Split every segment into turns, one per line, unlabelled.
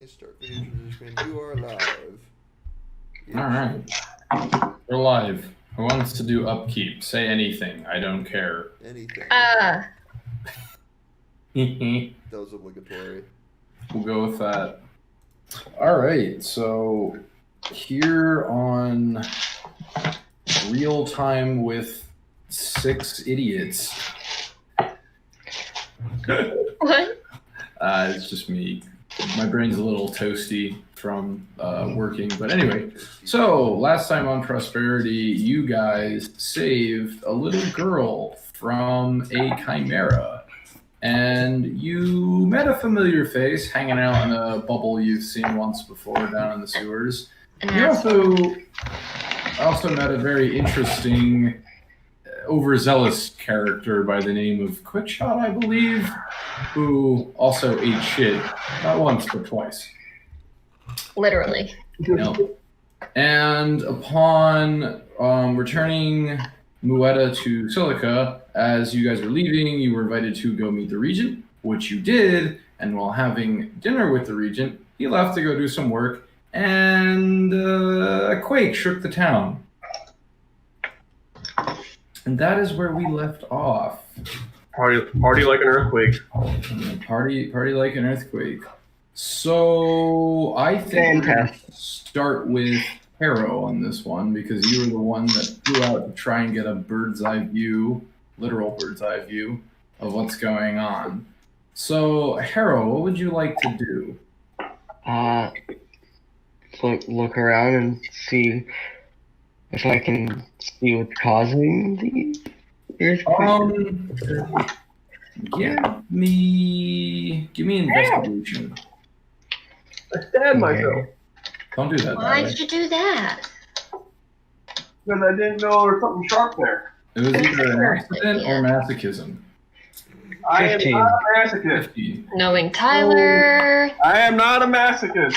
Start video transition. You are live.
Alright. We're live. Who wants to do upkeep? Say anything. I don't care.
Anything. That was obligatory.
We'll go with that. Alright, so here on Real Time with 6 Idiots.
What?
It's just me. My brain's a little toasty from working. But anyway, so last time on Prosperity, you guys saved a little girl from a chimera. And you met a familiar face hanging out in a bubble you've seen once before down in the sewers. You also met a very interesting, overzealous character by the name of Quickshot, I believe, who also ate shit, not once, but twice.
Literally.
No. And upon returning Muetta to Silica, as you guys were leaving, you were invited to go meet the Regent, which you did, and while having dinner with the Regent, he left to go do some work, and a quake shook the town. And that is where we left off.
Party like an earthquake.
Party like an earthquake. So I think we'll start with Harrow on this one, because you were the one that flew out to try and get a bird's eye view, literal bird's eye view, of what's going on. So Harrow, what would you like to do?
Look around and see if I can see what's causing the earthquake.
Give me investigation.
I stabbed myself.
Don't do that.
Why did you do that?
Because I didn't know there was something sharp there.
It was either an accident or masochism.
I am
15.
not a masochist.
50.
Knowing Tyler.
I am not a masochist.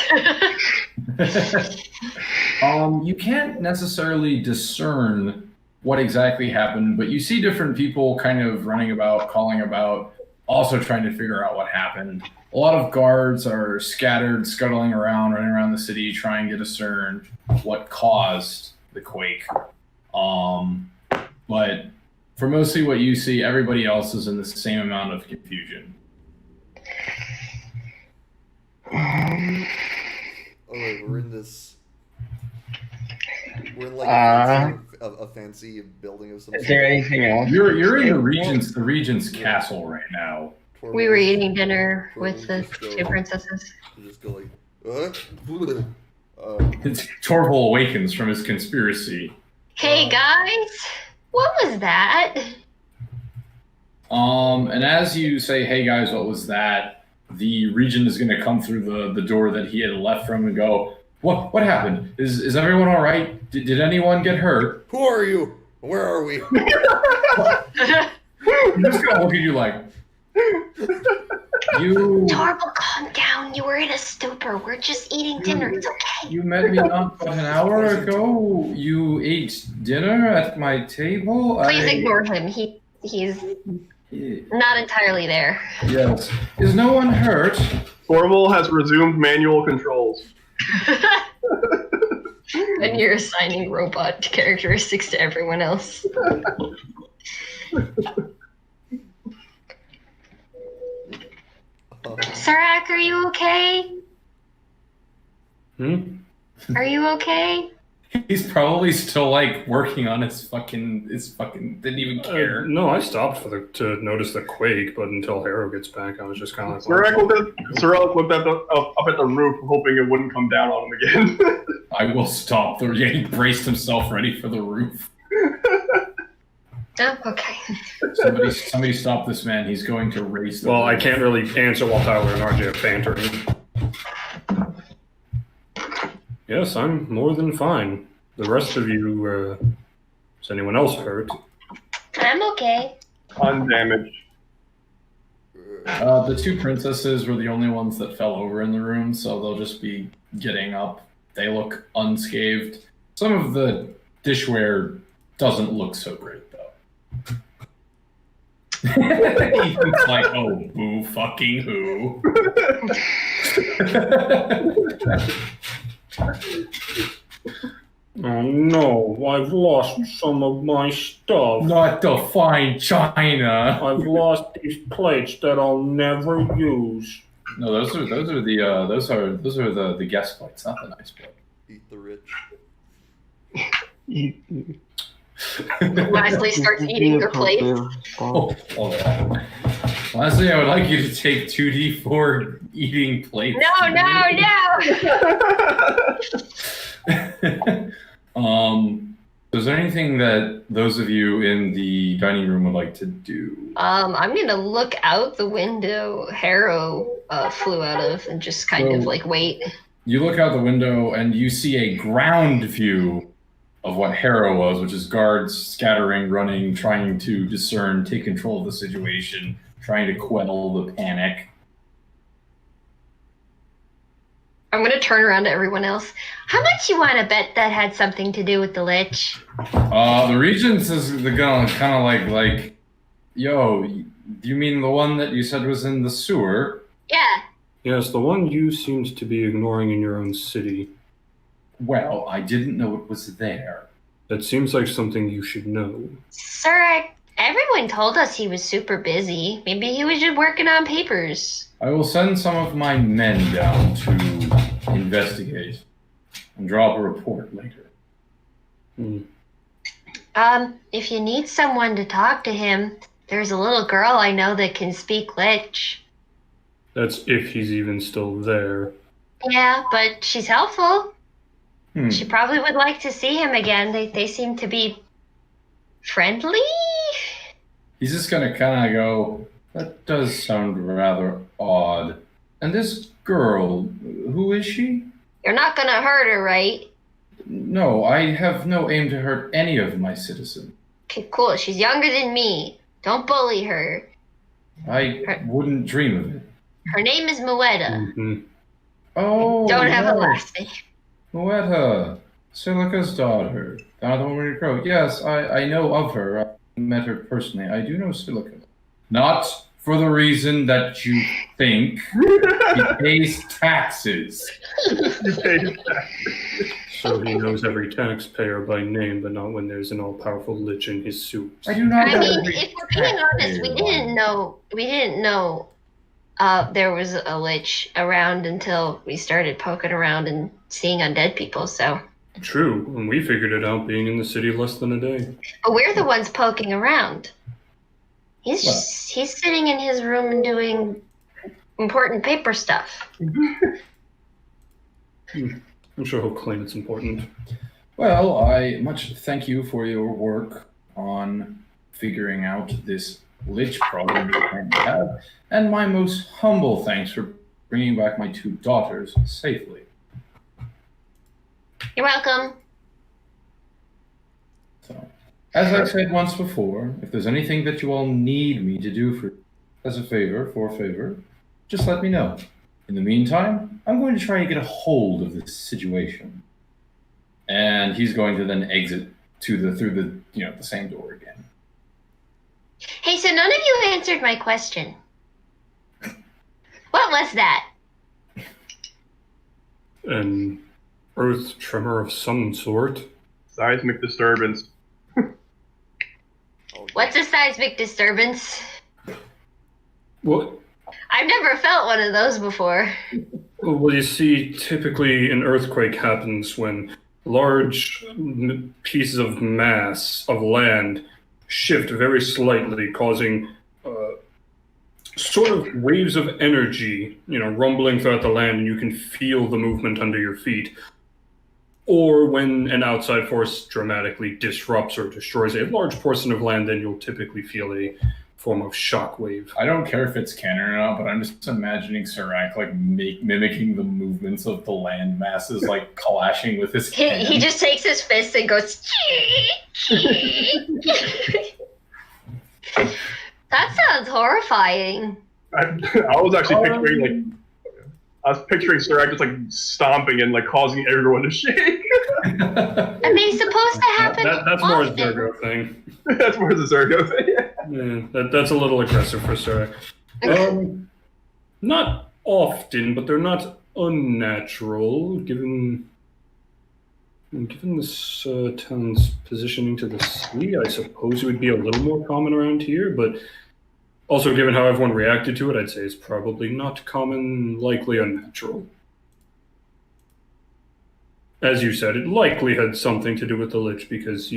You can't necessarily discern what exactly happened, but you see different people kind of running about, calling about, also trying to figure out what happened. A lot of guards are scattered, scuttling around, running around the city, trying to discern what caused the quake. But for mostly what you see, everybody else is in the same amount of confusion.
Alright, we're in like a fancy building of some
Is there anything else?
You're in the regent's castle right now.
We were eating dinner with the two princesses.
Just go like,
Torval awakens from his conspiracy.
Hey guys, what was that?
And as you say, hey guys, what was that? The regent is going to come through the door that he had left from and go, what happened? Is everyone all right? Did anyone get hurt?
who are you? Where are we?
I'm just going to look at you like, you
Torval, calm down. You were in a stupor. We're just eating dinner. It's okay.
you met me not but an hour ago. You ate dinner at my table.
Please ignore him. He's not entirely there.
Yes. Is no one hurt?
Orville has resumed manual controls.
And you're assigning robot characteristics to everyone else. Sarak, are you okay? Are you okay?
He's probably still like working on his fucking didn't even care.
No, I stopped to notice the quake, but until Harrow gets back, I was just kind of like,
Sorrel looked up at the roof, hoping it wouldn't come down on him again.
I will stop. He braced himself ready for the roof.
Oh, okay.
Somebody stop this man. He's going to raise the
well, I
roof.
can't really answer while Tyler and RJ are bantering. Yes, I'm more than fine. The rest of you, is anyone else hurt?
I'm okay.
Undamaged.
The two princesses were the only ones that fell over in the room, so they'll just be getting up. They look unscathed. Some of the dishware doesn't look so great, though. Ethan's like, oh, boo fucking who.
Oh no, I've lost some of my stuff.
Not the fine china.
I've lost these plates that I'll never use.
No, those are the guest plates, not the nice plate.
Eat the rich.
Leslie starts eating her plate.
Oh, Leslie, I would like you to take 2d4 eating plates.
No.
Is there anything that those of you in the dining room would like to do?
I'm gonna look out the window Harrow flew out of and just kind of like wait.
You look out the window and you see a ground view of what Harrow was, which is guards scattering, running, trying to discern, take control of the situation, trying to quell the panic.
I'm gonna turn around to everyone else. How much you want to bet that had something to do with the lich?
The Regents is gonna kind of like, yo, do you mean the one that you said was in the sewer?
Yeah.
Yes, the one you seemed to be ignoring in your own city.
Well, I didn't know it was there.
That seems like something you should know.
Sir, everyone told us he was super busy. Maybe he was just working on papers.
I will send some of my men down to investigate and draw up a report later.
If you need someone to talk to him, there's a little girl I know that can speak Lich.
That's if he's even still there.
Yeah, but she's helpful.
Hmm.
She probably would like to see him again. They seem to be friendly?
He's just gonna kind of go, that does sound rather odd. And this girl, who is she?
You're not gonna hurt her, right?
No, I have no aim to hurt any of my citizens.
Okay, cool. She's younger than me. Don't bully her.
I wouldn't dream of it.
Her name is Moetta.
Mm-hmm.
Oh,
Don't have a
yes.
last name.
Moetta, Silica's daughter. Down at the Woman Crow. Yes, I know of her. I met her personally. I do know Silica. Not for the reason that you think. He pays taxes.
So he knows every taxpayer by name, but not when there's an all-powerful lich in his suit.
I do not
I
know
mean,
every
if we're being honest, we didn't know there was a lich around until we started poking around and seeing undead people, so.
True, and we figured it out being in the city less than a day.
But we're the ones poking around. He's sitting in his room and doing important paper stuff.
I'm sure he'll claim it's important.
Well, I much thank you for your work on figuring out this lich problem you currently have, and my most humble thanks for bringing back my 2 daughters safely.
You're welcome.
So, as I said once before, if there's anything that you all need me to do for a favor, just let me know. In the meantime, I'm going to try to get a hold of this situation. And he's going to then exit through the same door again.
Hey, so none of you answered my question. What was that?
An earth tremor of some sort.
Seismic disturbance.
What's a seismic disturbance?
What?
I've never felt one of those before.
Well, you see, typically an earthquake happens when large pieces of mass of land shift very slightly, causing sort of waves of energy, rumbling throughout the land, and you can feel the movement under your feet. Or when an outside force dramatically disrupts or destroys a large portion of land, then you'll typically feel a form of shockwave.
I don't care if it's canon or not, but I'm just imagining Serac mimicking the movements of the land masses, like clashing with his hand.
He just takes his fist and goes. That sounds horrifying.
I was actually picturing Serac just stomping and causing everyone to shake.
Are they supposed to happen?
That's more a
often?
Zergo thing.
That's more the Zergo thing.
Yeah, that's a little aggressive for Serac. Not often, but they're not unnatural, given this town's positioning to the sea. I suppose it would be a little more common around here, but also given how everyone reacted to it, I'd say it's probably not common, likely unnatural. As you said, it likely had something to do with the Lich because,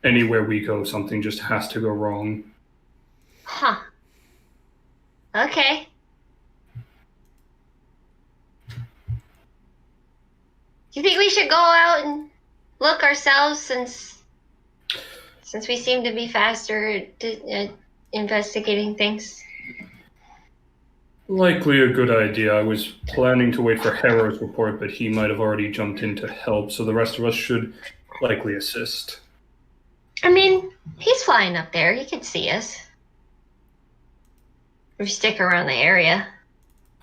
anywhere we go, something just has to go wrong.
Huh. Okay. Do you think we should go out and look ourselves since we seem to be faster at investigating things?
Likely a good idea. I was planning to wait for Harrow's report, but he might have already jumped in to help, so the rest of us should likely assist.
I mean, he's flying up there. He could see us. If we stick around the area.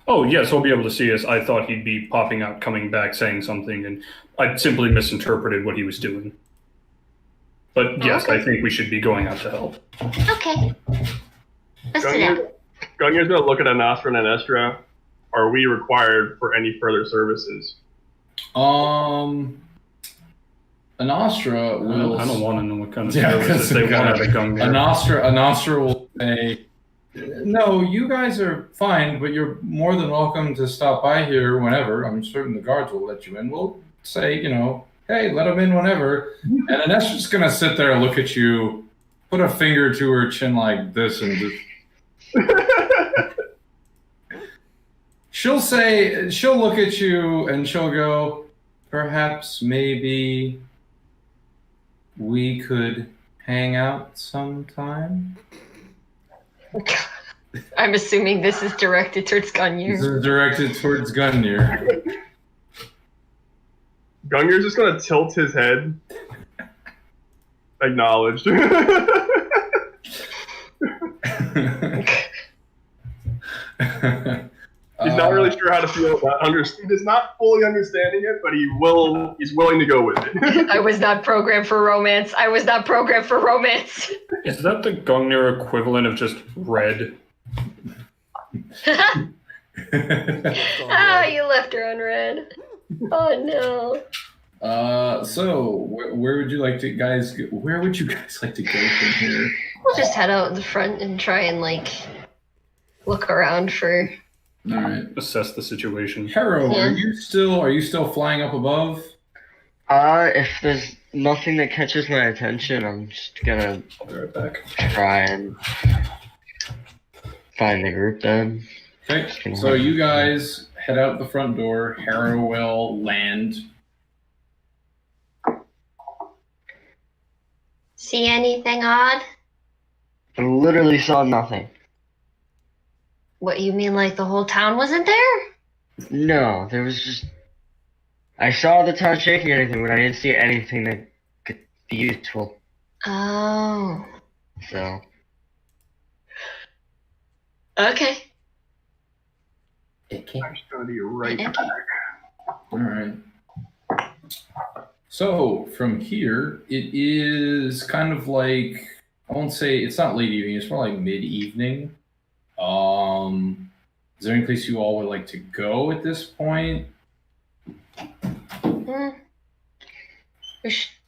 Oh, yes, he'll be able to see us. I thought he'd be popping out, coming back, saying something, and I simply misinterpreted what he was doing. But yes,
Okay.
I think we should be going out to help.
Okay. Let's do that.
Gungnir's gonna look at Anastra and Anestra. Are we required for any further services?
Anastra will.
I don't want to know what kind of
Yeah,
services they want out of Gungnir.
Anastra will say, "No, you guys are fine, but you're more than welcome to stop by here whenever. I'm certain the guards will let you in. We'll say, hey, let them in whenever." And Anestra's gonna sit there and look at you, put a finger to her chin like this, and just. She'll look at you and she'll go, "Perhaps, maybe we could hang out sometime."
I'm assuming this is directed towards
This
Gungnir.
is directed towards Gungnir.
Gungnir's just gonna tilt his head. Acknowledged. He's not really sure how to feel about He is not fully understanding it, but he's willing to go with it.
I was not programmed for romance.
Is that the Gungnir equivalent of just red?
Ah, you left her on red. Oh no.
So where would you like to guys go? Where would you guys like to go from here?
We'll just head out in the front and try and look around for.
All right.
Assess the situation.
Harrow,
Yeah.
are you still flying up above?
If there's nothing that catches my attention, I'm just gonna
I'll be right back.
try and find the group then.
Okay. So you guys head out the front door. Harrow will land.
See anything odd?
I literally saw nothing.
What, you mean like the whole town wasn't there?
No, there was just. I saw the town shaking or anything, but I didn't see anything that could be useful.
Oh.
So.
Okay.
I'm just gonna be right back.
All right. So from here, it is kind of like, I won't say it's not late evening. It's more like mid-evening. Is there any place you all would like to go at this point?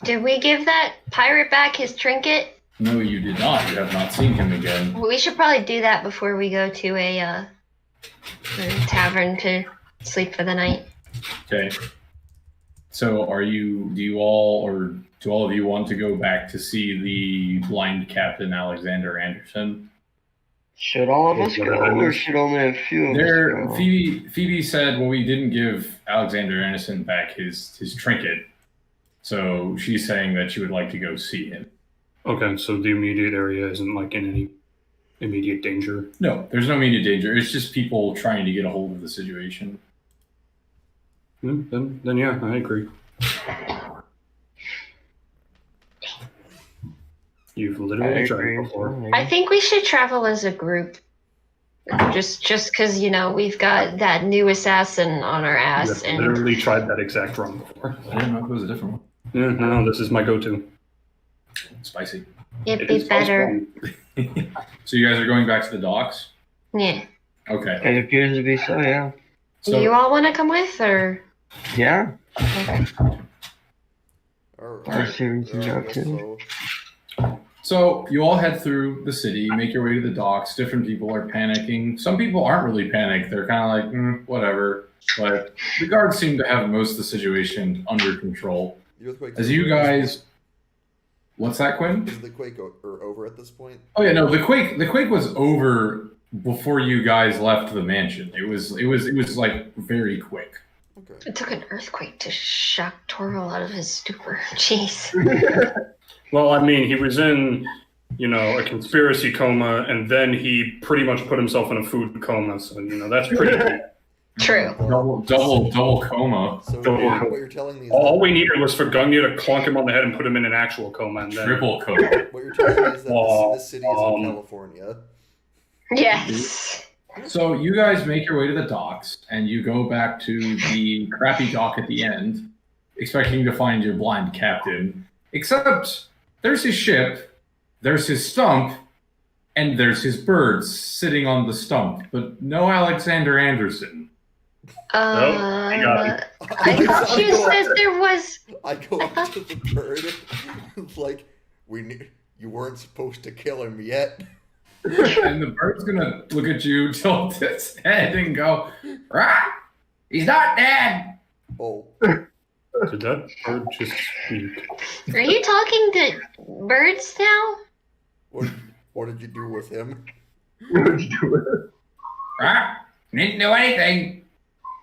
Did we give that pirate back his trinket?
No, you did not. You have not seen him again.
Well, we should probably do that before we go to a tavern to sleep for the night.
Okay. So do all of you want to go back to see the blind Captain Alexander Anderson?
Should all of us go, or should only a few of us go?
Phoebe said, well, we didn't give Alexander Anderson back his trinket. So she's saying that she would like to go see him.
Okay, so the immediate area isn't in any immediate danger.
No, there's no immediate danger. It's just people trying to get a hold of the situation.
Then yeah, I agree. You've literally tried before.
I think we should travel as a group. Just because, we've got that new assassin on our ass.
You've literally tried that exact run before.
I didn't know if it was a different one.
Yeah, no, this is my go-to.
Spicy.
It'd
It
be
is
better.
So you guys are going back to the docks?
Yeah.
Okay.
It appears to be so, yeah.
Do you all want to come with, or?
Yeah.
Okay.
Let's see what we can go to.
So you all head through the city, make your way to the docks. Different people are panicking. Some people aren't really panicked. They're kind of like, whatever. But the guards seem to have most of the situation under control. As you guys, what's that, Quinn?
Is the quake over at this point?
Oh yeah, no, the quake was over before you guys left the mansion. It was like very quick.
Okay.
It took an earthquake to shock Torval out of his stupor. Jeez.
Well, I mean, he was in, a conspiracy coma, and then he pretty much put himself in a food coma. So, that's pretty good.
True.
Double coma.
So what you're telling me is
All we needed was for Gungnir to clonk him on the head and put him in an actual coma. And then...
Triple coma.
what you're telling me is that this city is in California.
Yes.
So you guys make your way to the docks, and you go back to the crappy dock at the end, expecting to find your blind captain. Except there's his ship, there's his stump, and there's his birds sitting on the stump, but no Alexander Anderson.
I got him.
I thought you said there was.
I go up to the bird, like, you weren't supposed to kill him yet.
And the bird's gonna look at you, tilt its head, and go, "Rah! He's not dead!"
Oh.
Did that bird just speak?
Are you talking to birds now?
What did you do with him?
Rah! Didn't do anything.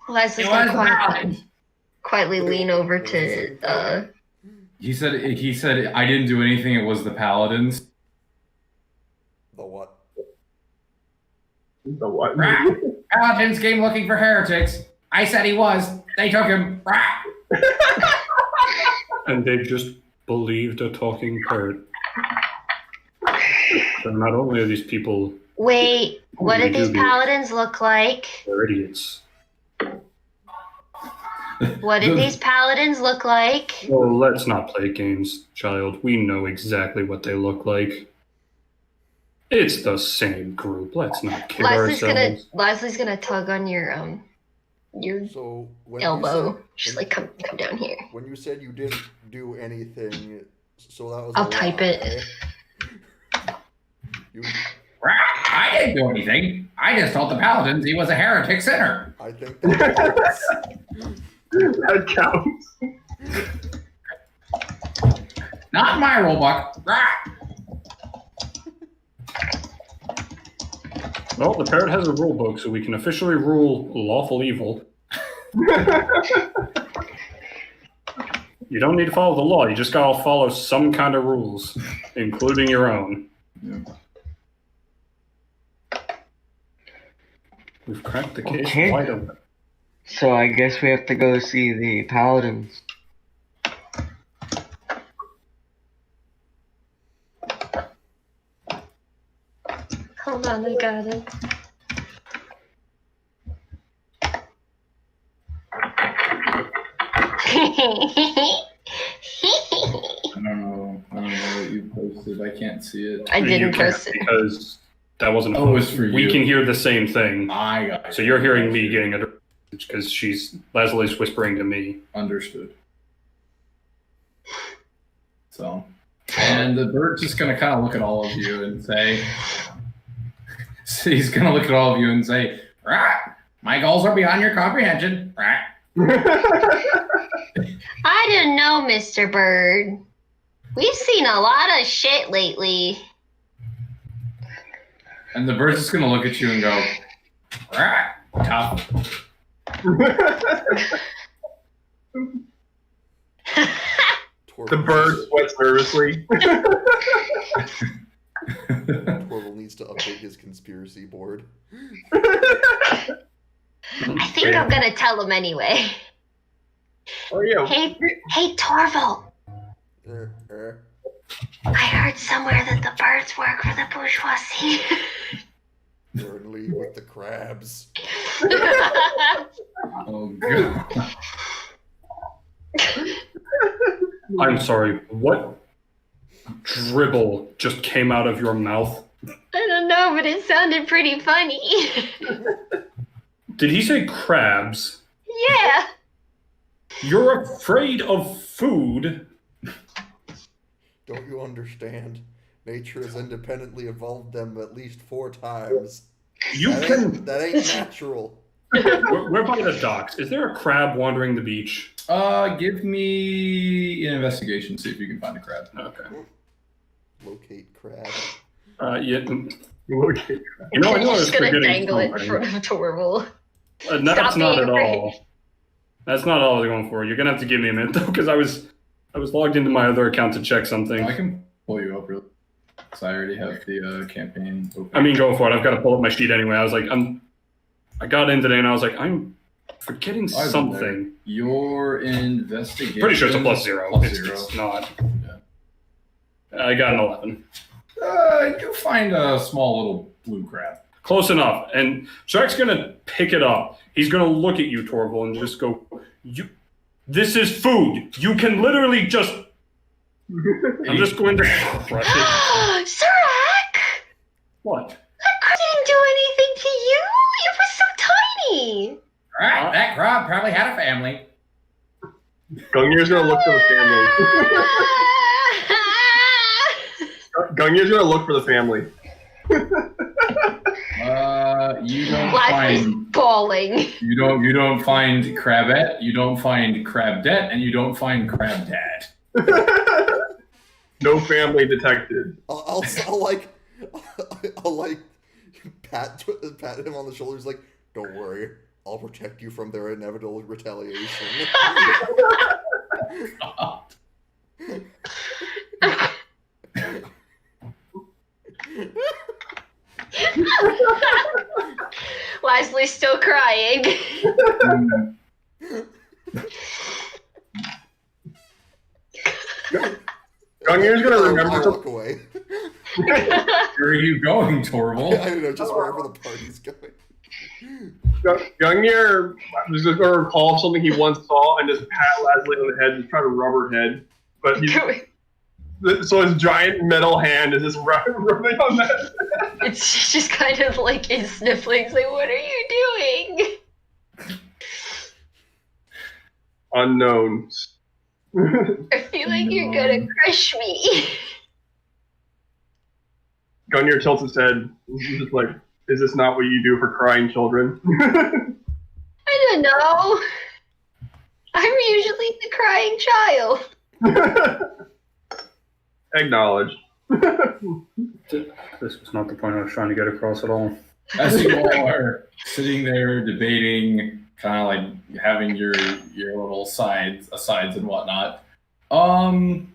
Leslie's
It was
gonna quietly lean over to.
He said, I didn't do anything, it was the paladins.
The what?
The what?
Rah! Paladins came looking for heretics. I said he was. They took him. Rah!
And they just believed a talking bird. So not only are these people
Wait, what did these
do
paladins look like?
they're idiots.
What did these paladins look like?
Well, let's not play games, child. We know exactly what they look like. It's the same group. Let's not kid ourselves.
Leslie's gonna tug on your
So when
elbow.
You
She's
said,
like, come down here.
when you said you didn't do anything, so that was.
I'll type it.
You,
Rah! I didn't do anything. I just told the paladins he was a heretic sinner.
I think that counts.
That counts.
Not in my rulebook. Rah!
Well, the parrot has a rule book, so we can officially rule lawful evil. You don't need to follow the law. You just gotta follow some kind of rules, including your own.
Yeah.
We've cracked the case
Okay.
wide open.
So I guess we have to go see the paladins.
Hold on, I got it.
I don't know what you posted. I can't see it.
I
You
didn't
can't
post it.
because that wasn't a
Oh, it was
post.
for
We
you.
can hear the same thing.
I got it.
So you're hearing me getting a message because Leslie's whispering to me.
Understood. So, and the bird's just gonna kind of look at all of you and say, so he's gonna look at all of you and say, "Rah! My goals are beyond your comprehension." Rah!
I don't know, Mr. Bird. We've seen a lot of shit lately.
And the bird's just gonna look at you and go, "Rah! Tough."
The bird sweats nervously.
Torval needs to update his conspiracy board.
I think I'm gonna tell him anyway.
Oh yeah.
Hey, Torval. I heard somewhere that the birds work for the bourgeoisie.
They're in league with the crabs.
Oh god.
I'm sorry, what dribble just came out of your mouth?
I don't know. know, but it sounded pretty funny.
Did he say crabs?
Yeah.
You're afraid of food?
Don't you understand? Nature has independently evolved them at least 4 times.
You can.
That ain't natural.
We're by the docks. Is there a crab wandering the beach?
Give me an investigation. See if you can find a crab.
Okay.
Locate crab.
Yeah.
Okay.
You know, I know I
I'm
was
just gonna
forgetting
dangle it in
something.
front of Torval.
That's
Stop
not
being
at
afraid.
all. That's not all I was going for. You're gonna have to give me a minute though, because I was logged into my other account to check something.
I can pull you up really. Because I already have the campaign open.
I mean, go for it. I've got to pull up my sheet anyway. I was like, I got in today and I was like, I'm forgetting
I've been
something.
there. Your investigation.
Pretty sure it's a +0.
Plus
It's
0.
it's not. I got an 11.
You find a small little blue crab.
Close enough. And Shrek's gonna pick it up. He's gonna look at you, Torval, and just go, this is food. You can literally just. I'm just going to crush it.
Serac!
What?
That crab didn't do anything to you. It was so tiny.
Right, that crab probably had a family.
Gungnir's gonna look for the family. Gungnir's gonna look for the family.
You don't
Life is
find.
bawling.
You don't find Crabette. You don't find Crabdet, and you don't find Crabdad.
No family detected.
I'll pat him on the shoulders like, don't worry, I'll protect you from their inevitable retaliation.
Leslie's still crying.
Gungnir's gonna
I
remember.
walk away.
Where are you going, Torval?
I don't know, just wherever the party's going.
Gungnir was just gonna recall something he once saw and just pat Leslie on the head, just try to rub her head. But so his giant metal hand is just rubbing on that.
It's just kind of like his sniffling. Like, what are you doing?
Unknown.
I feel like you're gonna crush me.
Gungnir tilts his head. He's just like, is this not what you do for crying children?
I don't know. I'm usually the crying child.
Acknowledged.
This was not the point I was trying to get across at all.
As you all are sitting there debating, kind of like having your little asides and whatnot, I'll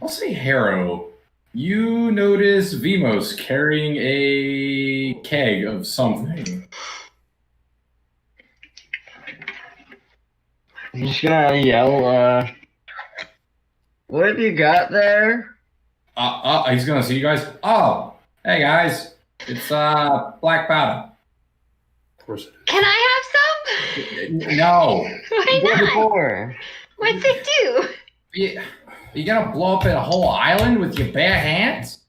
say Harrow. You notice Vimos carrying a keg of something.
I'm just gonna yell, what have you got there?
He's gonna see you guys. Oh, hey guys, it's black powder.
Of course it is.
Can I have some?
No,
Why
What
not?
for?
What's it do?
you gonna blow up a whole island with your bare hands?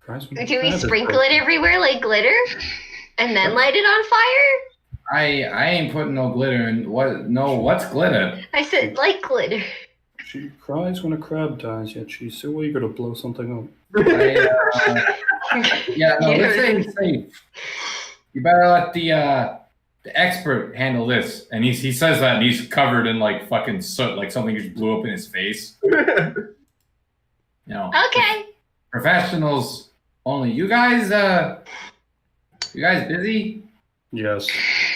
Do we sprinkle it everywhere like glitter? And then light it on fire?
I ain't putting no glitter in. What's glitter?
I said like glitter.
She cries when a crab dies, yet she's so eager to blow something up.
Yeah, no, this ain't safe. You better let the expert handle this. And he says that, and he's covered in like fucking soot, like something just blew up in his face. You know,
Okay.
professionals only. You guys busy?
Yes.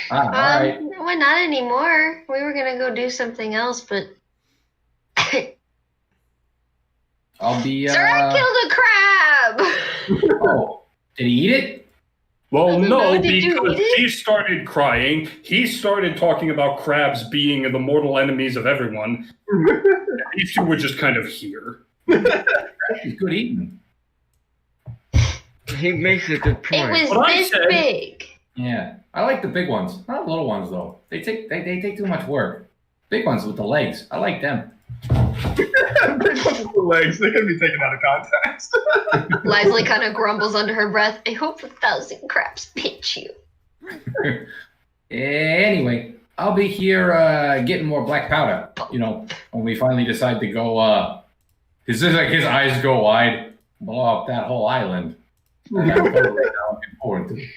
All right.
Well, not anymore. We were gonna go do something else, but
I'll be.
Sir, I killed a crab.
Oh, did he eat it?
Well,
I don't
no,
know, did you
because
eat it?
he started crying. He started talking about crabs being the mortal enemies of everyone. These two were just kind of here.
He's good eating.
He makes a good point.
It was
What I
this
said-
big.
Yeah, I like the big ones. Not the little ones though. They take too much work. Big ones with the legs. I like them.
The legs, they could be taken out of context.
Leslie kind of grumbles under her breath. I hope 1,000 craps pinch you.
Anyway, I'll be here getting more black powder. You know, when we finally decide to go. His eyes go wide, blow up that whole island. And I'm totally looking forward to it.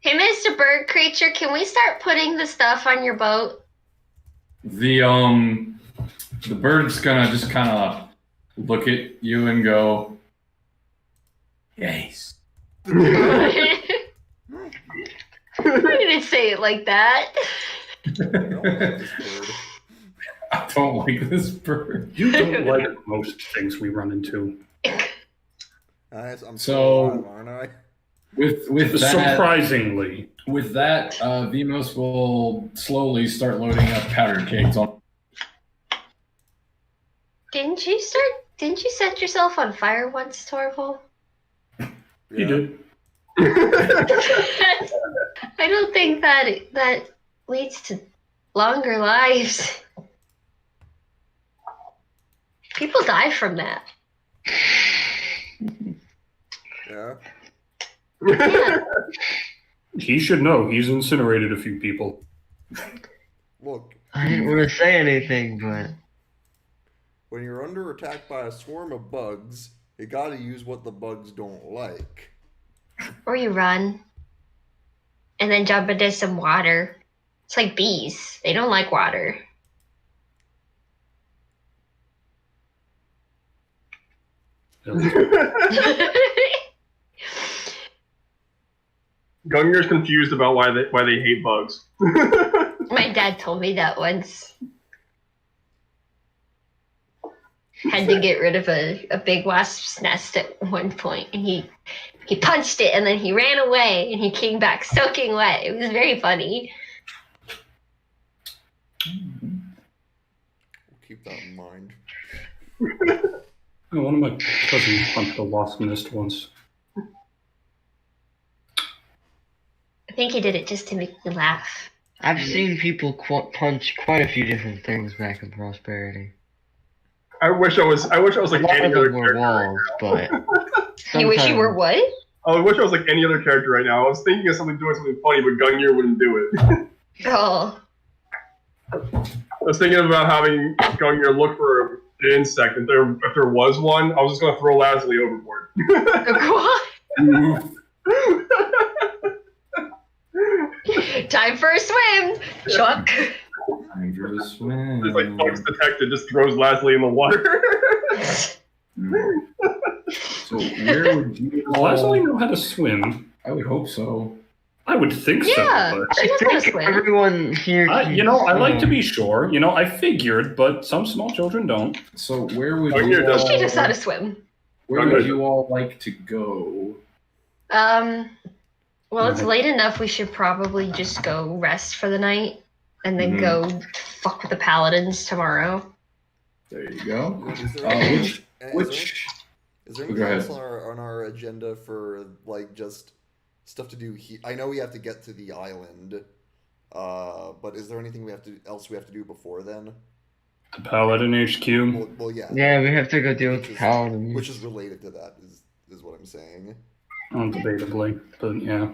Hey, Mr. Bird Creature, can we start putting the stuff on your boat?
The bird's gonna just kind of look at you and go, yes.
I didn't say it like that.
I don't like this bird.
I don't like this bird.
You don't like most things we run into.
I'm
So-
alive, aren't I?
With that,
Surprisingly.
with that, Vimos will slowly start loading up powder kegs on.
Didn't you set yourself on fire once, Torval?
He did.
I don't think that leads to longer lives. People die from that.
Yeah.
Yeah.
He should know. He's incinerated a few people.
Look,
I didn't want to say anything, but
when you're under attack by a swarm of bugs, you gotta use what the bugs don't like.
Or you run and then jump into some water. It's like bees. They don't like water.
Gungnir's confused about why they hate bugs.
My dad told me that once. Had to get rid of a big wasp's nest at one point, and he punched it, and then he ran away, and he came back soaking wet. It was very funny.
We'll keep that in mind.
One of my cousins punched a wasp nest once.
I think he did it just to make me laugh.
I've seen people punch quite a few different things back in Prosperity.
I wish I was
A
like
lot
any
of
other
them were
character.
walls, but
You wish you were what?
I wish I was like any other character right now. I was thinking of doing something funny, but Gungnir wouldn't do it.
Oh.
I was thinking about having Gungnir look for an insect. If there was one, I was just gonna throw Lasley overboard.
What? Time for a swim, Chuck.
Time for the swim.
Just like bugs detected, just throws Lasley in the water.
So where would you?
Leslie know how to swim.
I would hope so.
I would think
Yeah.
so. But
She knows how to swim.
everyone here.
I like to be sure. I figured, but some small children don't.
So where would
Oh,
you
you're
all,
She knows how to swim.
where would you all like to go?
Well, it's late enough. We should probably just go rest for the night, and then
Mhm.
go fuck with the paladins tomorrow.
There you go.
Is there
Which
is there
Go
anything
ahead.
else on our agenda for like just stuff to do? I know we have to get to the island, but is there anything else we have to do before then?
The Paladin HQ.
Well, yeah.
Yeah, we have to go deal with
Which is-
paladins.
Which is related to that is what I'm saying.
Undebatably, but yeah.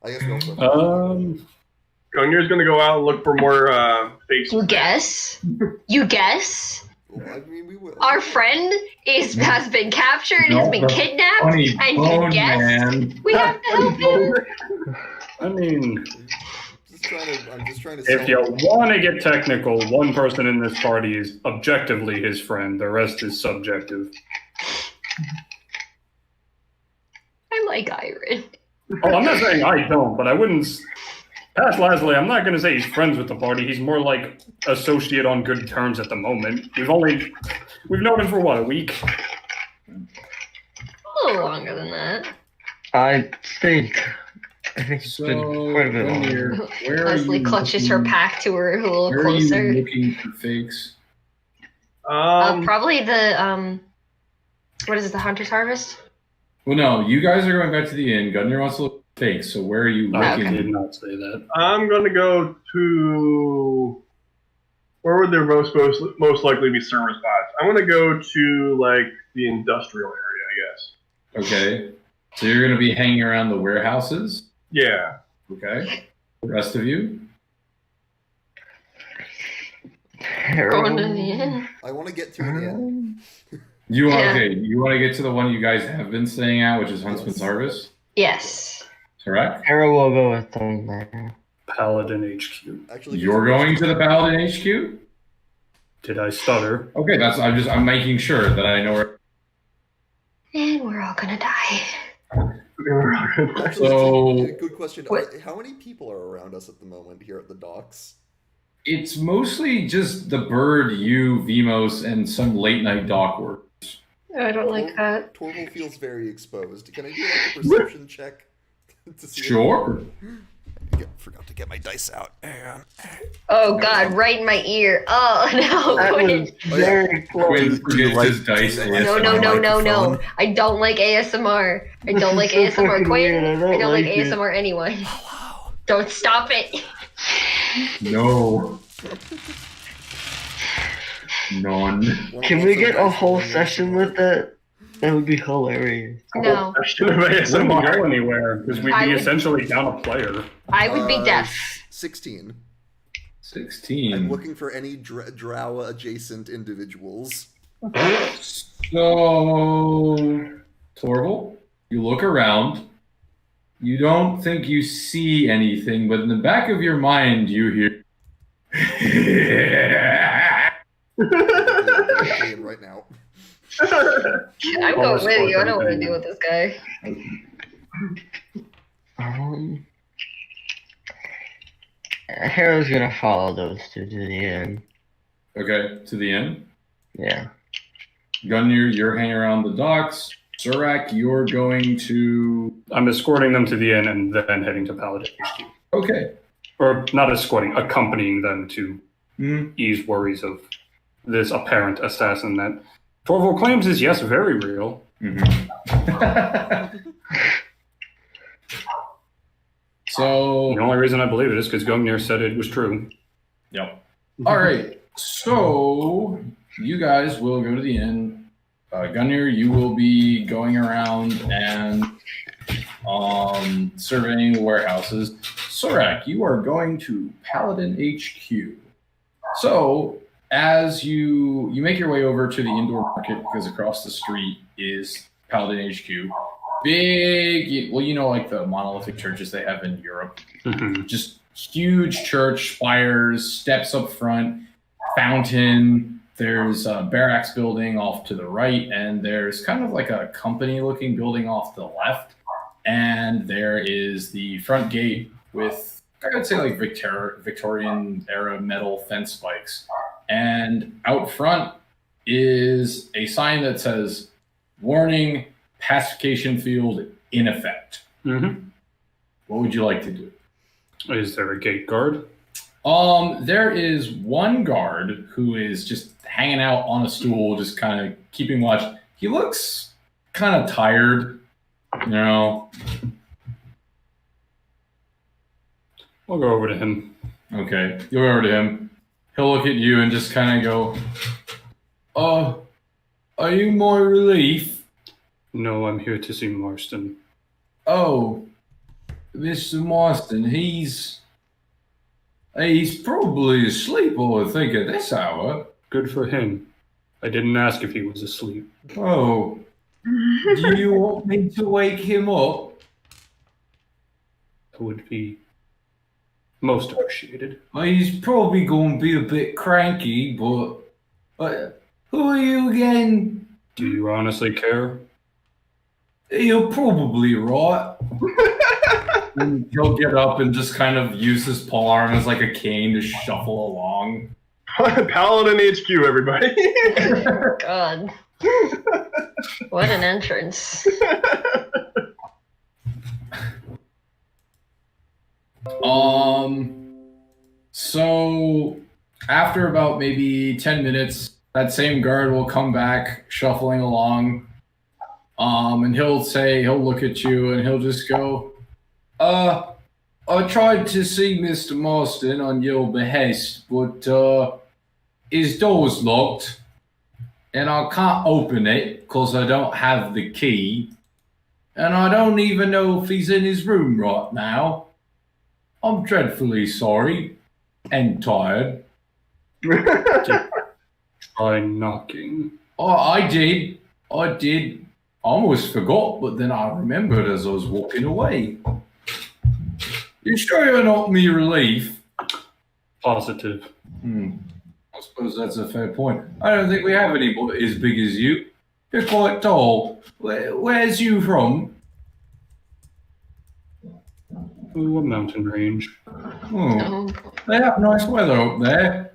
I guess we also.
Gungnir's gonna go out and look for more fake.
You guess? You guess?
Well, I mean, we will.
Our friend has been captured,
No,
has been
the
kidnapped,
Funny
and
bone
you guess?
man.
We have to help him.
I mean,
I'm just trying to.
if you want to get technical, one person in this party is objectively his friend. The rest is subjective.
I like Iron.
Oh, I'm not saying I don't, but I wouldn't. Past Lasley, I'm not going to say he's friends with the party. He's more like associate on good terms at the moment. We've known him for what, a week?
A little longer than that.
I think it's
So
been quite a bit
Gungnir,
longer.
where are
Leslie
you
clutches her
looking-
pack to her a little
Where are
closer.
you looking for fakes?
Probably the what is it? The Hunter's Harvest.
Well, no, you guys are going back to the inn. Gungnir wants to look for fakes. So where are you
I
looking?
did not say that.
I'm gonna go to where would there most likely be server spots? I want to go to like the industrial area, I guess.
Okay. So you're going to be hanging around the warehouses?
Yeah.
Okay. The rest of you?
Going to the inn.
I want to get to an inn.
You
Yeah.
Okay, you want to get to the one you guys have been staying at, which is Huntsman's
Yes.
Harvest?
Yes.
Correct?
Hera will go with them there.
Paladin HQ.
Actually,
You're going to the Paladin HQ?
Did I stutter?
Okay, I'm making sure that I know where.
And we're all gonna die.
Actually,
So-
that's a good question.
What?
How many people are around us at the moment here at the docks?
It's mostly just the bird, you, Vimos, and some late night dock work.
I don't like that.
Torval feels very exposed. Can I do like a perception check to see?
Sure.
Forgot to get my dice out. Hang on.
Oh God, right in my ear. Oh no,
That
Quinn.
was very close.
Quinn forgets
like-
his dice.
do
and
you
it's
No, no,
fine.
no, no, no.
microphone.
I don't like ASMR. I don't like
This is so
ASMR.
fucking
Quinn,
weird.
I don't like
it.
ASMR anyone.
Hello.
Don't stop it.
No. None.
Can we get a whole session with that? That would be hilarious.
No,
Question of
It wouldn't go
ASMR.
anywhere because we'd
I
be
would-
essentially down a player.
I would be deaf.
16.
16.
I'm looking for any drow adjacent individuals.
So, Torval, you look around. You don't think you see anything, but in the back of your mind, you hear.
Right now.
I'm going with you. I don't want to deal with this guy.
Hera's gonna follow those two to the end.
Okay, to the end.
Yeah.
Gunir, you're hanging around the docks. Surak, you're going to.
I'm escorting them to the inn and then heading to Paladin HQ.
Okay.
Or not escorting, accompanying them to
Mhm.
ease worries of this apparent assassin that Torval claims is, yes, very real.
So,
The only reason I believe it is because Gungnir said it was true.
yep. All right. So, you guys will go to the inn. Gunir, you will be going around and surveying the warehouses. Surak, you are going to Paladin HQ. So, as you make your way over to the indoor market, because across the street is Paladin HQ. Big, well, you know, like the monolithic churches they have in Europe. Just huge church, spires, steps up front, fountain. There's a barracks building off to the right, and there's kind of like a company-looking building off to the left. And there is the front gate with, I would say, like Victorian-era metal fence spikes. And out front is a sign that says, "Warning, pacification field in effect."
Mm-hmm.
What would you like to do?
Is there a gate guard?
There is one guard who is just hanging out on a stool, just kind of keeping watch. He looks kind of tired, you know.
I'll go over to him.
Okay, you go over to him. He'll look at you and just kind of go, "Oh, are you my relief?"
No, I'm here to see Marston.
"Oh, Mr. Marston, he's probably asleep, I would think, at this hour."
Good for him. I didn't ask if he was asleep.
"Oh, do you want me to wake him up?"
That would be most appreciated.
"Well, he's probably going to be a bit cranky, but who are you again?"
Do you honestly care?
"You're probably right." And he'll get up and just kind of use his pole arm as like a cane to shuffle along.
Paladin HQ, everybody.
God. What an entrance.
So after about maybe 10 minutes, that same guard will come back shuffling along. And he'll look at you and he'll just go, I tried to see Mr. Marston on your behest, but his door's locked, and I can't open it because I don't have the key, and I don't even know if he's in his room right now. I'm dreadfully sorry and tired.
Try knocking.
Oh, I did. I almost forgot, but then I remembered as I was walking away. You sure you're not me relief?
Positive.
I suppose that's a fair point. I don't think we have anybody as big as you. You're quite tall. Where's you from?
Ooh, a mountain range.
Oh, they have nice weather up there.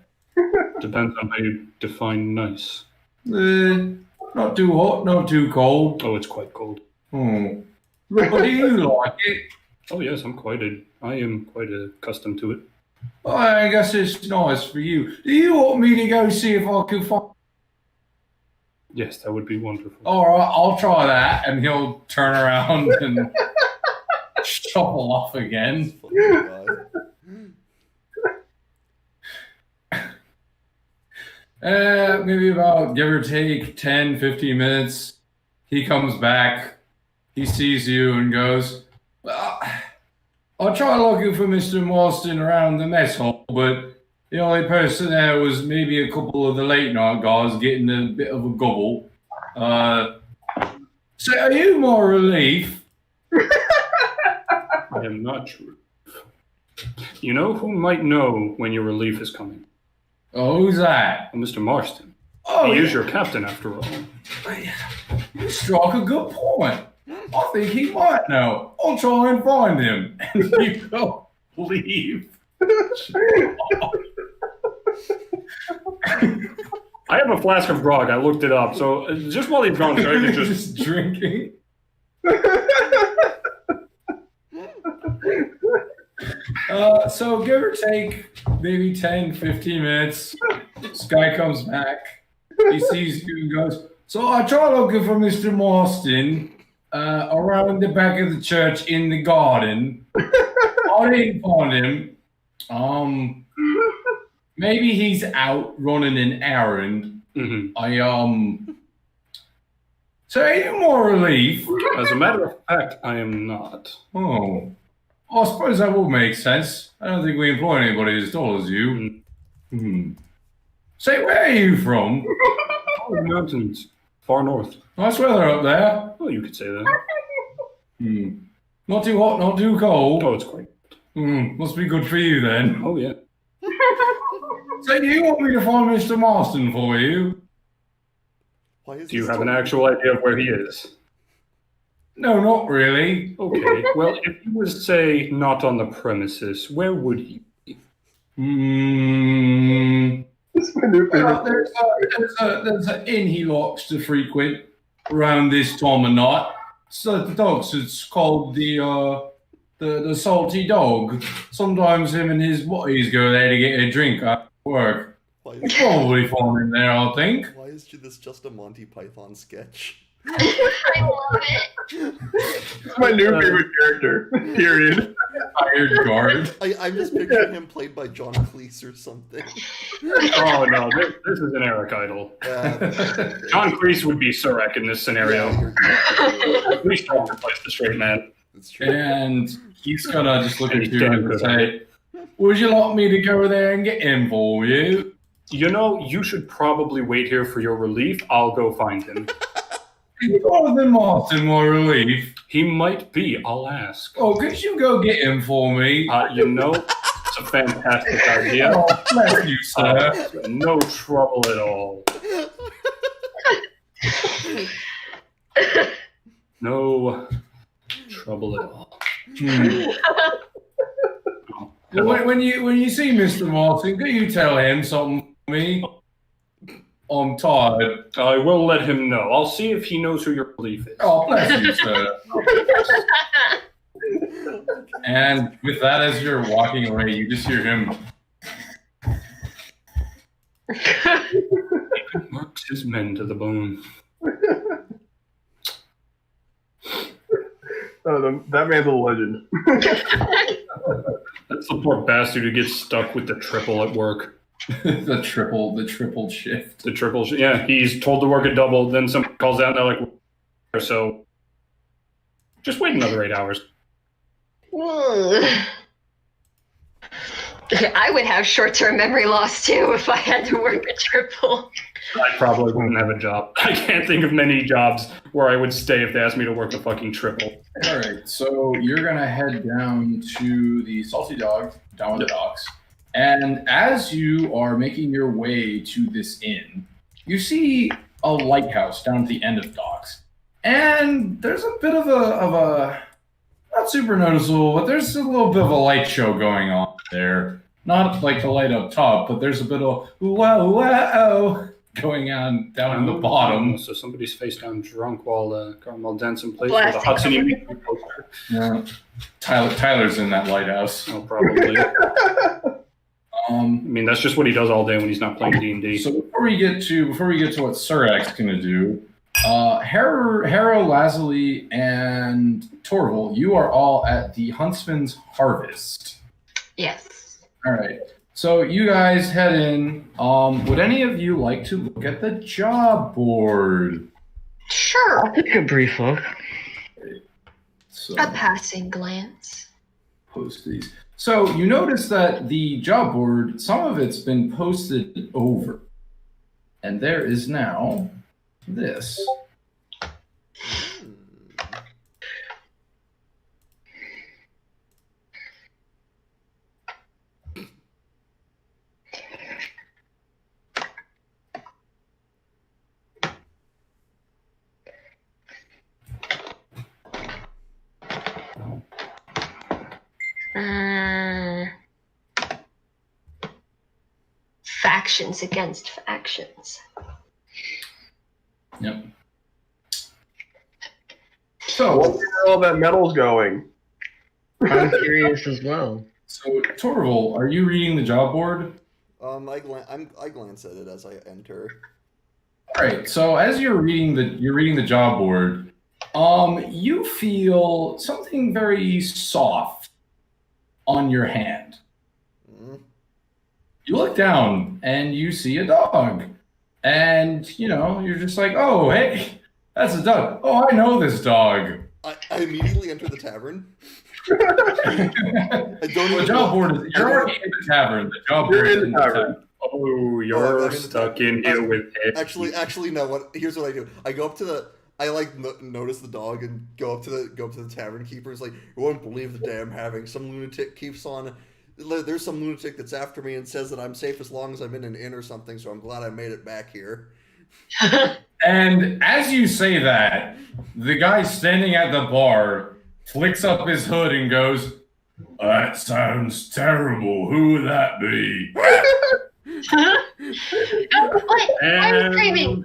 Depends on how you define nice.
Not too hot, not too cold.
Oh, it's quite cold.
Oh. But do you like it?
Oh yes, I am quite accustomed to it.
Well, I guess it's nice for you. Do you want me to go see if I can find...
Yes, that would be wonderful.
All right, I'll try that. And he'll turn around and shuffle off again. Maybe about, give or take, 10, 15 minutes. He comes back. He sees you and goes, well, I'll try looking for Mr. Marston around the mess hall, but the only person there was maybe a couple of the late night guys getting a bit of a gobble. So are you more relief?
I am not true. You know who might know when your relief is coming?
Oh, who's that?
Well, Mr. Marston.
Oh,
He is your captain, after all.
You struck a good point. I think he might know. I'll try and find him. And you go leave.
I have a flask of grog. I looked it up. So just while he's gone, so I can just...
Just drinking. So give or take maybe 10, 15 minutes, this guy comes back, he sees you and goes, so I tried looking for Mr. Marston around the back of the church in the garden. I didn't find him. Maybe he's out running an errand.
Mm-hmm.
So are you more relief?
As a matter of fact, I am not.
Oh. I suppose that would make sense. I don't think we employ anybody as tall as you. Say, where are you from?
Oh, the mountains. Far north.
Nice weather up there.
Oh, you could say that.
Not too hot, not too cold.
Oh, it's quite...
Must be good for you then.
Oh, yeah.
So you want me to find Mr. Marston for you?
Why is
Do you
this
have an
talking-
actual idea of where he is?
No, not really.
Okay. Well, if he was, say, not on the premises, where would he be?
It's my new favorite.
There's an inn he likes to frequent around this time of night. So the dogs, it's called the Salty Dog. Sometimes him and his buddies go there to get a drink after work.
Why
It's
is,
probably fun in there, I think.
why is this just a Monty Python sketch?
I love it.
It's my new favorite character. Period.
Hired guard.
I'm just picturing him played by John Cleese or something.
Oh, no. This is an Eric Idle. John Cleese would be Surek in this scenario. Please don't replace the straight man.
That's true.
And he's gonna just look at
He's
you
damn
and
good
say, would you like me to go there and get him for you?
You know, you should probably wait here for your relief. I'll go find him.
Is Jonathan Martin more relief?
He might be. I'll ask.
Oh, could you go get him for me?
You know, it's a fantastic idea.
Oh, bless you, sir.
No trouble at all. No trouble at all.
When you see Mr. Martin, can you tell him something for me? I'm tired.
I will let him know. I'll see if he knows who your relief is.
Oh, bless you, sir. And with that, as you're walking away, you just hear him.
He works his men to the bone.
That man's a legend.
That's the poor bastard who gets stuck with the triple at work.
the triple shift.
The triple, yeah, he's told to work a double. Then someone calls out, and they're like, "So, just wait another 8 hours."
I would have short-term memory loss too if I had to work a triple.
I probably wouldn't have a job. I can't think of many jobs where I would stay if they asked me to work a fucking triple.
All right, so you're gonna head down to the Salty Dog down at the docks, and as you are making your way to this inn, you see a lighthouse down at the end of the docks, and there's a bit of a not super noticeable, but there's a little bit of a light show going on there. Not like the light up top, but there's a bit of whoa going on down in the bottom.
So somebody's face down drunk while dance in place
Blasting
with a Hudson Union poster.
Yeah. Tyler's in that lighthouse.
Oh, probably. I mean, that's just what he does all day when he's not playing D&D.
So before we get to what Surak's gonna do, Harrow, Lazuli, and Torval, you are all at the Huntsman's Harvest.
Yes.
All right. So you guys head in. Would any of you like to look at the job board?
Sure.
I'll take a brief look.
So
A passing glance.
post these. So you notice that the job board, some of it's been posted over, and there is now this.
Factions against factions.
Yep.
What's
So,
where all that metal's going?
I'm curious as well.
Torval, are you reading the job board?
I glance at it as I enter.
All right. So as you're reading the job board, you feel something very soft on your hand.
Mm.
You look down and you see a dog, and you're just like, "Oh, hey, that's a dog. Oh, I know this dog."
I immediately enter the tavern. I don't
The
even
job
know-
board is you're already in the tavern. The job
You're
board is
in the tavern.
Oh,
Oh,
you're
I'm
stuck in here with it.
Actually, no. Here's what I do. I go up to the. I notice the dog and go up to the tavern keeper. It's like, you won't believe the day I'm having. Some lunatic keeps on. There's some lunatic that's after me and says that I'm safe as long as I'm in an inn or something. So I'm glad I made it back here.
And as you say that, the guy standing at the bar flicks up his hood and goes, "That sounds terrible. Who would that be?"
What? I'm screaming.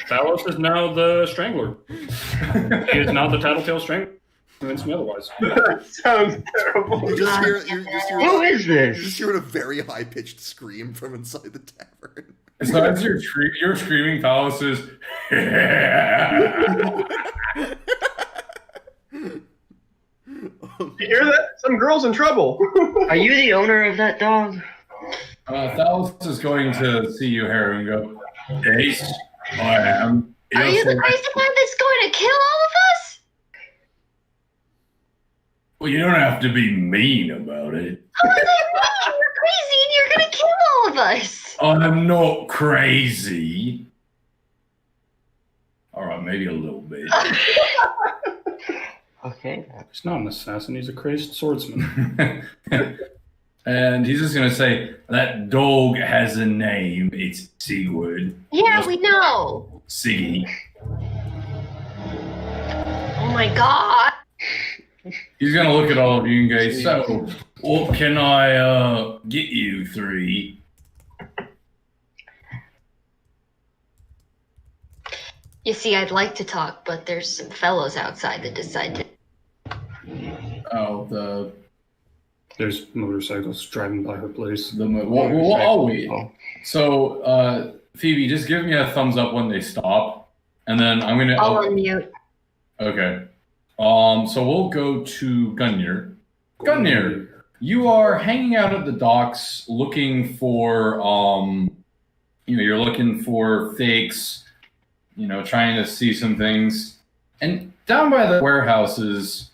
Talos is now the Strangler. He is now the Tattletale Strangler. Convince me otherwise.
That sounds terrible.
You just hear. You just hear.
Who is
You just
this?
hear a very high pitched scream from inside the tavern.
So as you're screaming, Talos says,
You hear that? Some girl's in trouble.
Are you the owner of that dog?
Talos is going to see you, Harry, and go, "Yes, I am."
Are you the crazy one that's going to kill all of us?
Well, you don't have to be mean about it.
How is that wrong? You're crazy and you're going to kill all of us.
I'm not crazy. All right, maybe a little bit.
Okay.
He's not an assassin. He's a crazed swordsman.
And he's just going to say, "That dog has a name. It's Sigurd.
Yeah, we know.
Siggy."
Oh my god.
He's going to look at all of you and go, "So, what can I get you three?"
You see, I'd like to talk, but there's some fellows outside that decide to.
Oh,
There's motorcycles driving by her place.
I'll wait. So, Phoebe, just give me a thumbs up when they stop, and then I'm gonna.
I'll unmute.
Okay. So we'll go to Gungnir. Gungnir, you are hanging out at the docks looking for, you're looking for fakes, trying to see some things. And down by the warehouses,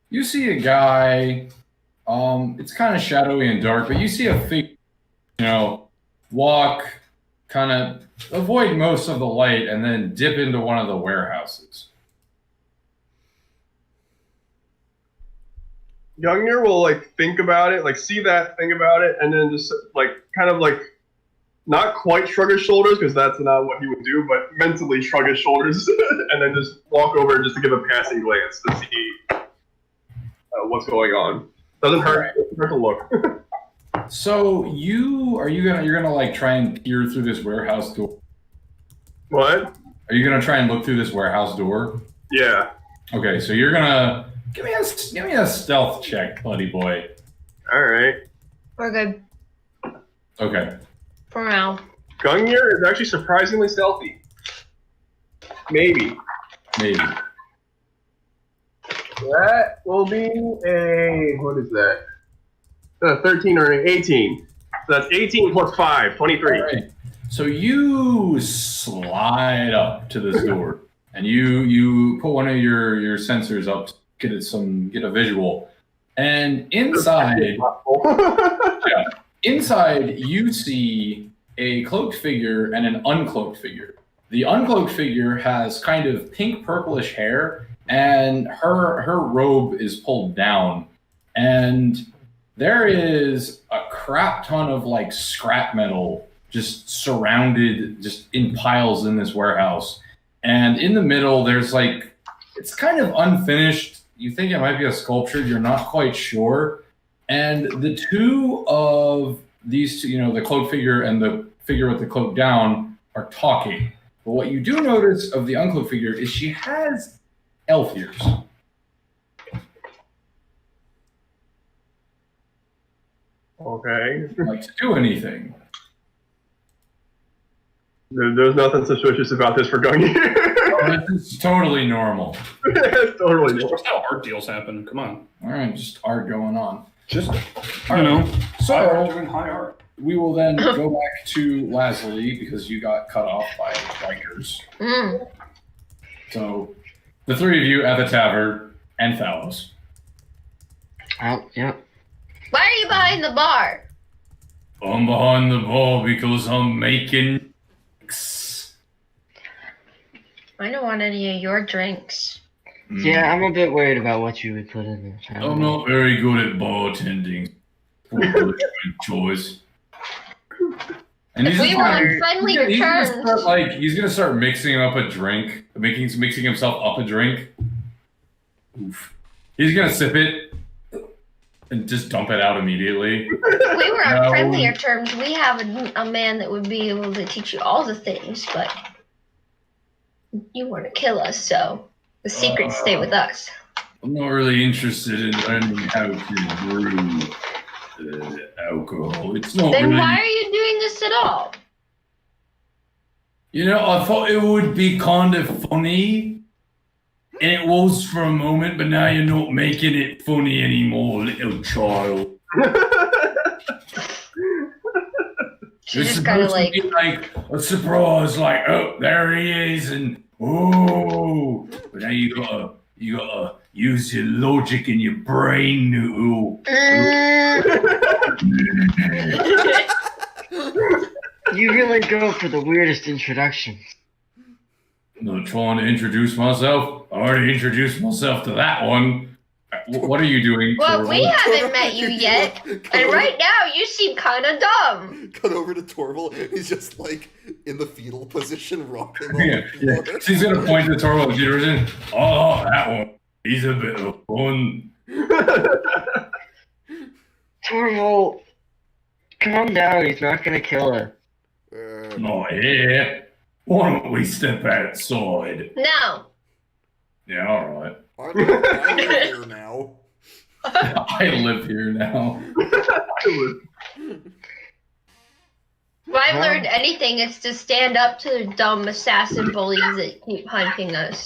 you see a guy, it's kind of shadowy and dark, but you see a fake, walk, kind of avoid most of the light, and then dip into one of the warehouses.
Youngner will think about it, see that, think about it, and then just kind of not quite shrug his shoulders because that's not what he would do, but mentally shrug his shoulders and then just walk over just to give a passing glance to see what's going on. Doesn't hurt. Doesn't hurt to look.
So you're gonna try and peer through this warehouse door.
What?
Are you gonna try and look through this warehouse door?
Yeah.
Okay, so you're gonna give me a stealth check, buddy boy.
All right.
We're good
Okay.
for now.
Gungnir is actually surprisingly stealthy. Maybe. That will be what is that? 13 or 18. So that's 18 plus 5, 23.
All right. So you slide up to this door, and you put one of your sensors up to get a visual. And inside, inside you see a cloaked figure and an uncloaked figure. The uncloaked figure has kind of pink purplish hair, and her robe is pulled down, and there is a crap ton of scrap metal just surrounded just in piles in this warehouse. And in the middle there's it's kind of unfinished. You think it might be a sculpture, you're not quite sure. And the two of these two, the cloaked figure and the figure with the cloak down, are talking. But what you do notice of the uncloaked figure is she has elf ears.
Okay.
Like to do anything.
There's nothing suspicious about this for Gungnir.
This is totally normal.
It's totally normal.
Just how art deals happen. Come on.
All right, just art going on.
Just,
So
doing high art.
we will then go back to Lazuli because you got cut off by bikers. So the three of you at the tavern and Thalos.
Oh, yep.
Why are you behind the bar?
I'm behind the bar because I'm making.
I don't want any of your drinks.
Yeah, I'm a bit worried about what you would put in there.
I'm not very good at bartending. Choice. And
If we were on friendlier
he's
terms.
gonna start, he's gonna start mixing up a drink, mixing himself up a drink. Oof. He's gonna sip it and just dump it out immediately.
If we were on
No.
friendlier terms, we have a man that would be able to teach you all the things, but you want to kill us, so the secrets stay with us.
I'm not really interested in learning how to brew alcohol. It's not
Then
really.
why are you doing this at all?
I thought it would be kind of funny, and it was for a moment, but now you're not making it funny anymore, little child.
She just kind of
supposed to be like a surprise, oh, there he is, and oh, but now you gotta use your logic and your brain.
You really go for the weirdest introductions.
I'm not trying to introduce myself. I already introduced myself to that one. What are you doing?
Well, we
Torvald?
haven't met you yet, and right now you seem kind of dumb.
Cut over to Torval. He's just in the fetal position, rocking on
Yeah,
the
yeah.
floor.
She's gonna point to Torvald. Oh, that one. He's a bit of fun.
Torval, calm down. He's not gonna kill her.
Not here. Why don't we step outside?
No.
Yeah, all right.
I live here now.
I live here now.
If I've learned anything, it's to stand up to the dumb assassin bullies that keep hunting us.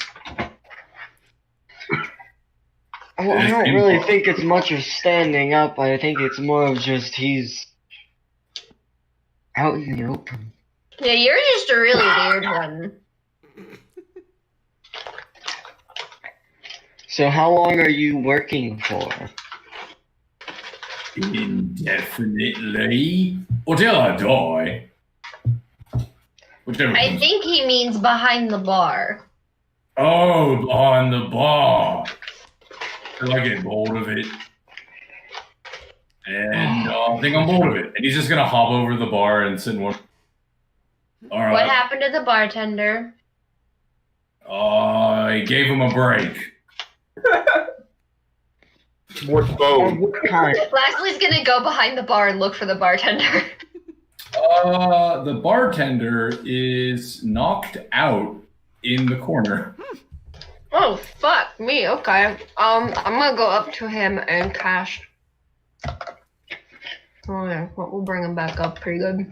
I don't really think it's much of standing up. I think it's more of just he's out in the open.
Yeah, you're just a really weird one.
So how long are you working for?
Indefinitely. Until I die. Whichever
I
comes.
think he means behind the bar.
Oh, behind the bar. Till I get bored of it. And I think I'm bored of it. And he's just gonna hop over the bar and sit in one. Alright.
What happened to the bartender?
I gave him a break.
What phone?
What kind?
Leslie's gonna go behind the bar and look for the bartender.
The bartender is knocked out in the corner.
Oh, fuck me. Okay. I'm gonna go up to him and cast. Oh yeah, we'll bring him back up pretty good.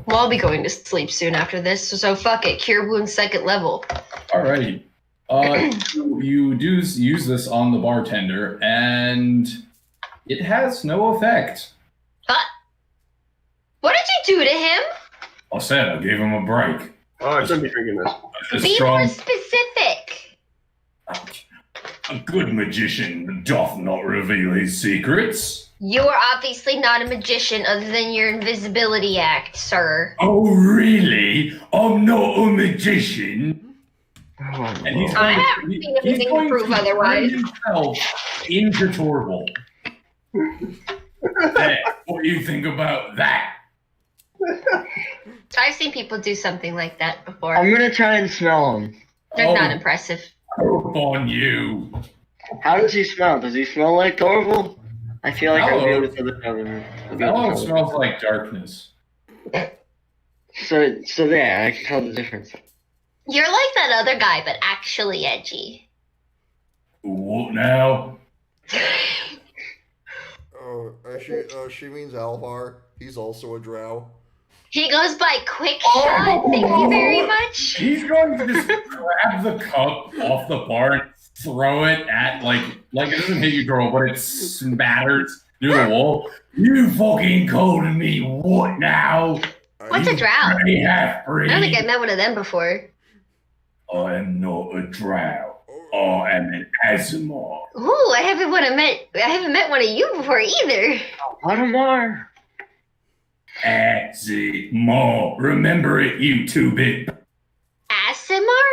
Well, I'll be going to sleep soon after this, so fuck it. Cure wounds 2nd level.
Alrighty. You do use this on the bartender, and it has no effect.
What did you do to him?
I said I gave him a break.
Oh, I shouldn't be drinking this.
A
Be
strong,
more specific.
a good magician doth not reveal his secrets.
You are obviously not a magician other than your invisibility act, sir.
Oh, really? I'm not a magician.
Oh,
And he's
I
going
haven't
to,
seen anything to prove
turn
otherwise.
himself into Torval. Hey, what do you think about that?
I've seen people do something like that before.
I'm gonna try and smell him.
They're not impressive.
Hope on you.
How does he smell? Does he smell like Torval? I feel like I'll be able to look over.
That smells like darkness.
So there, I can tell the difference.
You're like that other guy, but actually edgy.
What now?
She means Alvar. He's also a drow.
He goes by Quick Shot. Thank you very much.
He's going to just grab the cup off the bar and throw it at, like it doesn't hit you, girl, but it smatters through the wall. You fucking called me what now?
What's a drow? I
Half-breed.
don't think I've met one of them before.
I am not a drow. I am an Azimar.
Ooh, I haven't met one of you before either.
What am I?
Azimar. Remember it, you two-bit.
Asimar?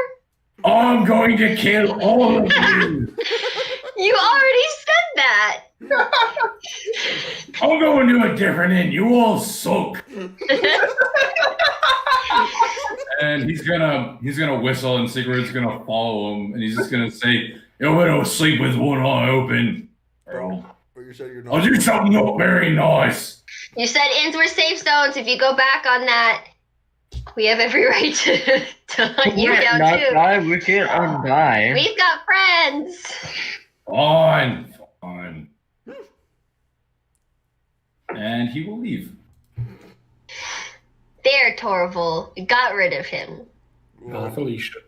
I'm going to kill all of you.
You already said that.
I'm going to a different inn. You all suck. And he's gonna whistle, and Sigurd's gonna follow him, and he's just gonna say, "Yo, we don't sleep with one eye open." Earl.
But you said you're not.
I'll do something not very nice.
You said inns were safe zones. If you go back on that, we have every right to hunt you down
not
too.
die, we can't undie.
We've got friends.
Fine. And he will leave.
There, Torval. We got rid of him.
Felicia.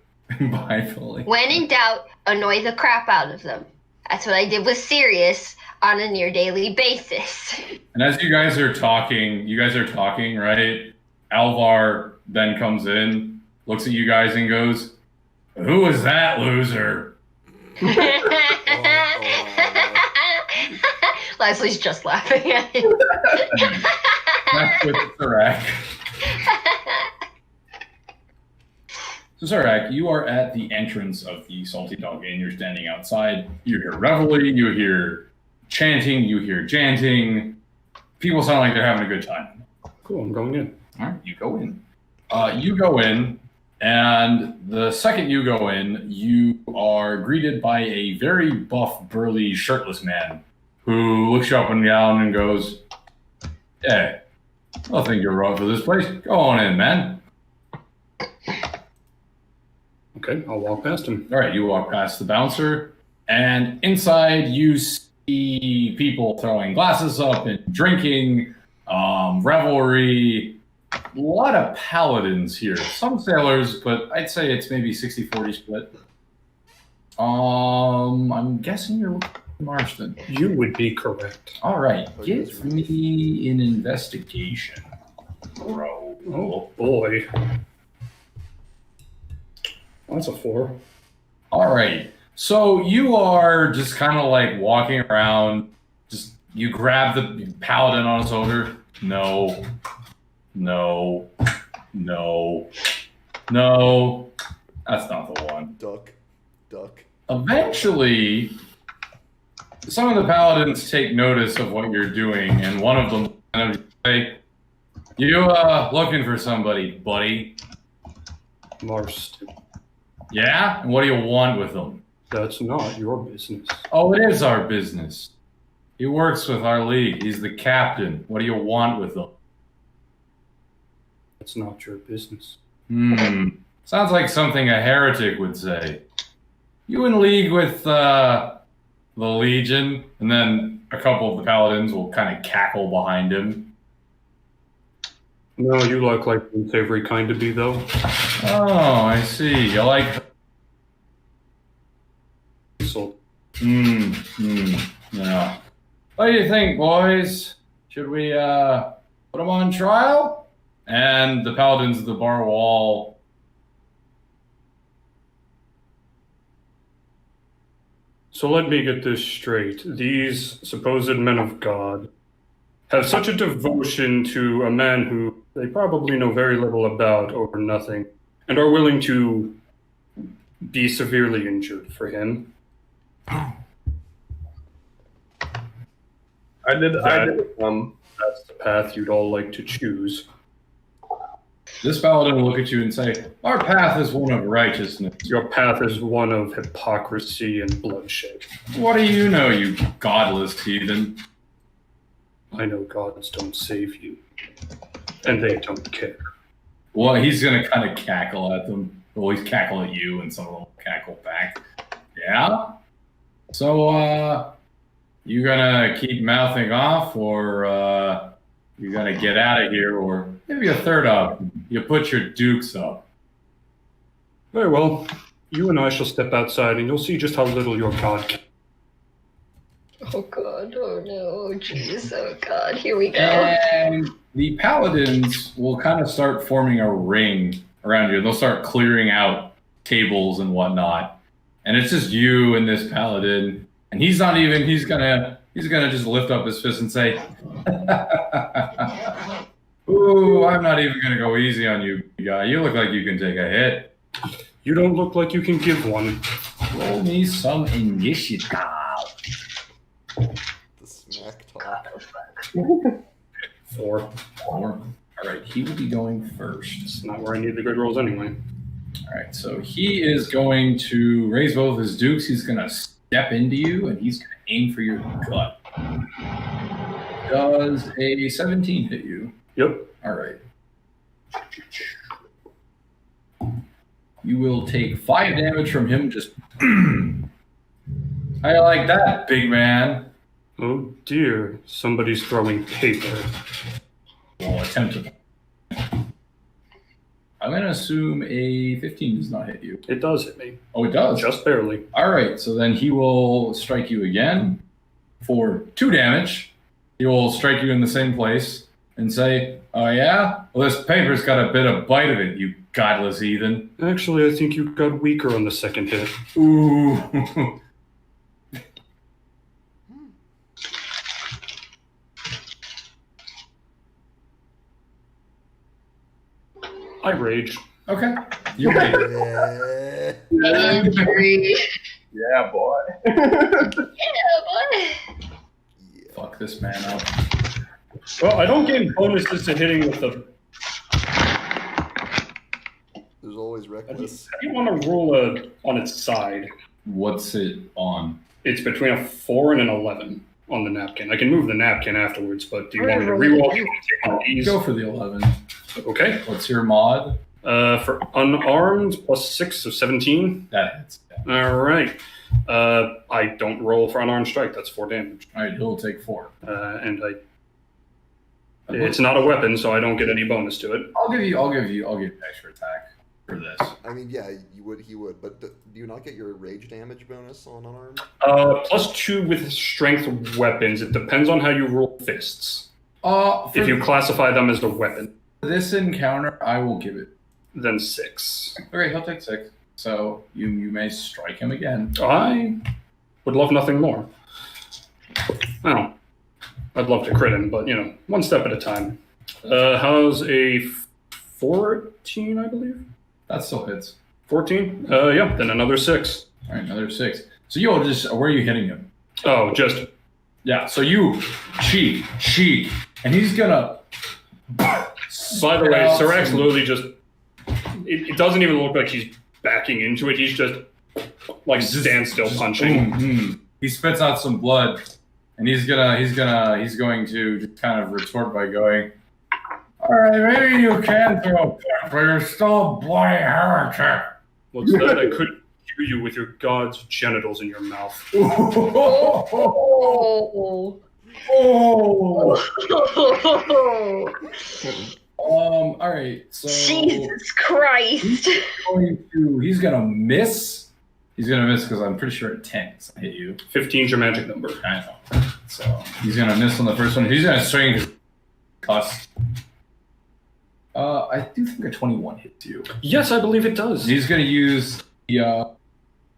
Bye, Fully.
When in doubt, annoy the crap out of them. That's what I did with Sirius on a near daily basis.
And as you guys are talking, right? Alvar then comes in, looks at you guys, and goes, "Who is that loser?"
Leslie's just laughing at him.
That's with Zarak. So, Zarak, you are at the entrance of the Salty Dog Inn. You're standing outside. You hear revelry, you hear chanting, you hear chanting. People sound like they're having a good time.
Cool, I'm going in.
All right, you go in. You go in, and the second you go in, you are greeted by a very buff, burly, shirtless man who looks you up and down and goes, "Hey, I think you're right for this place. Go on in, man."
Okay, I'll walk past him.
All right, you walk past the bouncer, and inside you see people throwing glasses up and drinking, revelry. A lot of paladins here. Some sailors, but I'd say it's maybe 60-40 split. I'm guessing you're Marston.
You would be correct.
All right, give me an investigation. Bro.
Oh boy. That's a 4.
All right. So you are just kind of like walking around. Just you grab the paladin on his shoulder. No. That's not the one.
Duck.
Eventually, some of the paladins take notice of what you're doing, and one of them kind of say, "You looking for somebody, buddy?"
Marston.
Yeah? And what do you want with them?
That's not your business.
Oh, it is our business. He works with our league. He's the captain. What do you want with them?
That's not your business.
Sounds like something a heretic would say. You in league with the Legion? And then a couple of the paladins will kind of cackle behind him.
No, you look like the unsavory kind to be, though.
Oh, I see. You like...
So,
Yeah. What do you think, boys? Should we put him on trial? And the paladins of the bar wall...
So let me get this straight. These supposed men of God have such a devotion to a man who they probably know very little about over nothing, and are willing to be severely injured for him.
I did.
That's the path you'd all like to choose.
This paladin will look at you and say, "Our path is one of righteousness."
Your path is one of hypocrisy and bloodshed.
What do you know, you godless heathen?
I know gods don't save you, and they don't care.
Well, he's going to kind of cackle at them. Well, he's cackle at you, and some of them will cackle back. Yeah? So, you going to keep mouthing off, or you going to get out of here, or maybe a third option. You put your dukes up.
Very well. You and I shall step outside, and you'll see just how little your god can.
Oh god, oh no, jeez, oh god, here we go.
And the paladins will kind of start forming a ring around you. They'll start clearing out tables and whatnot. And it's just you and this paladin. And he's gonna just lift up his fist and say, "Ooh, I'm not even gonna go easy on you, guy. You look like you can take a hit.
You don't look like you can give one."
Roll me some initiative."
The smack talk.
4.
All right, he will be going first.
It's not where I need the good rolls anyway.
All right, so he is going to raise both his dukes. He's going to step into you, and he's going to aim for your gut. Does a 17 hit you?
Yep.
All right. You will take 5 damage from him. Just how you like that, big man?
Oh dear, somebody's throwing paper.
We'll attempt to. I'm going to assume a 15 does not hit you.
It does hit me.
Oh, it does?
Just barely.
All right, so then he will strike you again for 2 damage. He will strike you in the same place and say, "Oh, yeah? Well, this paper's got a bit of bite of it, you godless heathen."
Actually, I think you got weaker on the second hit.
Ooh.
I rage.
Okay. You made it.
Yeah.
Angry.
Yeah, boy.
Yeah, boy.
Fuck this man up.
Well, I don't gain bonuses to hitting with the...
There's always reckless.
How do you want to roll on its side?
What's it on?
It's between a 4 and an 11 on the napkin. I can move the napkin afterwards, but do you want me to reroll? Do you want to take one of these?
Go for the 11.
Okay.
What's your mod?
For unarmed, +6, so 17.
That hits. Yeah.
All right. I don't roll for unarmed strike. That's 4 damage.
All right, he'll take 4.
And it's not a weapon, so I don't get any bonus to it.
I'll give you extra attack. for this.
I mean, yeah, he would. But do you not get your rage damage bonus on unarmed?
+2 with strength weapons. It depends on how you roll fists. If you classify them as a weapon,
this encounter, I will give it.
then 6.
Okay, he'll take 6. So you may strike him again.
I would love nothing more. Well, I'd love to crit him, but one step at a time. How's a 14, I believe?
That still hits.
14? Yeah, then another 6.
All right, another 6. So you'll just, where are you hitting him?
Oh, just...
Yeah, so you cheek, and he's gonna...
By the way, Sirax literally just... It doesn't even look like he's backing into it. He's just, standstill punching.
Boom. He spits out some blood, and he's going to just kind of retort by going, all right, maybe you can throw a punch, but you're still a bloody heretic.
What's that? I couldn't hear you with your god's genitals in your mouth.
Oh.
All right, so
Jesus Christ.
he's gonna miss. He's gonna miss because I'm pretty sure at 10 I hit you.
15's your magic number.
I know. So he's gonna miss on the first one. He's gonna swing his cuss. I do think a 21 hits you.
Yes, I believe it does.
He's gonna use the.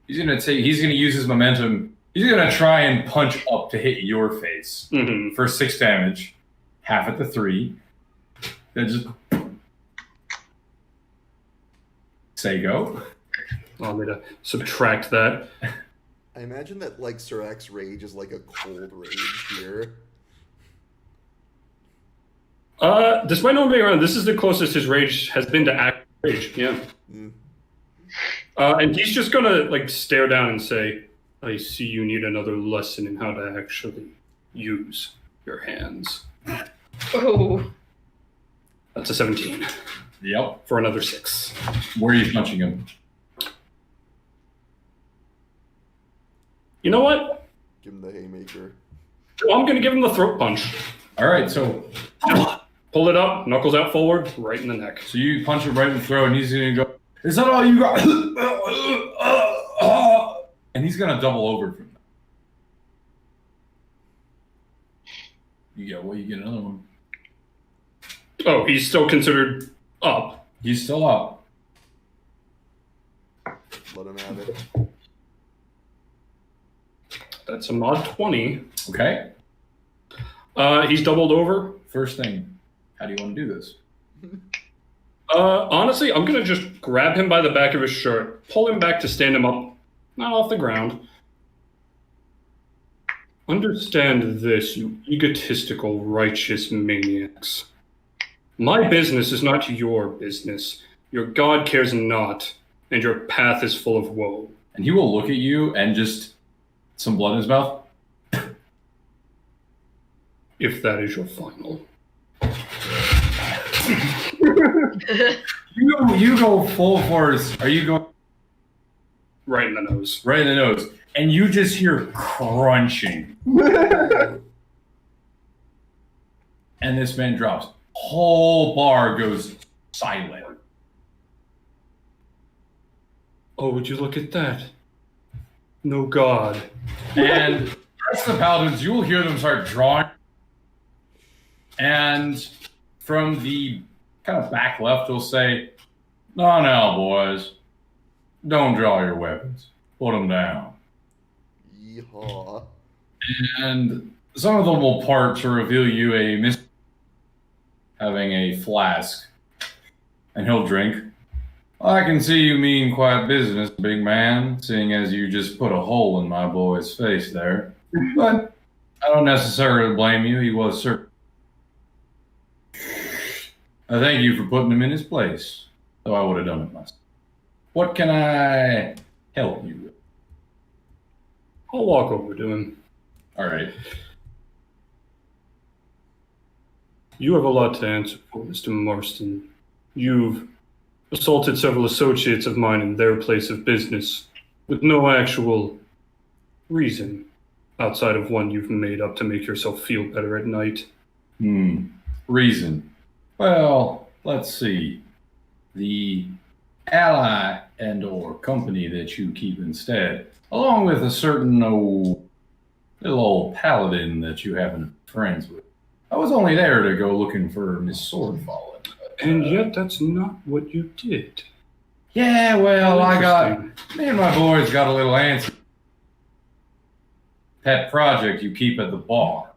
He's gonna use his momentum. He's gonna try and punch up to hit your face for 6 damage, half at the 3. Then just say go.
Allow me to subtract that.
I imagine that Sirax rage is like a cold rage here.
Despite not being around, this is the closest his rage has been to active rage. Yeah. And he's just gonna stare down and say, "I see you need another lesson in how to actually use your hands."
Oh.
That's a 17.
Yep.
For another 6.
Where are you punching him?
You know what?
Give him the haymaker.
Well, I'm gonna give him the throat punch.
All right, so
Pull it up, knuckles out forward, right in the neck.
So you punch him right in the throat, and he's gonna go, "Is that all you got?" And he's gonna double over from that. You get another one.
Oh, he's still considered up.
He's still up.
Let him have it.
That's a mod 20.
Okay.
He's doubled over.
First thing, how do you want to do this?
Honestly, I'm gonna just grab him by the back of his shirt, pull him back to stand him up, not off the ground. Understand this, you egotistical, righteous maniacs. My business is not your business. Your God cares not, and your path is full of woe.
And he will look at you and just some blood in his mouth.
If that is your final.
You go full force. Are you going
right in the nose?
Right in the nose. And you just hear crunching. And this man drops. Whole bar goes silent.
Oh, would you look at that? No God.
And the rest of the paladins, you will hear them start drawing. And from the kind of back left, they'll say, "No, now, boys. Don't draw your weapons. Put them down."
Yeehaw.
And some of them will part to reveal you a having a flask. And he'll drink. "I can see you mean quite business, big man, seeing as you just put a hole in my boy's face there. But I don't necessarily blame you. He was certain. I thank you for putting him in his place, though I would have done it myself. What can I help you with?"
I'll walk over to him.
All right.
You have a lot to answer for, Mr. Marston. You've assaulted several associates of mine in their place of business with no actual reason outside of one you've made up to make yourself feel better at night.
Reason. Well, let's see. The ally and or company that you keep instead, along with a certain little old paladin that you happen to be friends with. I was only there to go looking for Miss Swordfallen.
And yet, that's not what you did.
Yeah, well,
Interesting.
me and my boys got a little antsy. Pet project you keep at the bar.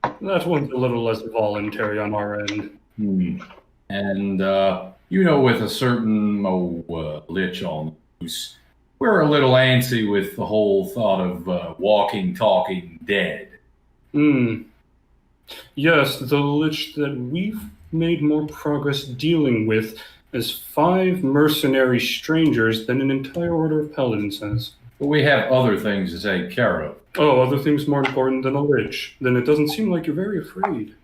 That one's a little less voluntary on our end.
And, with a certain lich on the loose, we're a little antsy with the whole thought of walking, talking dead.
Yes, the lich that we've made more progress dealing with is 5 mercenary strangers than an entire order of paladins has.
But we have other things to take care of.
Oh, other things more important than a lich? Then it doesn't seem like you're very afraid.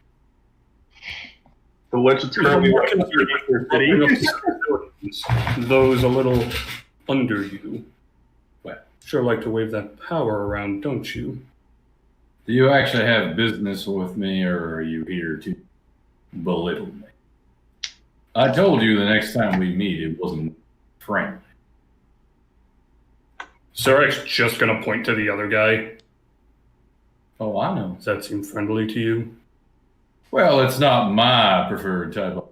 The lich is currently working for city.
Those a little under you. Well, sure like to wave that power around, don't you?
Do you actually have business with me, or are you here to belittle me? I told you the next time we meet it wasn't friendly.
Sarek's just gonna point to the other guy.
Oh, I know.
Does that seem friendly to you?
Well, it's not my preferred type of...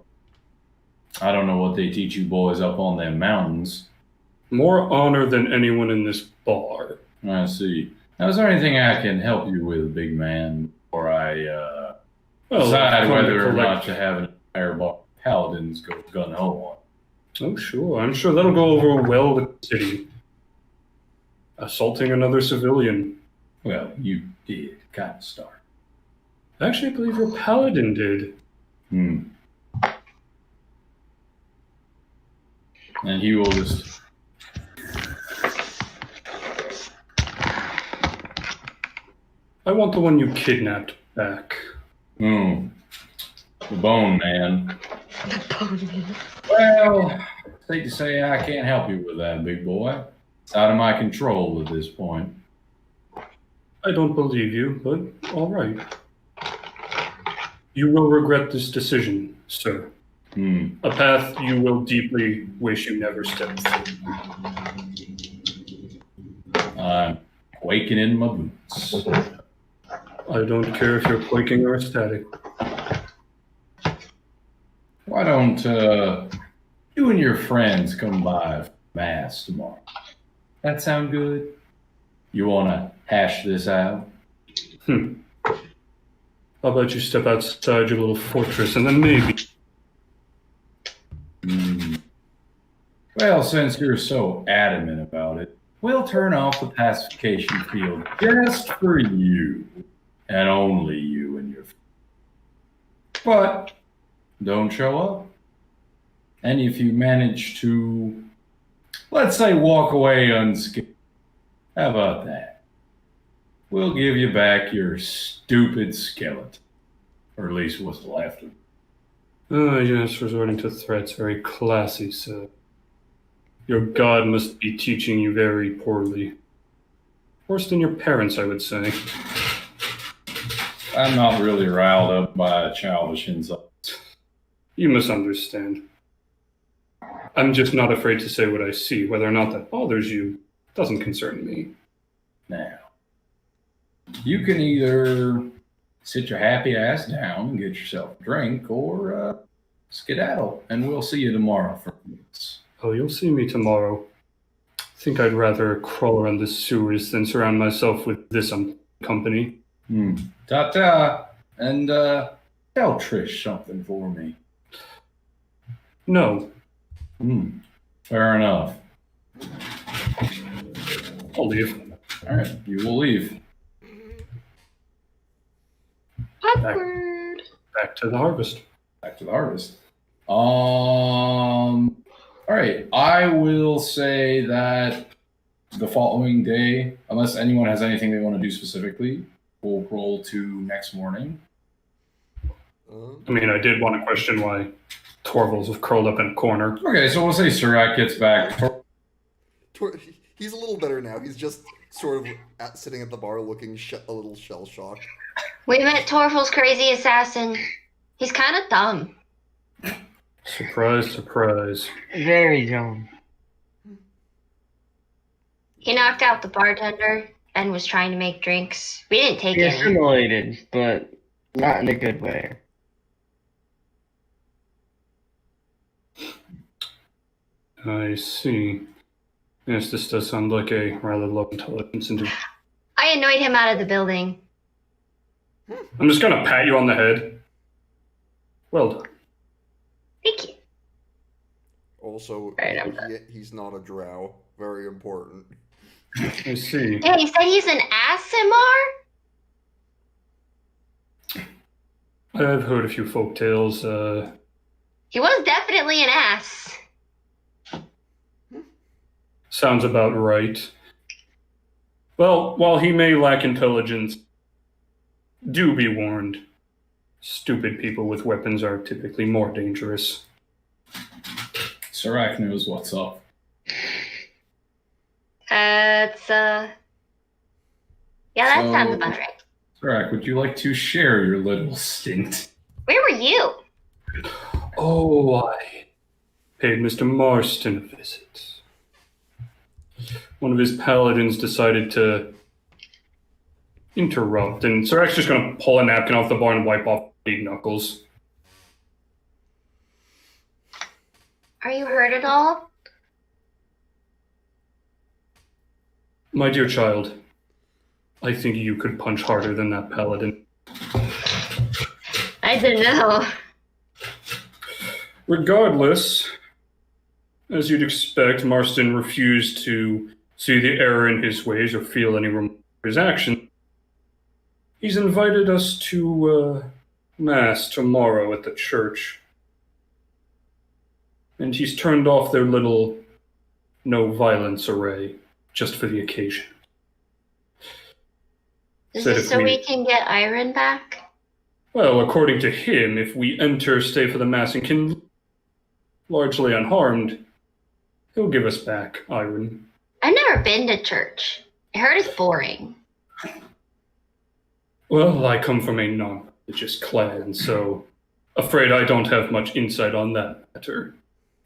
I don't know what they teach you boys up on them mountains.
More honor than anyone in this bar.
I see. Now, is there anything I can help you with, big man, before I decide whether or not to have an entire bar of paladins go gun-ho on?
Oh, sure. I'm sure that'll go over well with the city. Assaulting another civilian.
Well, you did kind of start.
Actually, I believe your paladin did.
And he will just...
I want the one you kidnapped back.
The bone man.
The bone man.
Well, safe to say I can't help you with that, big boy. It's out of my control at this point.
I don't believe you, but all right. You will regret this decision, sir. A path you will deeply wish you never stepped through.
I'm quaking in my boots.
I don't care if you're quaking or ecstatic.
Why don't you and your friends come by for mass tomorrow? That sound good? You want to hash this out?
How about you step outside your little fortress and then maybe...
Well, since you're so adamant about it, we'll turn off the pacification field just for you. And only you and your... But don't show up. And if you manage to, let's say, walk away unscathed, how about that? We'll give you back your stupid skeleton. Or at least what's left of it.
Ah, yes, resorting to threats. Very classy, sir. Your god must be teaching you very poorly. Worse than your parents, I would say.
I'm not really riled up by childish insults.
You misunderstand. I'm just not afraid to say what I see. Whether or not that bothers you doesn't concern me.
Now, you can either sit your happy ass down and get yourself a drink, or skedaddle, and we'll see you tomorrow for minutes.
Oh, you'll see me tomorrow. I think I'd rather crawl around the sewers than surround myself with this company.
Ta-ta, and tell Trish something for me.
No.
Fair enough.
I'll leave.
All right, you will leave.
Awkward.
Back to the harvest.
Back to the harvest. All right, I will say that the following day, unless anyone has anything they want to do specifically, we'll roll to next morning.
I mean, I did want to question why Torval's was curled up in a corner.
Okay, so we'll say Surak gets back.
He's a little better now. He's just sort of sitting at the bar looking a little
Surprise, surprise.
Very dumb.
He knocked out the bartender and was trying to make drinks. We didn't take
He
any.
assimilated, but not in a good way.
I see. Yes, this does sound like a rather low intelligence individual.
I annoyed him out of the building.
I'm just gonna pat you on the head. Well done.
Thank you.
Also,
Right, I'm done.
he's not a drow. Very important.
I see.
Yeah, he said he's an Asimar?
I've heard a few folk tales.
He was definitely an ass.
Sounds about right. Well, while he may lack intelligence, do be warned. Stupid people with weapons are typically more dangerous.
Serac knows what's up.
That's, yeah, that
So-
sounds about right.
Serac, would you like to share your little stint?
Where were you?
Oh, I paid Mr. Marston a visit. One of his paladins decided to interrupt, and Serac's just going to pull a napkin off the bar and wipe off big knuckles.
Are you hurt at all?
My dear child, I think you could punch harder than that paladin.
I don't know.
Regardless, as you'd expect, Marston refused to see the error in his ways or feel any remorse for his actions. He's invited us to Mass tomorrow at the church. And he's turned off their little no violence array just for the occasion.
Is
Said
this
if
so
we-
we can get Iron back?
Well, according to him, if we enter, stay for the Mass, and can largely unharmed, he'll give us back Iron.
I've never been to church. I heard it's boring.
Well, I come from a non-religious clan, so afraid I don't have much insight on that matter.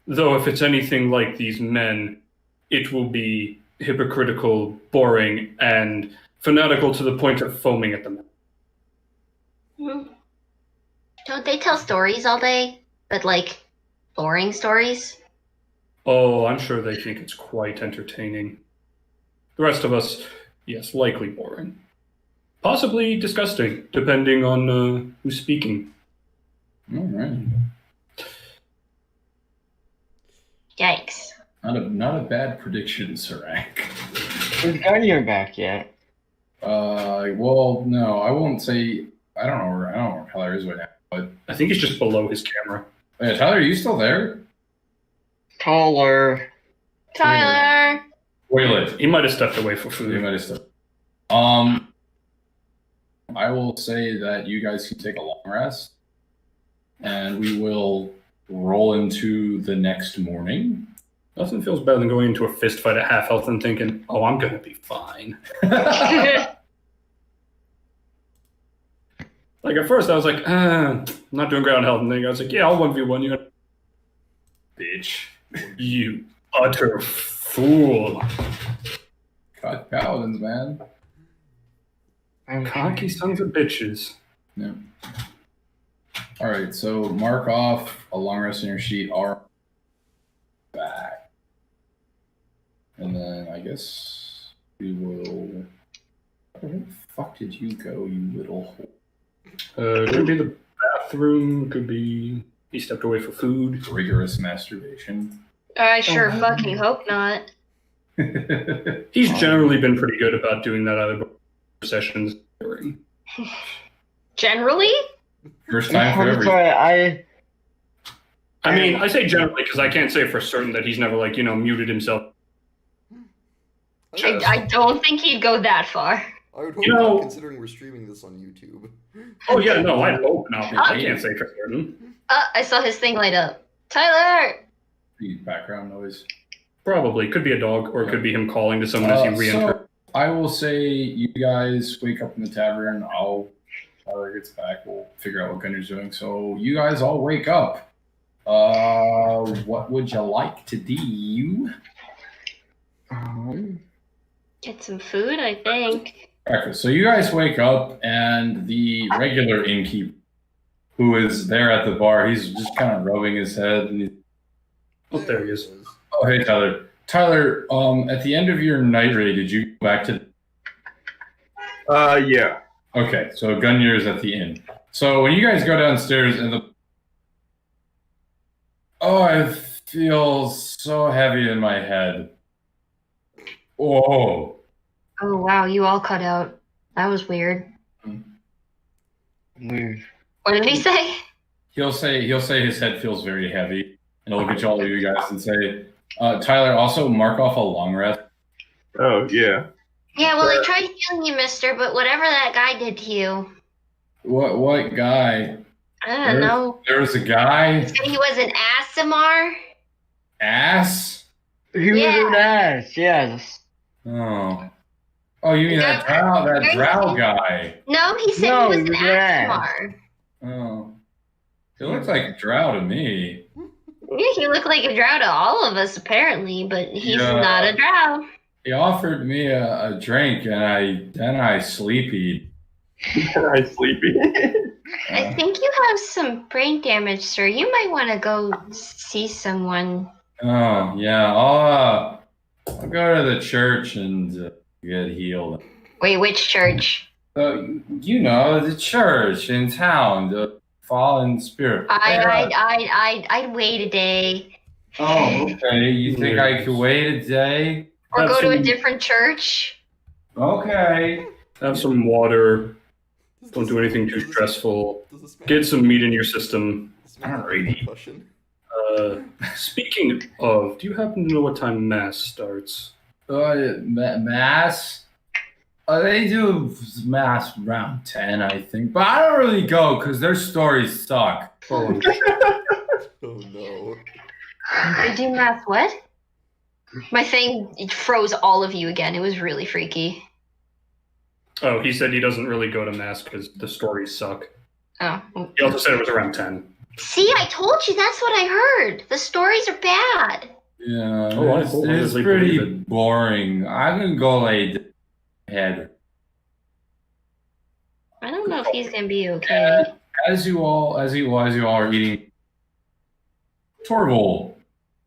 Though if it's anything like these men, it will be hypocritical, boring, and fanatical to the point of foaming at the mouth.
Hmm. Don't they tell stories all day? But like, boring stories?
Oh, I'm sure they think it's quite entertaining. The rest of us, yes, likely boring. Possibly disgusting, depending on who's speaking.
All right.
Yikes.
Not a bad prediction, Serac.
Is Gunnier back yet?
Well, no, I won't say. I don't know where Tyler is right now. But
I think he's just below his camera.
Tyler, are you still there?
Taller.
Tyler!
Wait,
He might have stepped away for
you
food.
might have still. I will say that you guys can take a long rest, and we will roll into the next morning.
Nothing feels better than going into a fist fight at half health and thinking, oh, I'm going to be fine. Like, at first I was like, I'm not doing great on health. And then I was like, yeah, I'll 1v1 you. Bitch. You utter fool.
God, paladins, man.
Cocky sons of bitches.
Yeah. All right, so mark off a long rest in your sheet. Are back, and then I guess we will. Where the fuck did you go, you little whore?
Could be the bathroom. Could be he stepped away for food.
Rigorous masturbation.
I sure fucking hope not.
He's generally been pretty good about doing that out of sessions. During.
Generally?
First time for
I'm
everything.
sorry,
I mean, I say generally because I can't say for certain that he's never, like, muted himself.
I don't think he'd go that far.
I would hope
You know-
not, considering we're streaming this on YouTube.
Oh, yeah, no, I hope not. I can't say for certain.
I saw his thing light up. Tyler!
The background noise.
Probably. Could be a dog, or it could be him calling to someone as he re-enters.
So I will say you guys wake up in the tavern. Tyler gets back. We'll figure out what Gunner's doing. So you guys all wake up. What would you like to do?
Get some food, I think.
Breakfast. So you guys wake up, and the regular innkeeper, who is there at the bar, he's just kind of rubbing his head. And
Oh, there he is.
oh, hey, Tyler. Tyler, at the end of your night raid, did you go back to?
Yeah.
Okay, so Gunyer is at the inn. So when you guys go downstairs, and I feel so heavy in my head. Whoa.
Oh wow, you all cut out. That was weird.
Weird.
What did he say?
He'll say his head feels very heavy, and he'll look at all of you guys and say, Tyler, also mark off a long rest.
Oh, yeah.
Yeah, well, I tried healing you, mister, but whatever that guy did to you.
What guy?
I don't know.
There was a guy.
He said he was an Asimar.
Ass?
He was an ass, yes.
Oh. Oh, you mean that drow guy?
No, he said
No,
he was an
he was an ass.
Asimar.
Oh. He looks like a drow to me.
Yeah, he looked like a drow to all of us, apparently, but he's
Yeah.
not a drow.
He offered me a drink, and I sleepy.
I'm sleepy.
I think you have some brain damage, sir. You might want to go see someone.
Oh yeah, I'll go to the church and get healed.
Wait, which church?
So you know the church in town, the Fallen Spirit.
I'd wait a day.
Oh, okay. You think I could wait a day?
Or
Have
go to a
some-
different church.
Okay.
Have some water. Don't do anything too stressful. Get some meat in your system.
Alrighty.
Question.
Speaking of, do you happen to know what time Mass starts?
Mass. They do mass around 10, I think, but I don't really go because their stories suck.
Oh,
Oh no.
They do math what? My thing it froze all of you again. It was really freaky.
oh, he said he doesn't really go to Mass because the stories suck.
Oh.
He also said it was around 10.
See, I told you that's what I heard. The stories are bad.
Yeah,
Oh, I
it's
wholeheartedly
pretty
believe it.
boring. I'm gonna go lay head.
I don't know if he's gonna be okay.
As you all are eating, Torval,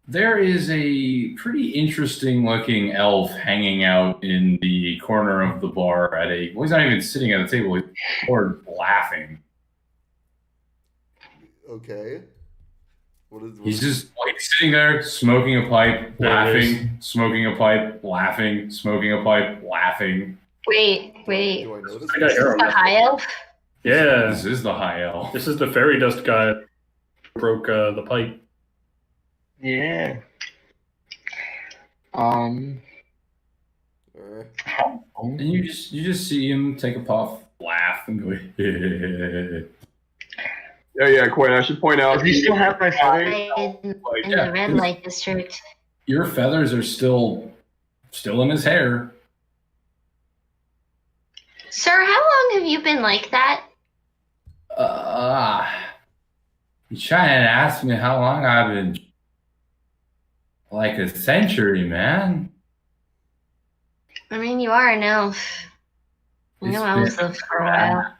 there is a pretty interesting looking elf hanging out in the corner of the bar well, he's not even sitting at a table, he's bored laughing.
Okay.
He's just like sitting there smoking a pipe,
There it
laughing, smoking a pipe, laughing, smoking a pipe, laughing.
Wait.
Do I notice?
I got
Is this
arrow.
the high elf?
Yeah,
This is the high elf.
this is the fairy dust guy who broke the pipe.
Yeah.
Uh,
And you just see him take a puff, laugh, and go.
Yeah, Quinn, I should point out.
Does he still have my feathers?
In
yeah,
the red light district.
Your feathers are still in his hair.
Sir, how long have you been like that?
You trying to ask me how long I've been? Like a century, man.
I mean, you are an elf. You
It's
know elves
been-
live for a while.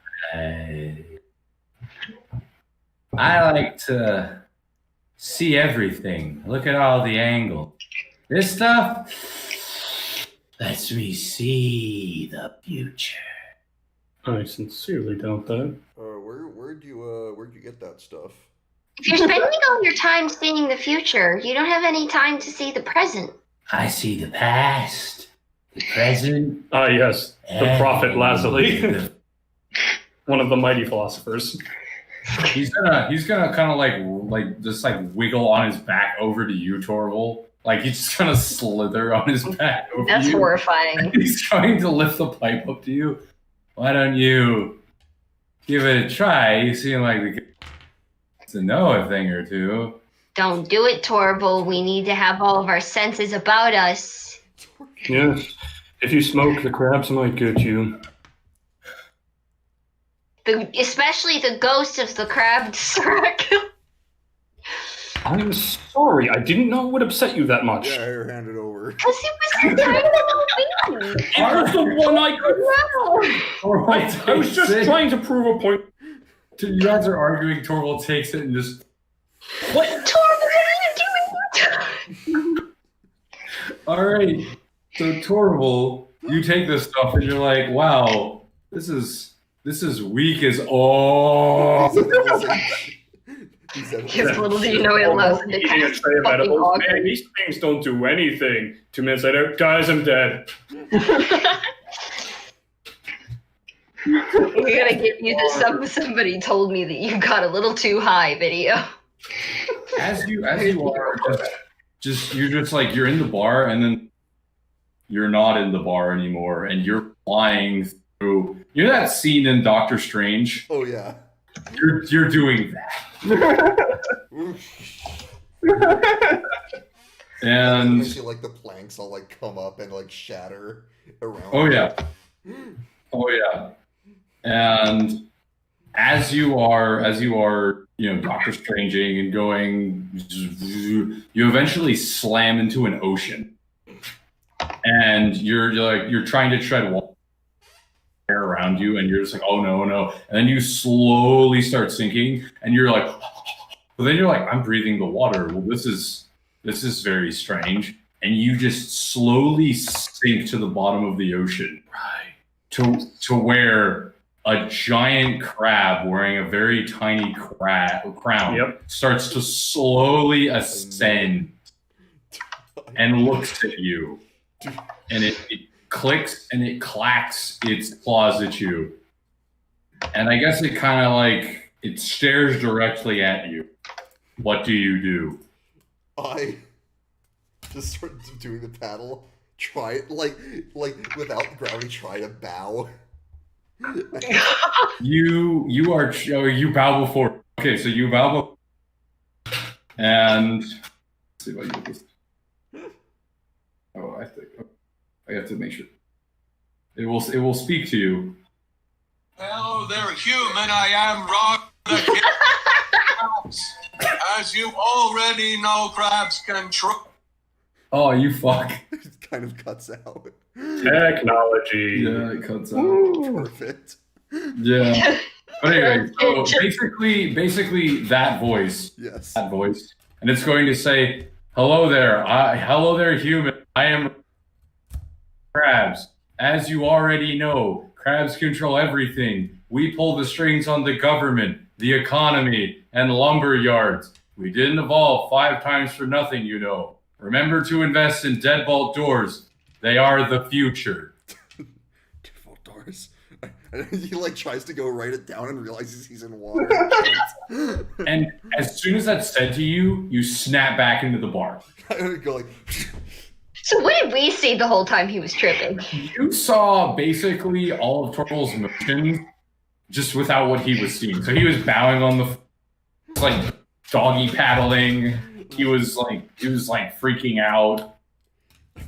I like to see everything. Look at all the angles. This stuff lets me see the future.
I sincerely doubt that.
where'd you get that stuff?
If you're spending all your time seeing the future, you don't have any time to see the present.
I see the past, the present,
Ah, yes, the
and
prophet Lazuli,
the
one of the mighty philosophers.
He's gonna kind of like just like wiggle on his back over to you, Torval. Like he's just gonna slither on his back over
That's
you.
horrifying.
He's trying to lift the pipe up to you. Why don't you give it a try? You seem like the guy to know a thing or two.
Don't do it, Torval. We need to have all of our senses about us.
Yes, if you smoke, the crabs might get you.
Especially the ghost of the crab Shrek.
I'm sorry. I didn't know it would upset you that much.
Yeah, here, hand it over.
Because it was a tiny little thing.
It was the one I could.
Wow.
I was just trying to prove a point.
You guys are arguing. Torvald takes it and just.
What?
Torvald, what are you doing?
All right. So Torvald, you take this stuff and you're like, wow, this is weak as all.
Because little do you know he loves the
Eating a tray of edibles. Man, these things don't do anything. 2 minutes later, guys, I'm dead.
We're gonna get you the somebody told me that you got a little too high video.
As you are you're just like you're in the bar and then you're not in the bar anymore and you're flying through. You know that scene in Doctor Strange?
Oh yeah.
You're doing that. And
you see like the planks all like come up and like shatter around.
oh yeah. And as you are, Doctor Stranging and going, you eventually slam into an ocean, and you're trying to tread water around you, and you're just like, oh no, and then you slowly start sinking, and you're like, but then you're like, I'm breathing the water. Well, this is very strange, and you just slowly sink to the bottom of the ocean, right? To where a giant crab wearing a very tiny crown starts to slowly ascend and looks at you. And it clicks and it clacks its claws at you. And I guess it kind of like, it stares directly at you. What do you do?
I just start doing the paddle. Try it, like without gravity, try to bow.
You bow before. Okay, so you bow before. And let's see if I can get this. Oh, I have to make sure. It will speak to you.
Hello there, human. I am Rock the Kid. As you already know, crabs control.
Oh, you fuck.
It kind of cuts out.
Technology.
Yeah, it cuts out.
Perfect.
Yeah. But anyway, so basically that voice.
Yes.
That voice. And it's going to say, hello there, human. I am crabs. As you already know, crabs control everything. We pull the strings on the government, the economy, and lumber yards. We didn't evolve 5 times for nothing, you know. Remember to invest in deadbolt doors. They are the future.
Deadbolt doors? And he like tries to go write it down and realizes he's in water.
And as soon as that's said to you, you snap back into the bar.
I would go like...
So what did we see the whole time he was tripping?
You saw basically all of Torvald's motions just without what he was seeing. So he was bowing on the like doggy paddling. He was like freaking out.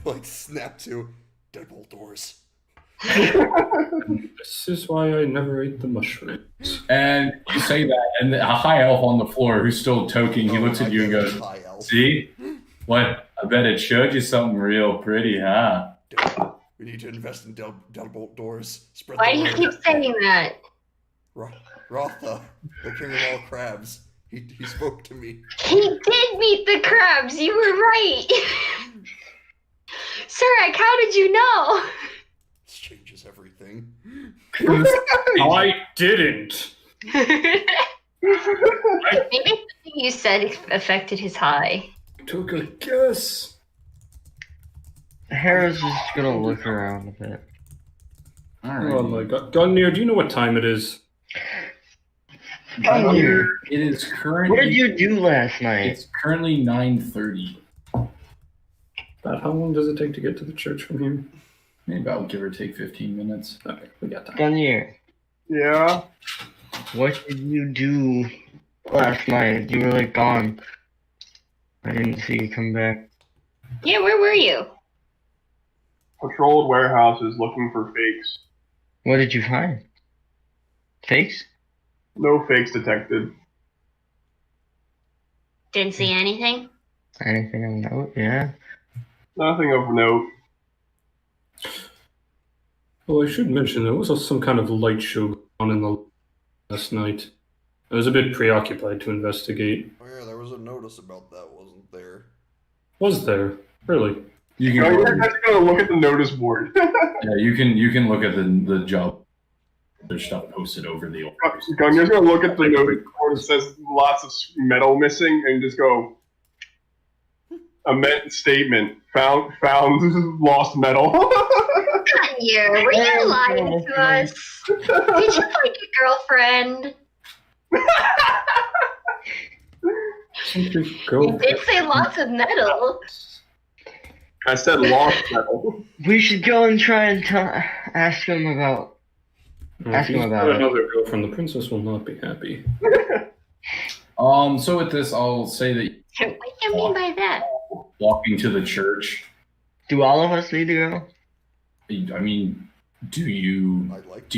Like snap to deadbolt doors.
This is why I never ate the mushrooms.
And you say that, and a high elf on the floor who's still toking, he looks at you and goes, "See? What? I bet it showed you something real pretty, huh?"
We need to invest in deadbolt doors. Spread
Why
the
do you
word.
keep saying that?
Rotha, the king of all crabs. He spoke to me.
He did meet the crabs. You were right. Surak, how did you know?
This changes everything.
I didn't.
Maybe something you said affected his high.
Took a guess.
Hera's just gonna look around a bit.
All right.
Oh my god. Gunneer, do you know what time it is?
Gunneer,
It is currently.
what did you do last night?
It's currently 9:30.
About how long does it take to get to the church from here?
Maybe about give or take 15 minutes.
Okay, we got time.
Gunneer,
Yeah.
what did you do last night? You were like gone. I didn't see you come back.
Yeah, where were you?
Patrolled warehouses looking for fakes.
What did you find? Fakes?
No fakes detected.
Didn't see anything?
Anything of note? Yeah.
Nothing of note.
Well, I should mention there was some kind of light show on in the last night. I was a bit preoccupied to investigate.
Oh yeah, there was a notice about that, wasn't there?
Was there? Really?
You
No,
can
you're just gonna look at the notice board.
yeah, you can look at the job. There's stuff posted over the old.
I'm just gonna look at the notice board that says lots of metal missing and just go. Amend statement. Found lost metal.
Yeah, were you lying to us? Did you find your girlfriend? You did say lots of metal.
I said lost metal.
We should go and try and ask him about. Ask him about it.
Another girlfriend. The princess will not be happy.
So with this, I'll say that
What do you mean by that?
walking to the church.
Do all of us need to go?
I mean, do you
I'd like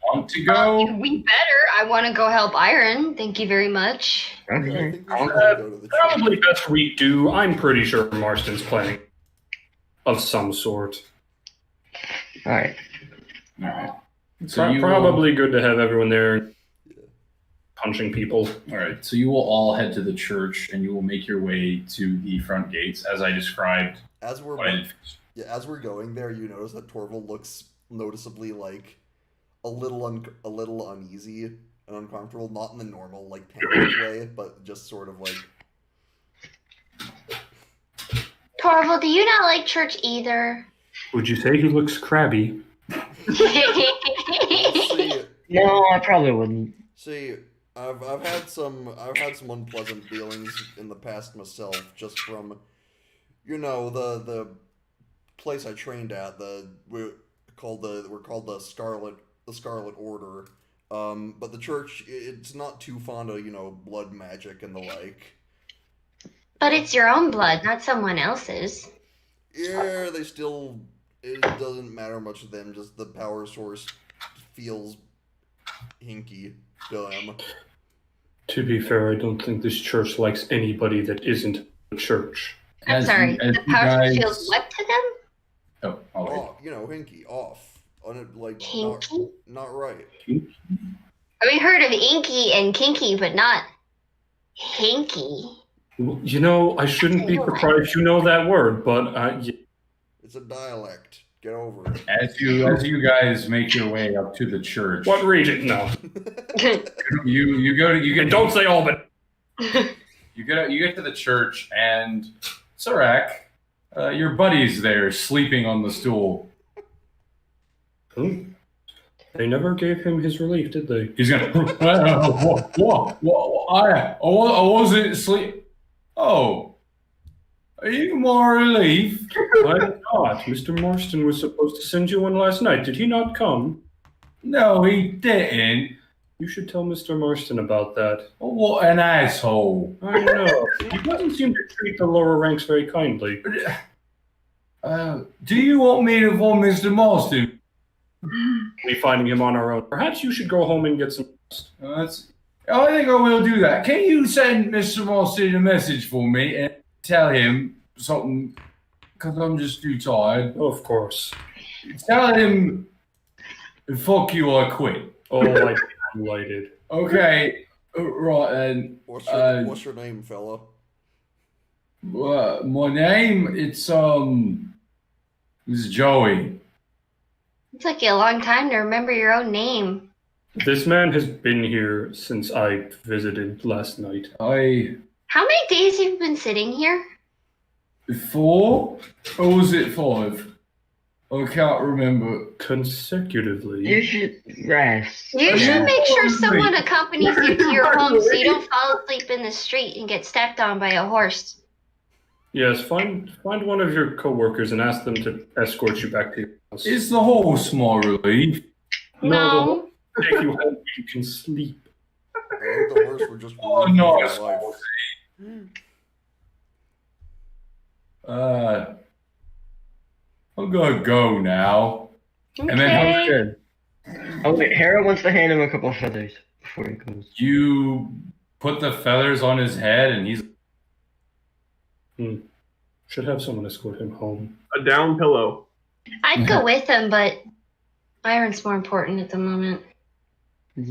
want to go?
We better. I want to go help Iron. Thank you very much.
Yeah, I
Okay.
think we should all go to the church.
Probably best we do. I'm pretty sure Marston's planning of some sort.
All right.
All right. So you
Probably good to have everyone there punching people.
all right. So you will all head to the church, and you will make your way to the front gates, as I described.
As we're
When
as we're going there, you notice that Torval looks noticeably like a little uneasy and uncomfortable, not in the normal like panic way, but just sort of like.
Torval, do you not like church either?
Would you say he looks crabby?
See,
No, I probably wouldn't.
see, I've had some unpleasant feelings in the past myself, just from, the place I trained at. We're called the Scarlet Order. But the church, it's not too fond of blood magic and the like.
But it's your own blood, not someone else's.
Yeah, it doesn't matter much to them. Just the power source feels hinky to them.
To be fair, I don't think this church likes anybody that isn't a church.
I'm sorry.
as
The
you
power
guys-
feels what to them?
Oh, all right.
Off, hinky, off,
Kinky?
not right.
We heard of inky and kinky, but not hinky.
I shouldn't be surprised you know that word, but
It's a dialect. Get over it.
As you guys make your way up to the church,
what region? No.
you
And don't say Albany.
you get to the church, and Sarak, your buddy's there sleeping on the stool.
They never gave him his relief, did they?
He's gonna. I wasn't asleep. Oh, are you more relief?
I thought Mr. Marston was supposed to send you one last night. Did he not come?
No, he didn't.
You should tell Mr. Marston about that.
Oh, what an asshole!
I know. He doesn't seem to treat the lower ranks very kindly.
Do you want me to inform Mr. Marston?
Be finding him on our own. Perhaps you should go home and get some rest.
I think I will do that. Can you send Mr. Marston a message for me and tell him something? Because I'm just too tired.
Of course.
Tell him, fuck you, I quit.
Oh, I'd be delighted.
Okay, right then.
What's your name, fella?
My name, it's Joey.
It took you a long time to remember your own name.
This man has been here since I visited last night.
How many days have you been sitting here?
4? Or was it 5? I can't remember.
Consecutively.
You should rest.
You should make sure someone accompanies you to your home so you don't fall asleep in the street and get stepped on by a horse.
Yes, find one of your coworkers and ask them to escort you back to your house.
Is the horse my relief?
No.
Take you home where you can sleep.
I hope the horse were just
Oh,
ruining
no,
your
it's
life.
I'm gonna go now. And then
Okay.
Good. Oh wait, Hera wants to hand him a couple of feathers before he goes.
you put the feathers on his head, and he's
Should have someone escort him home.
A down pillow.
I'd go with him, but Byron's more important at the moment.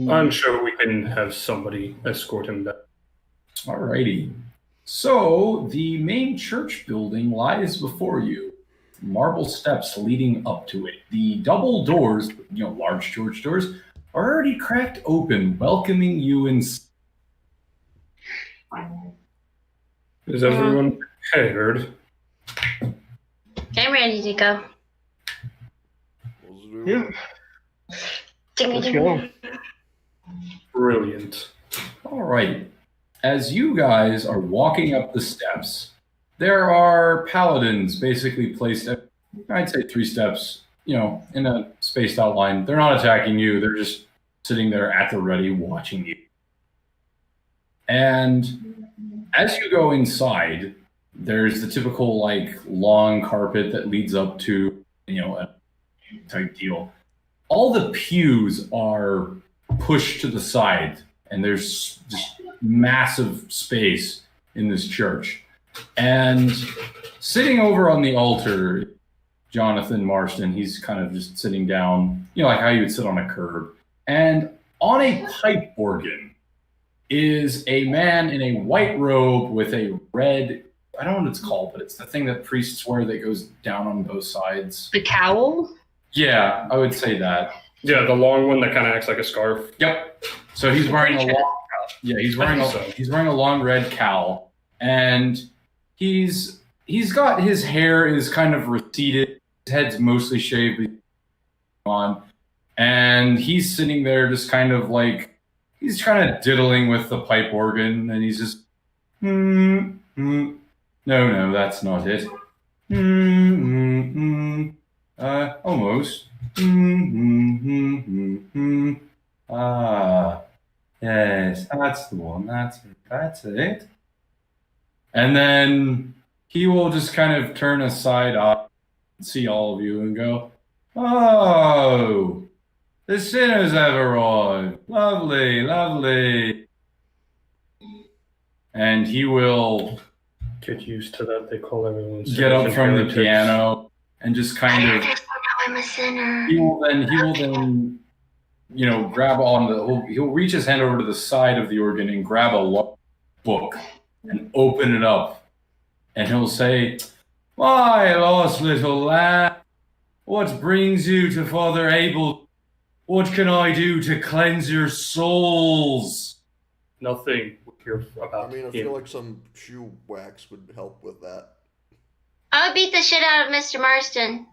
I'm sure we can have somebody escort him back.
Alrighty. So the main church building lies before you. Marble steps leading up to it. The double doors, large church doors, are already cracked open, welcoming you in.
Is everyone prepared?
I'm ready to go.
Yeah.
Let's
go.
Brilliant.
All right. As you guys are walking up the steps, there are paladins basically placed at, I'd say 3 steps, in a spaced outline. They're not attacking you. They're just sitting there at the ready watching you. And as you go inside, there's the typical long carpet that leads up to, a type deal. All the pews are pushed to the side, and there's just massive space in this church. And sitting over on the altar, Jonathan Marston, he's kind of just sitting down, like how you would sit on a curb. And on a pipe organ is a man in a white robe with a red, I don't know what it's called, but it's the thing that priests wear that goes down on both sides.
The cowl?
Yeah, I would say that.
Yeah, the long one that kind of acts like a scarf.
Yep. So he's wearing a long, he's wearing a long red cowl, and he's got his hair is kind of receded, his head's mostly shaved on, and he's sitting there just kind of he's kind of diddling with the pipe organ, and he's just no, that's not it. Almost. Yes, that's the one. That's it. And then he will just kind of turn aside up and see all of you and go, "Oh, the sinners have arrived. Lovely, lovely." And he will
Get used to that. They call everyone
get up from the piano and just kind of.
I'm a sinner.
He will then, grab he'll reach his hand over to the side of the organ and grab a book and open it up. And he'll say, "My lost little lad, what brings you to Father Abel? What can I do to cleanse your souls?"
Nothing here about
I mean, I
him.
feel like some shoe wax would help with that.
I'll beat the shit out of Mr. Marston.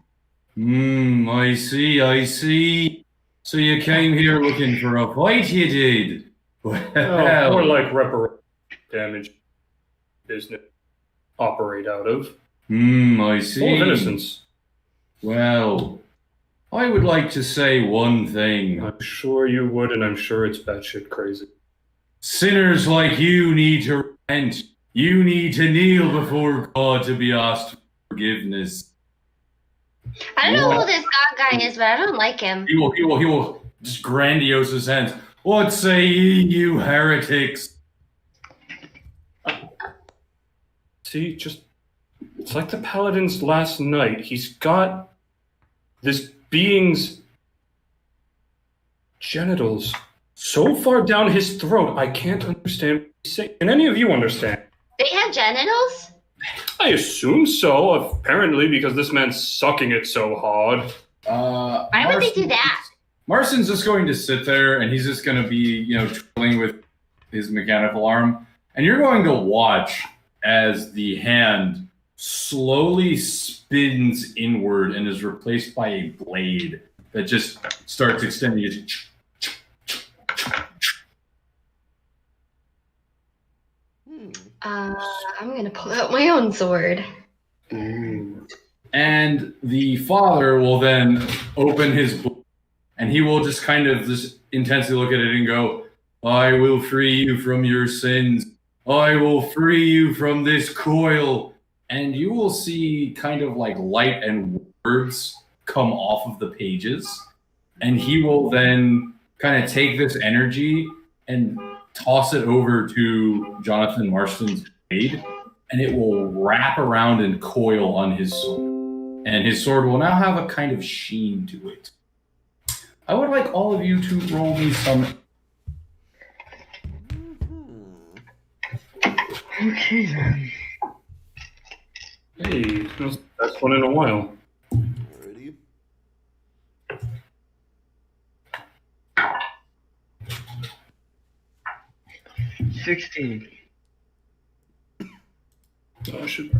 I see. So you came here looking for a fight, you did? Well,
More like reparation damage business operate out of.
I see.
Full of innocence.
Well, I would like to say one thing.
I'm sure you would, and I'm sure it's batshit crazy.
Sinners like you need to repent. You need to kneel before God to be asked for forgiveness.
I don't know who this God guy is, but I don't like him.
He will just grandiose his hands. What say ye, you heretics?
See, it's like the paladins last night. He's got this being's genitals so far down his throat, I can't understand what he's saying. Can any of you understand?
They have genitals?
I assume so, apparently, because this man's sucking it so hard.
Why would they do that?
Marston's just going to sit there, and he's just going to be, twiddling with his mechanical arm. And you're going to watch as the hand slowly spins inward and is replaced by a blade that just starts extending.
I'm gonna pull out my own sword.
And the father will then open his book, and he will just kind of just intensely look at it and go, "I will free you from your sins. I will free you from this coil." And you will see kind of light and words come off of the pages. And he will then kind of take this energy and toss it over to Jonathan Marston's blade. and it will wrap around and coil on his sword. And his sword will now have a kind of sheen to it. I would like all of you to roll me some.
Okay then.
Hey, that's the best one in a while.
Alrighty.
$16.
Oh, I should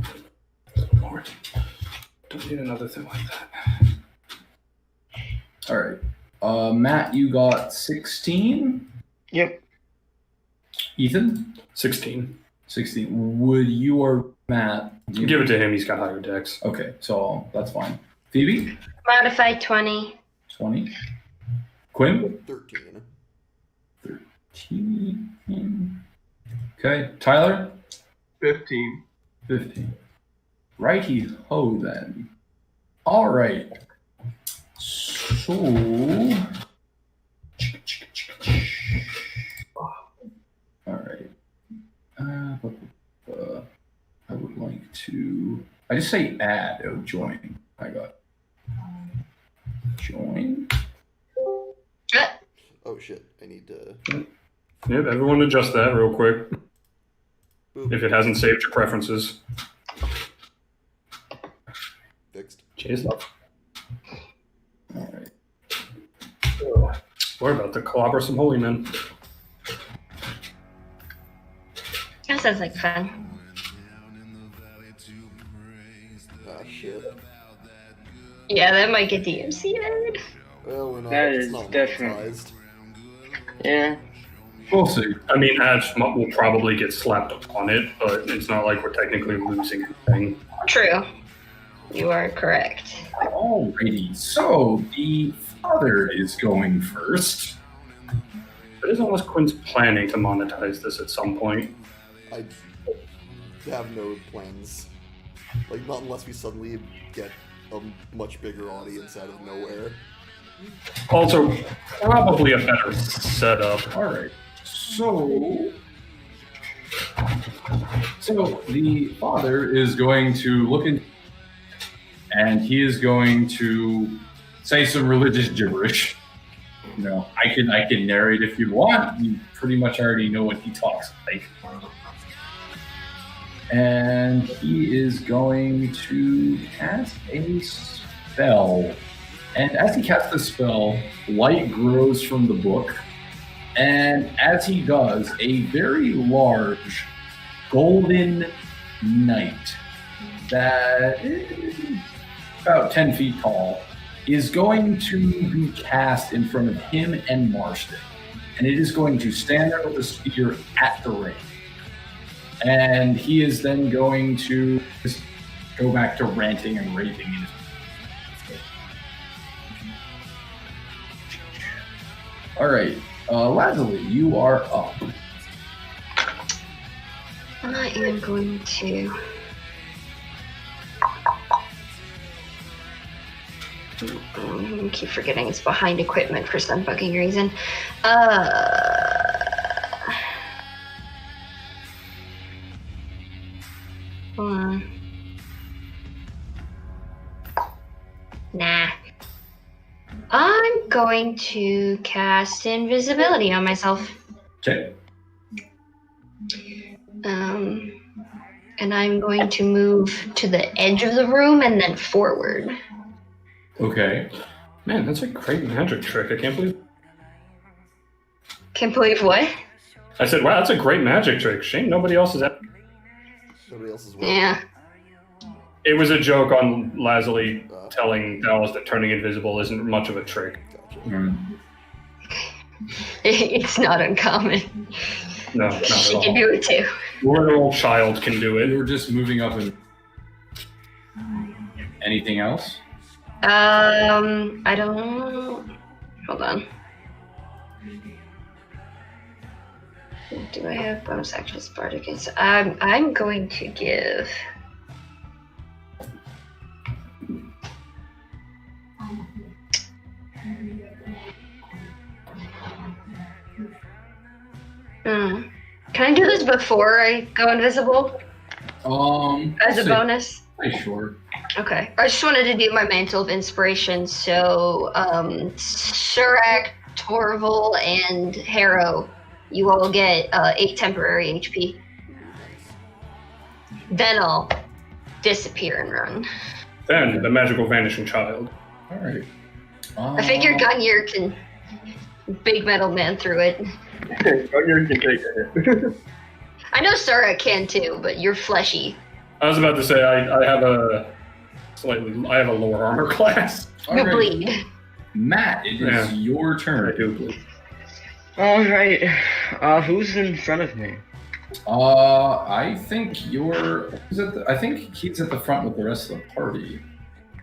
more. Don't need another thing like that.
All right. Matt, you got 16.
Yep.
Ethan?
16.
16. Would you or Matt?
Give it to him. He's got higher decks.
Okay, so that's fine. Phoebe?
Modified 20.
20. Quinn?
13.
13. Okay. Tyler?
15.
15. Righty ho then. All right. So. All right. I would like to. I just say add. Oh, join. I got join.
Oh shit! I need to.
Yep, everyone adjust that real quick.
Boop.
If it hasn't saved your preferences.
Fixed.
Cheers, love.
All right.
We're about to clobber some holy men.
That sounds like fun.
Ah shit.
Yeah, that might get DMCA'd.
Well, we're not.
That
it's
is
not
definitely-
monetized.
Yeah.
We'll see.
I mean, ads will probably get slapped on it, but it's not like we're technically losing anything.
True. You are correct.
Alrighty. So the father is going first.
It is unless Quinn's planning to monetize this at some point.
I have no plans. Like, not unless we suddenly get a much bigger audience out of nowhere.
Also, probably a better setup.
All right. So the father is going to look in, and he is going to say some religious gibberish. You know, I can narrate if you want. You pretty much already know what he talks like. And he is going to cast a spell. And as he casts the spell, light grows from the book. And as he does, a very large golden knight that is about 10 feet tall is going to be cast in front of him and Marston. And it is going to stand there with a spear at the ring. And he is then going to just go back to ranting and raving in his. All right, Lazuli, you are up.
I am going to. I keep forgetting it's behind equipment for some fucking reason. Hold on. Nah. I'm going to cast invisibility on myself.
Okay.
And I'm going to move to the edge of the room and then forward.
Okay.
Man, that's a great magic trick. I can't believe.
Can't believe what?
I said, wow, that's a great magic trick. Shame nobody else is at.
Nobody else is.
Yeah.
It was a joke on Lazuli telling Dallas that turning invisible isn't much of a trick.
Gotcha.
Mm.
It's not uncommon.
No, not at
She
all.
can do it too.
Literal child can do it.
You're just moving up and. Anything else?
I don't. Hold on. Do I have bonus action Spartacus? I'm going to give. Can I do this before I go invisible? As a bonus?
Sure.
Okay. I just wanted to do my mantle of inspiration. So, Surak, Torval, and Harrow, you all get 8 temporary HP. Then I'll disappear and run.
Then the magical vanishing child.
All right.
I figured Gunyer can big metal man through it.
Gunyer can take it.
I know Surak can too, but you're fleshy.
I was about to say I have a lower armor class.
All
You
right.
bleed.
Matt, it is your turn.
I do bleed.
All right. Who's in front of me?
I think I think he's at the front with the rest of the party.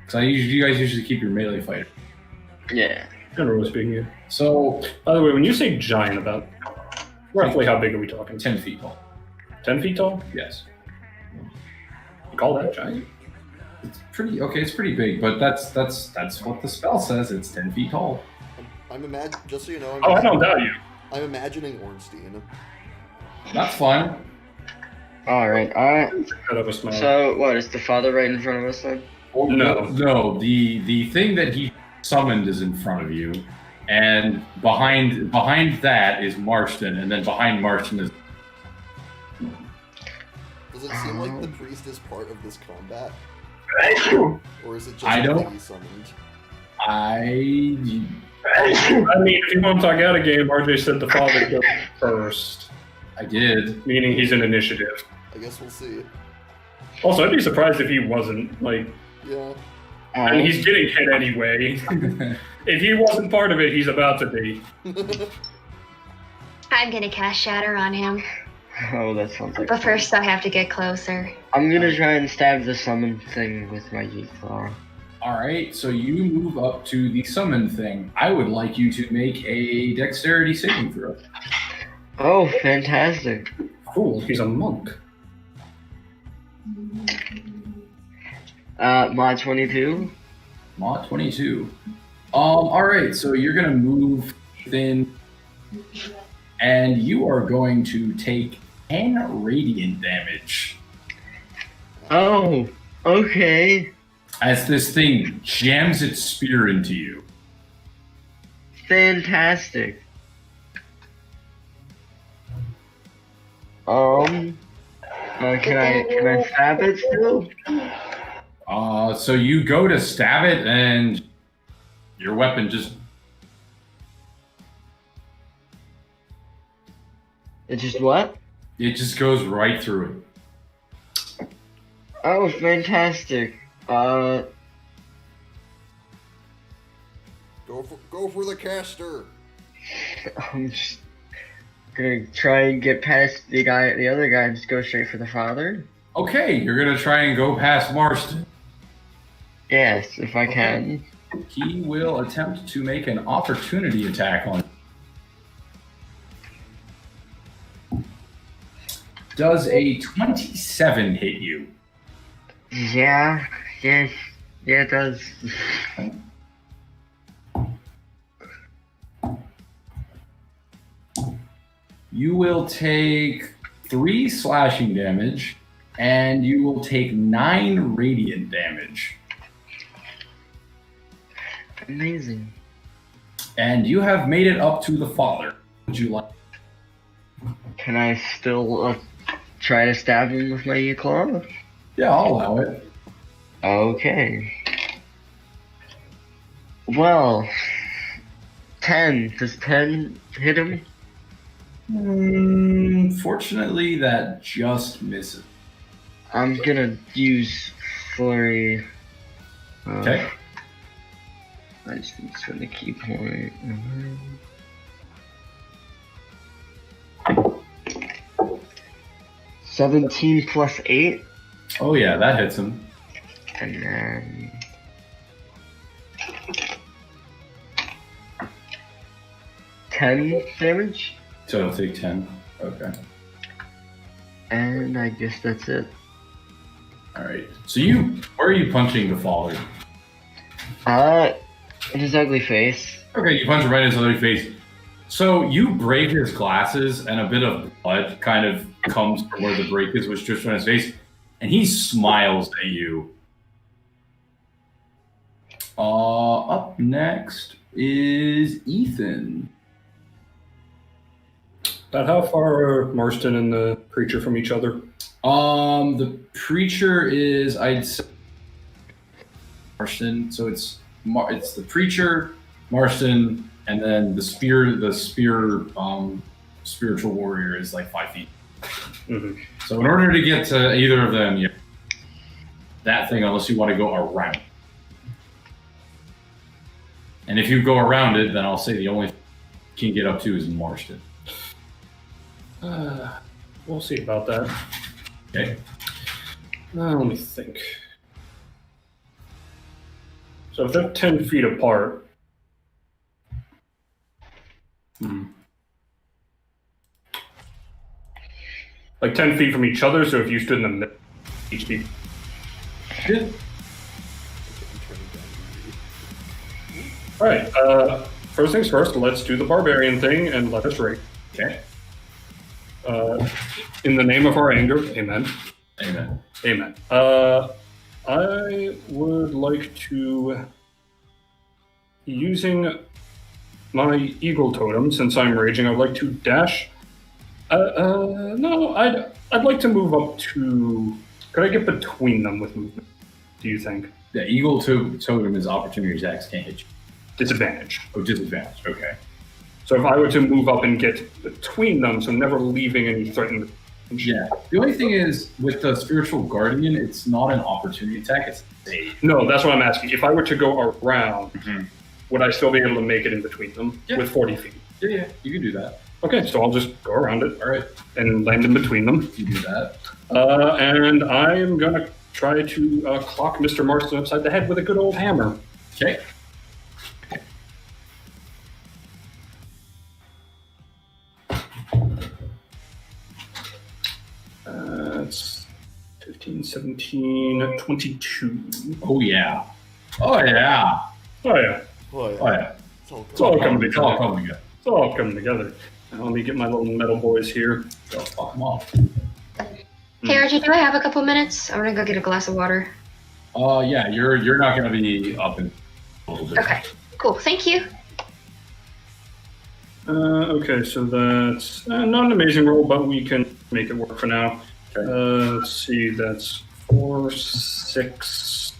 Because you guys usually keep your melee fighter.
Yeah.
Generally speaking, yeah.
So,
By the way, when you say giant, about roughly how big are we talking?
10 feet tall.
10 feet tall?
Yes.
You call that giant?
It's pretty okay. It's pretty big, but that's what the spell says. It's 10 feet tall.
I'm imagining, just so you know,
Oh, I don't doubt you.
I'm imagining Ornstein.
That's fine.
All right.
Set up a smile.
So what is the father right in front of us then?
No.
The thing that he summoned is in front of you, and behind that is Marston, and then behind Marston is.
Does it seem like the priest is part of this combat? Or is it just
I don't-
that he summoned?
I
I mean, if you want to talk out a game, RJ said the father goes first,
did.
meaning he's in initiative.
I guess we'll see.
Also, I'd be surprised if he wasn't. Like,
Yeah.
I mean, he's getting hit anyway. If he wasn't part of it, he's about to be.
I'm gonna cast Shatter on him.
Oh, that sounds like.
But first, I have to get closer.
I'm gonna try and stab the summon thing with my G-Claw.
All right, so you move up to the summon thing. I would like you to make a dexterity saving throw.
Oh, fantastic.
Cool, he's a monk.
Mod 22.
Mod 22. All right, so you're gonna move within, and you are going to take 10 radiant damage
Oh, okay.
as this thing jams its spear into you.
Fantastic. Can I stab it still?
So you go to stab it, and your weapon just
It just what?
goes right through it.
Oh, fantastic.
Go for the caster.
I'm just gonna try and get past the other guy, and just go straight for the father.
Okay, you're gonna try and go past Marston.
Yes, if I can.
He will attempt to make an opportunity attack on. Does a 27 hit you?
Yeah, yes, yeah, it does.
You will take 3 slashing damage, and you will take 9 radiant damage.
Amazing.
And you have made it up to the father. Would you like?
Can I still try to stab him with my claw?
Yeah, I'll allow it.
Okay. Well, 10. Does 10 hit him?
Fortunately, that just misses.
I'm gonna use Flurry.
Okay.
I just need to the key point. 17 plus 8.
Oh yeah, that hits him.
And then 10 damage.
So it'll take 10. Okay.
And I guess that's it.
All right. So where are you punching the father?
In his ugly face.
Okay, you punch him right in his other face. So you break his glasses, and a bit of blood kind of comes from where the break is, which drips on his face. and he smiles at you. Up next is Ethan.
About how far are Marston and the preacher from each other?
The preacher is, I'd say, Marston. So it's the preacher, Marston, and then the spiritual warrior is like 5 feet.
Mm-hmm.
So in order to get to either of them, that thing, unless you want to go around. And if you go around it, then I'll say the only thing you can get up to is Marston.
We'll see about that.
Okay.
Let me think. So if they're 10 feet apart, like 10 feet from each other, so if you stood in the middle, each feet.
Good.
All right. First things first. Let's do the barbarian thing and let us rate.
Okay.
In the name of our anger, amen.
Amen.
Amen. I would like to, using my eagle totem, since I'm raging, I'd like to dash. No, I'd like to move up to. Could I get between them with movement? Do you think?
The eagle totem is opportunity attacks can't hit you.
Disadvantage.
Oh, disadvantage. Okay.
So if I were to move up and get between them, so never leaving any threatened.
Yeah. The only thing is, with the spiritual guardian, it's not an opportunity attack. It's a save.
No, that's what I'm asking. If I were to go around, would I still be able to make it in between them with 40 feet?
Yeah, you can do that.
Okay, so I'll just go around it.
All right.
And land in between them.
You do that.
And I am going to try to clock Mr. Marston upside the head with a good old hammer.
Okay.
That's 15, 17, 22.
Oh, yeah. Oh, yeah.
Oh, yeah.
Oh, yeah.
Oh, yeah.
It's all
It's all coming
It's all
together.
coming together.
It's all coming together. Now, let me get my little metal boys here.
So, fuck them off.
Hey, Archie, do I have a couple minutes? I want to go get a glass of water.
Yeah, you're not going to be up in a little bit.
Okay, cool. Thank you.
Okay, so that's not an amazing roll, but we can make it work for now.
Okay.
Let's see, that's 4, 6,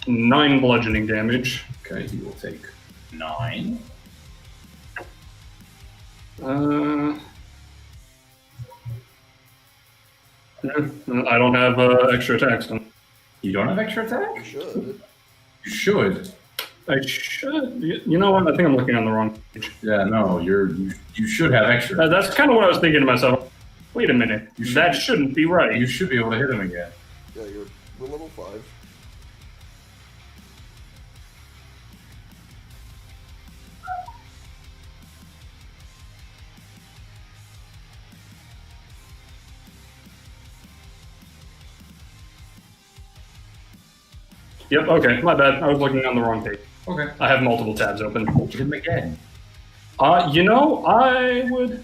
9 bludgeoning damage.
Okay, he will take 9.
I don't have extra attacks.
You don't have extra attack?
You should.
You should.
I should. You know what? I think I'm looking on the wrong page.
Yeah, no, you should have extra.
That's kind of what I was thinking to myself. Wait a minute. That shouldn't be right.
You should be able to hit him again.
Yeah, we're level 5.
Yep, okay. My bad. I was looking on the wrong page.
Okay.
I have multiple tabs open.
Hit him again.
You know, I would.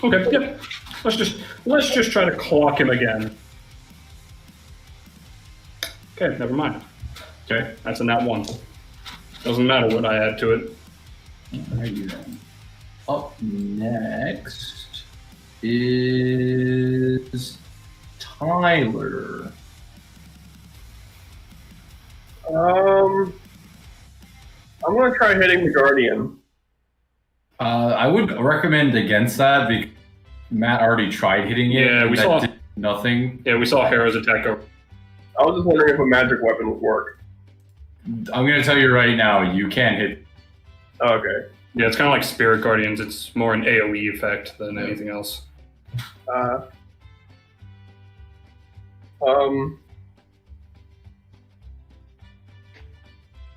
Okay, yep. Let's just try to clock him again. Okay, never mind. Okay, that's a nat 1. Doesn't matter what I add to it.
Alrighty then. Up next is Tyler.
I'm gonna try hitting the Guardian.
I would recommend against that because Matt already tried hitting it.
Yeah, we
that
saw-
did nothing.
Yeah, we saw Hera's attack over.
I was just wondering if a magic weapon would work.
I'm gonna tell you right now, you can't hit.
Okay.
Yeah, it's kind of like Spirit Guardians. It's more an AoE effect than anything else.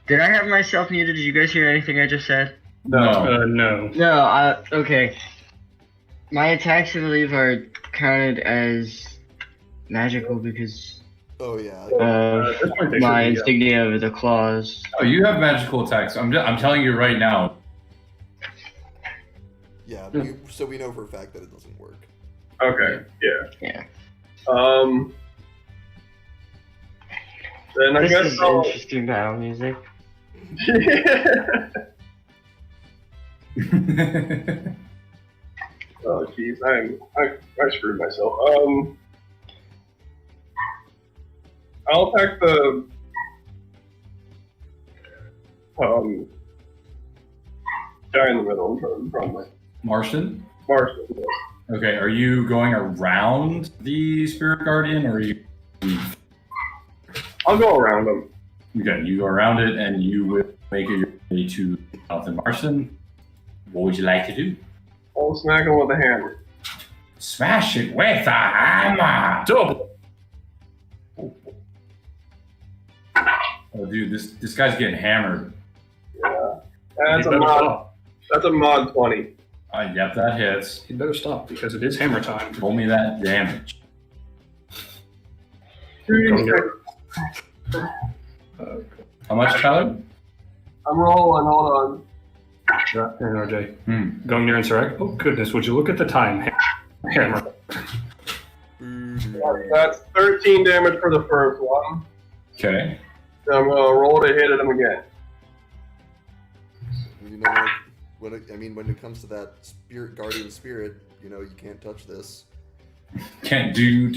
Did I have myself muted? Did you guys hear anything I just said?
No.
No.
No, okay. My attacks, I believe, are counted as magical because
Oh yeah.
At this point, they
My
should be,
insignia of the claws.
Oh, you have magical attacks. I'm telling you right now.
Yeah. So we know for a fact that it doesn't work.
Okay, yeah.
Yeah.
Then I
This
guess
is
I'll...
interesting battle music.
Oh jeez, I screwed myself. I'll attack the guy in the middle from my
Martian?
Martian.
Okay, are you going around the Spirit Guardian, or are you...
I'll go around him.
Okay, you go around it, and you will make it your way to Jonathan Marston. What would you like to do?
I'll smack him with a hammer.
Smash it with a hammer!
double.
Oh, dude, this guy's getting hammered.
Yeah.
You better stop.
That's a mod 20.
Yep, that hits.
You better stop because it is hammer time.
Roll me that damage. How much, Tyler?
I'm rolling, hold on.
Here, RJ. Going near Insurrect. Oh goodness, would you look at the time? Hammer.
That's 13 damage for the first one.
Okay.
So I'm gonna roll to hit him again.
You know, when it comes to that spirit guardian spirit, you know, you can't touch this.
Can't do.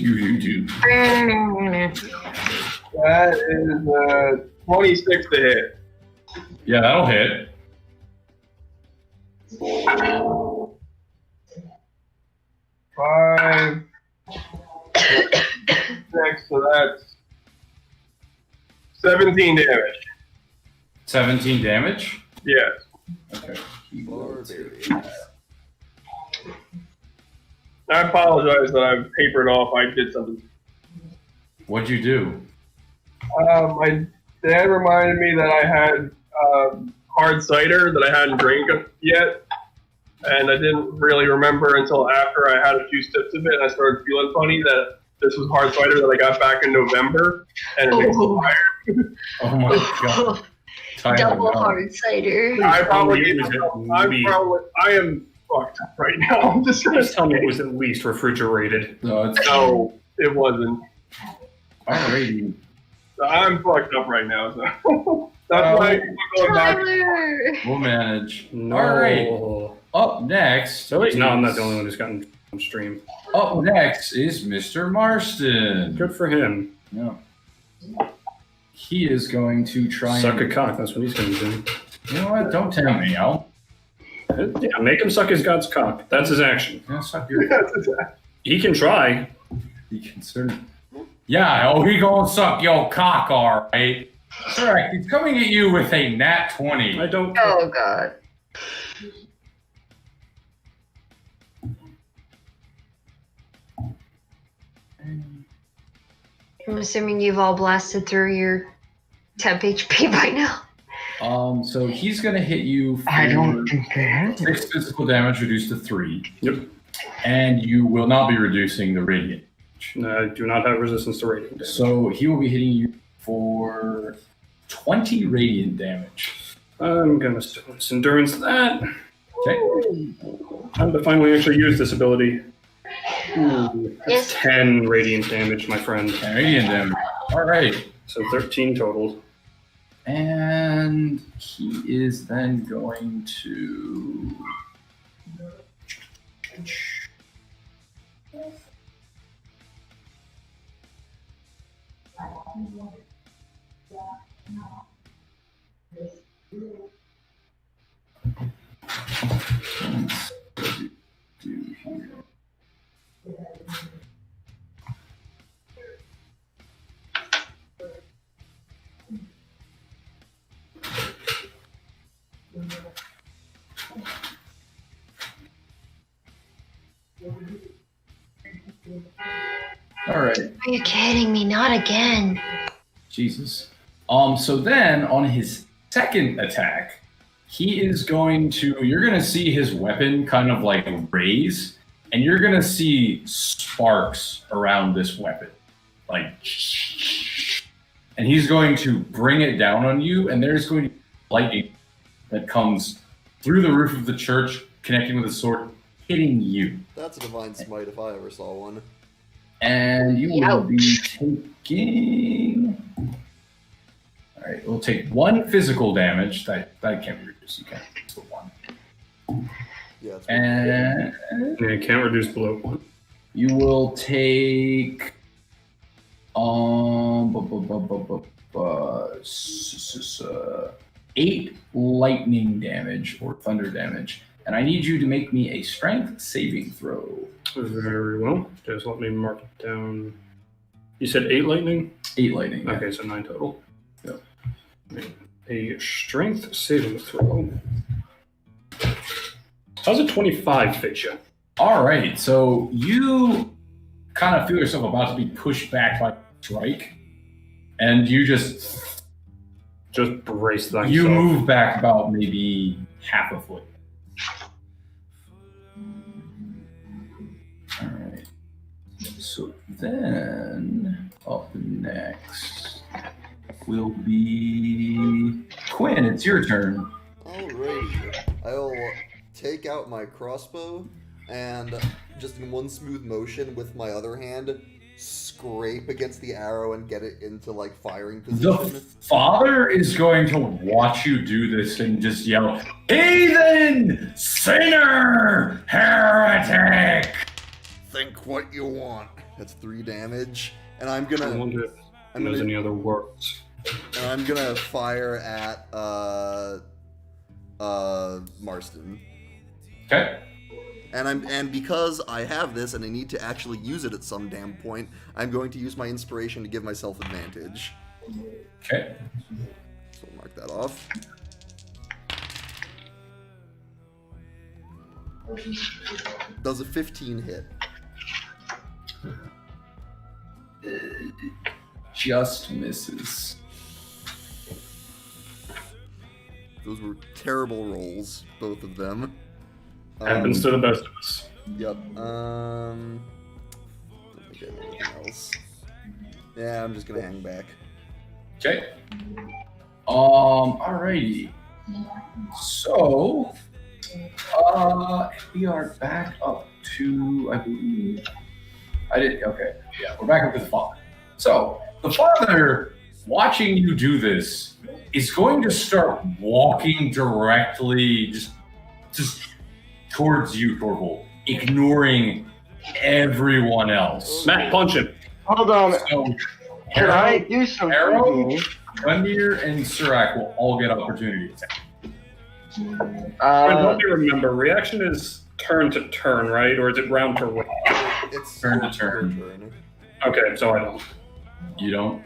That is 26 to hit.
Yeah, that'll hit.
5, 6, so that's 17 damage.
17 damage?
Yes.
Okay.
Barbarian.
I apologize that I've papered off. I did something.
What'd you do?
My dad reminded me that I had hard cider that I hadn't drank yet, and I didn't really remember until after I had a few sips of it, and I started feeling funny that this was hard cider that I got back in November, and it expired.
Oh my god. Tyler,
Double
no.
hard cider.
I am fucked up right now. I'm just gonna
Please tell me it was at least refrigerated.
No, it's
No, it wasn't.
alrighty.
I'm fucked up right now, so that's why I'm going back.
Tyler!
We'll manage.
No.
Alright. Up next.
So wait, no, I'm not the only one who's gotten on stream.
Up next is Mr. Marston.
Good for him.
Yeah. He is going to try
Suck a
and...
cock. That's what he's going to do.
You know what? Don't tell me.
Yeah, make him suck his god's cock. That's his action.
Yeah, suck your...
He can try.
Be concerned. Yeah, he gonna suck your cock, alright. Correct. He's coming at you with a nat 20.
I don't.
Oh god. I'm assuming you've all blasted through your temp HP by now.
So he's gonna hit you for
I don't think they have
6 physical damage reduced to 3.
Yep.
And you will not be reducing the radiant.
I do not have resistance to radiant damage.
So he will be hitting you for 20 radiant damage.
I'm gonna endurance that.
Okay.
Time to finally actually use this ability. Ooh, that's
Yes.
10 radiant damage, my friend.
10 radiant damage. Alright.
So 13 total.
And he is then going to... All right.
Are you kidding me? Not again.
Jesus. So then on his second attack, he is going to, you're going to see his weapon kind of like raise, and you're going to see sparks around this weapon. Like, and he's going to bring it down on you, and there's going to be lightning that comes through the roof of the church, connecting with the sword, hitting you.
That's a divine smite if I ever saw one.
And you will
Ouch.
be taking... Alright, we'll take 1 physical damage. That can't be reduced, you can't. It's the 1.
Yeah, it's
And
Yeah, you can't reduce below 1.
you will take... s- 8 lightning damage or thunder damage. And I need you to make me a strength saving throw.
Very well. Just let me mark it down. You said 8 lightning?
8 lightning. Yeah.
Okay, so 9 total.
Yep.
A strength saving throw. How's a 25 fit you?
All right, so you kind of feel yourself about to be pushed back by a strike, and you just
brace thyself.
you move back about maybe half a foot. All right. So then up next will be Quinn. It's your turn.
Alrighty. I'll take out my crossbow and just in one smooth motion with my other hand, scrape against the arrow and get it into like firing
The
position.
father is going to watch you do this and just yell, "Heathen! Sinner! Heretic!"
Think what you want. That's 3 damage. And I'm
I
gonna
wonder if there's any other words.
fire at Marston.
Okay.
And because I have this and I need to actually use it at some damn point, I'm going to use my inspiration to give myself advantage.
Okay.
So we'll mark that off. Does a 15 hit?
Just misses.
Those were terrible rolls, both of them.
Happens to the best of us.
Yep. Don't think I have anything else. Yeah, I'm just gonna hang back.
Okay. Alrighty. So, we are back up to, I believe, okay. Yeah, we're back up to the father. So, the father, watching you do this, is going to start walking directly just towards you, Torvald, ignoring everyone else.
Matt, punch him.
Hold on.
So,
Can I do something?
Arrow, Gundir, and Surak will all get opportunity attacks.
Let me remember, reaction is turn to turn, right? Or is it round to round?
It's
Turn to turn.
Okay, so I don't.
You don't?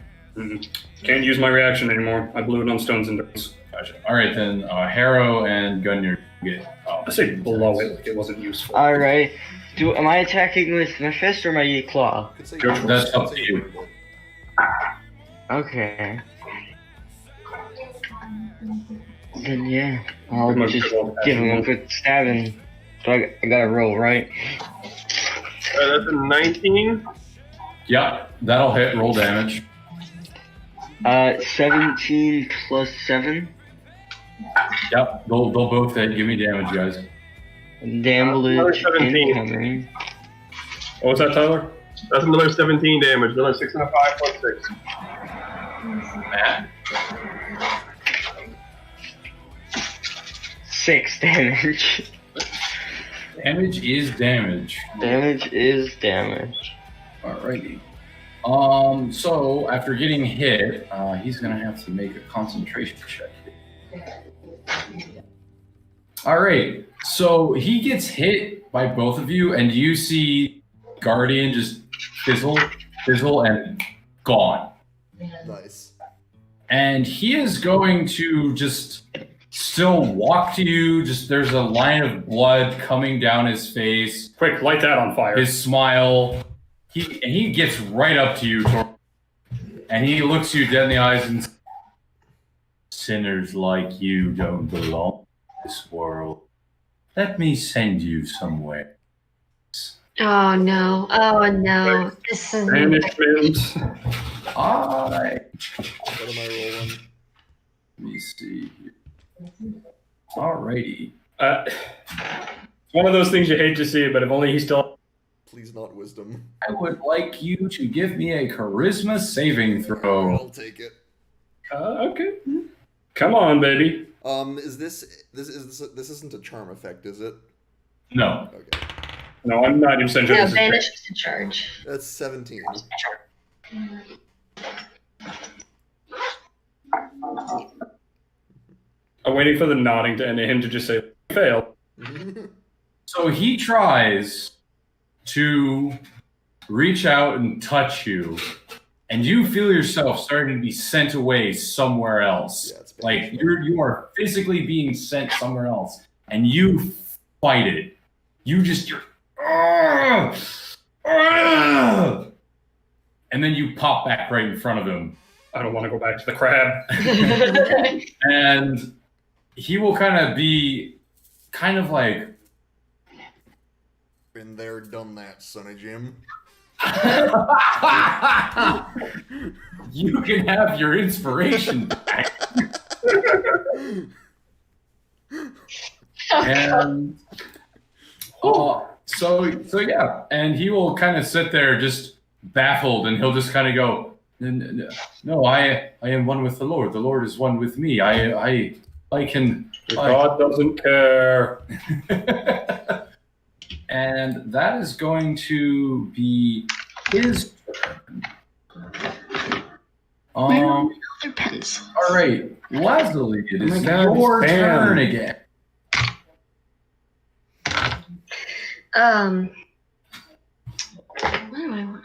Can't use my reaction anymore. I blew it on stones and dirt.
Gotcha. All right, then Harrow and Gundir get.
I say below it, like it wasn't useful.
Alright. Am I attacking with my fist or my claw?
That's up to you.
Okay. Then yeah, I'll
Pretty much
just
go
give him a good stabbing. So I gotta roll, right?
That's a 19.
Yeah, that'll hit. Roll damage.
17 plus 7.
Yep, they'll both hit. Give me damage, guys.
Damage
17.
incoming.
What was that, Tyler?
That's another 17 damage. Another 6 and a 5 plus 6.
Matt.
6 damage.
Damage is damage.
Damage is damage.
Alrighty. So after getting hit, he's gonna have to make a concentration check. Alright, so he gets hit by both of you, and you see Guardian just fizzle, and gone.
Nice.
And he is going to just still walk to you. Just there's a line of blood coming down his face.
Quick, light that on fire.
His smile. He gets right up to you, and he looks you dead in the eyes and says, "Sinners like you don't belong in this world. Let me send you somewhere."
Oh no! Oh no! This is
Banishment.
I
What am I rolling?
Let me see here. Alrighty.
It's one of those things you hate to see, but if only he still.
Please not wisdom.
I would like you to give me a charisma saving throw.
I'll take it.
Okay. Come on, baby.
Is this isn't a charm effect, is it?
No.
Okay.
No, I'm not even saying
No,
this is
banish is in charge.
That's 17.
I'm waiting for the nodding to end him to just say fail.
So he tries to reach out and touch you, and you feel yourself starting to be sent away somewhere else.
Yeah, it's bad.
Like you are physically being sent somewhere else, and you fight it. You're and then you pop back right in front of him.
I don't want to go back to the crab.
And he will be like,
Been there, done that, son of Jim.
you can have your inspiration back. And so yeah, and he will kind of sit there just baffled, and he'll just kind of go, no, I am one with the Lord. The Lord is one with me. I can.
God doesn't care.
And that is going to be his turn.
Other pencils.
All right, Leslie, it is
my God,
your
Sam.
turn again.
What do I want?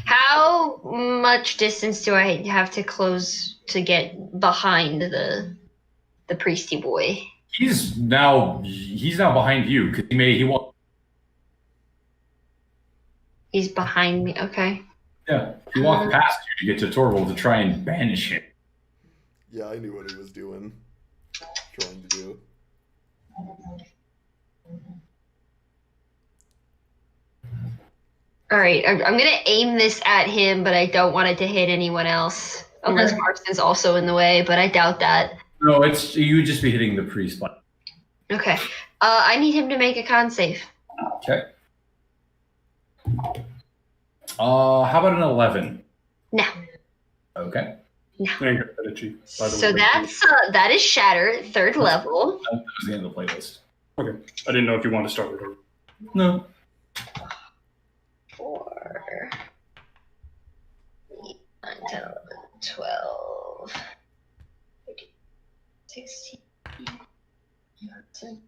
How much distance do I have to close to get behind the priesty boy?
He's now behind you because he won't.
He's behind me. Okay.
Yeah, he walked past you to get to Torvald to try and banish him.
Yeah, I knew what he was doing. Trying to do.
All right. I'm gonna aim this at him, but I don't want it to hit anyone else, unless Marston's also in the way. But I doubt that.
No, you would just be hitting the priest.
Okay. I need him to make a con save.
Okay. How about an 11?
No.
Okay.
Thank you, Medici, by the
So
way.
that is shatter, 3rd level.
That was the end of the playlist.
Okay. I didn't know if you want to start with her.
No.
4, 8, 9, 10, 11, 12, 13, 16, 17,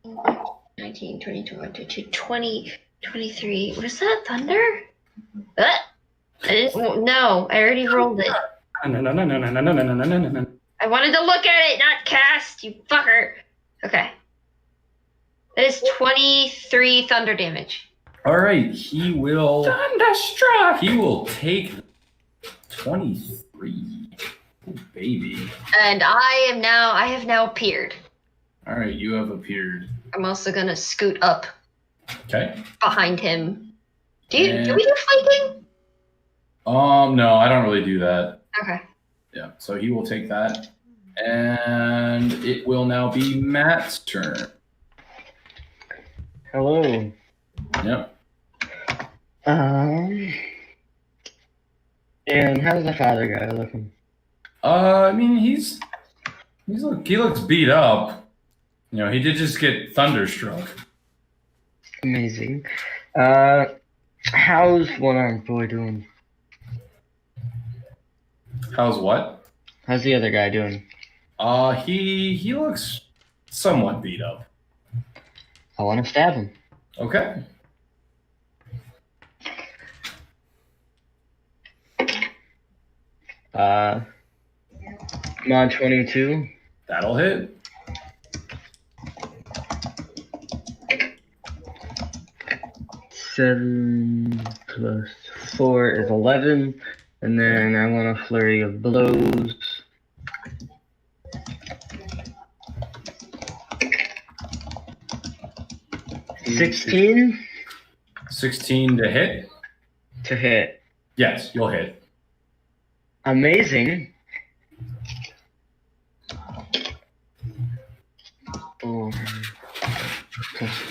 19, 20, 22, 20, 23. What is that? Thunder? I already rolled it. I wanted to look at it, not cast, you fucker. Okay. That is 23 thunder damage.
All right, he will.
Thunderstruck!
He will take 23. Oh, baby.
And I have now appeared.
All right, you have appeared.
I'm also gonna scoot up
Okay.
behind him. Do we do flanking?
No, I don't really do that.
Okay.
Yeah, so he will take that. And it will now be Matt's turn.
Hello.
Yep.
And how's the father guy looking?
I mean, he looks beat up. You know, he did just get thunderstruck.
Amazing. How's one-armed boy doing?
How's what?
How's the other guy doing?
He looks somewhat beat up.
I want to stab him.
Okay.
Come on, 22.
That'll hit.
Seven plus 4 is 11, and then I want a flurry of blows. $16
16 to hit?
to hit.
Yes, you'll hit.
Amazing.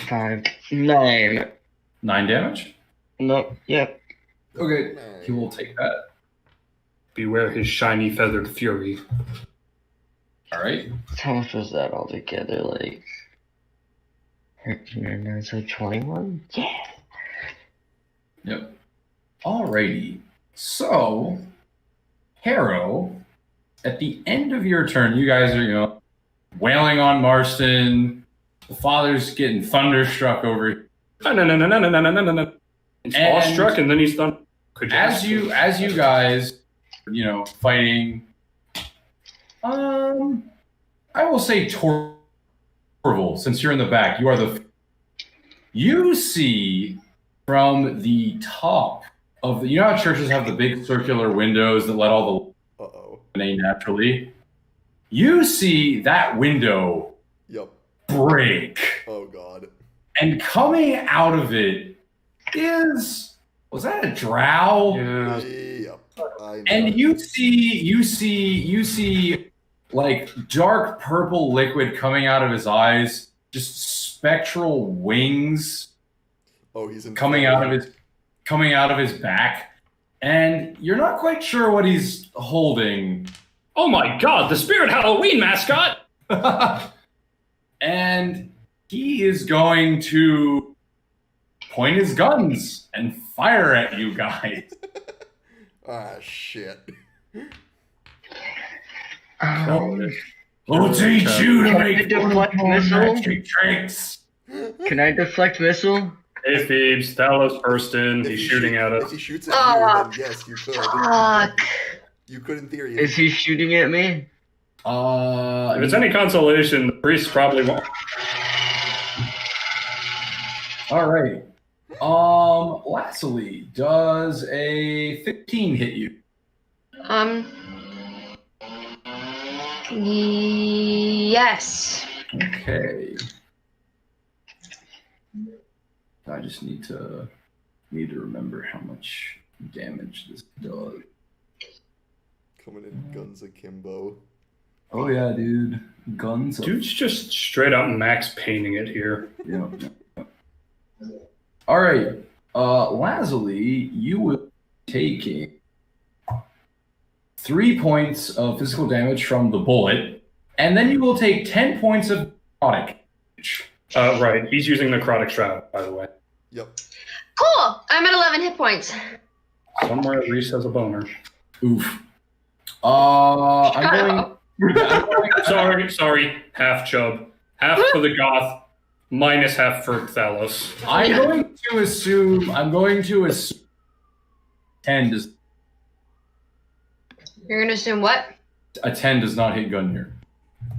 5, 9.
9 damage?
Nope, yep.
Okay,
Nice.
he will take that.
Beware his shiny feathered fury.
Alright.
How much was that altogether? Like 13 and 9, so 21? Yeah.
Yep. Alrighty. So, Harrow, at the end of your turn, you guys are, wailing on Marston. The father's getting thunderstruck over.
No. He's awestruck and then he's done.
As you guys, fighting. I will say Torval, since you're in the back, you are you see from the top of the, how churches have the big circular windows that let all
Uh-oh.
the in naturally. You see that window
Yep.
break,
Oh, God.
and coming out of it was that a drow?
Yeah.
Yep. I know.
And you see like dark purple liquid coming out of his eyes, just spectral wings
Oh, he's in
coming out of his back, and you're not quite sure what he's holding.
Oh my god, the Spirit Halloween mascot!
And he is going to point his guns and fire at you guys.
Ah, shit.
We'll teach you to
Can I
make
deflect missile?
magic tricks.
Can I deflect missile?
Hey Phoebes, Talos burst in, he's shooting at
If
us.
he shoots at you, then yes, you could.
Fuck.
You could in theory.
Is he shooting at me?
If it's any consolation, the priest probably won't.
All right. Lastly, does a 15 hit you?
Yes.
Okay. I just need to remember how much damage this does.
Coming in guns akimbo.
Oh yeah, dude. Guns.
Dude's just straight up max painting it here.
Yeah. All right. Lazuli, you will be taking 3 points of physical damage from the bullet, and then you will take 10 points of necrotic damage.
Right, he's using necrotic shroud, by the way.
Yep.
Cool. I'm at 11 hit points.
Somewhere Reese has a boner.
Oof. I'm going.
Sorry, half chub. Half for the goth, minus half for Thalos.
I'm going to assume 10 does
You're gonna assume what?
a 10 does not hit Gungnir.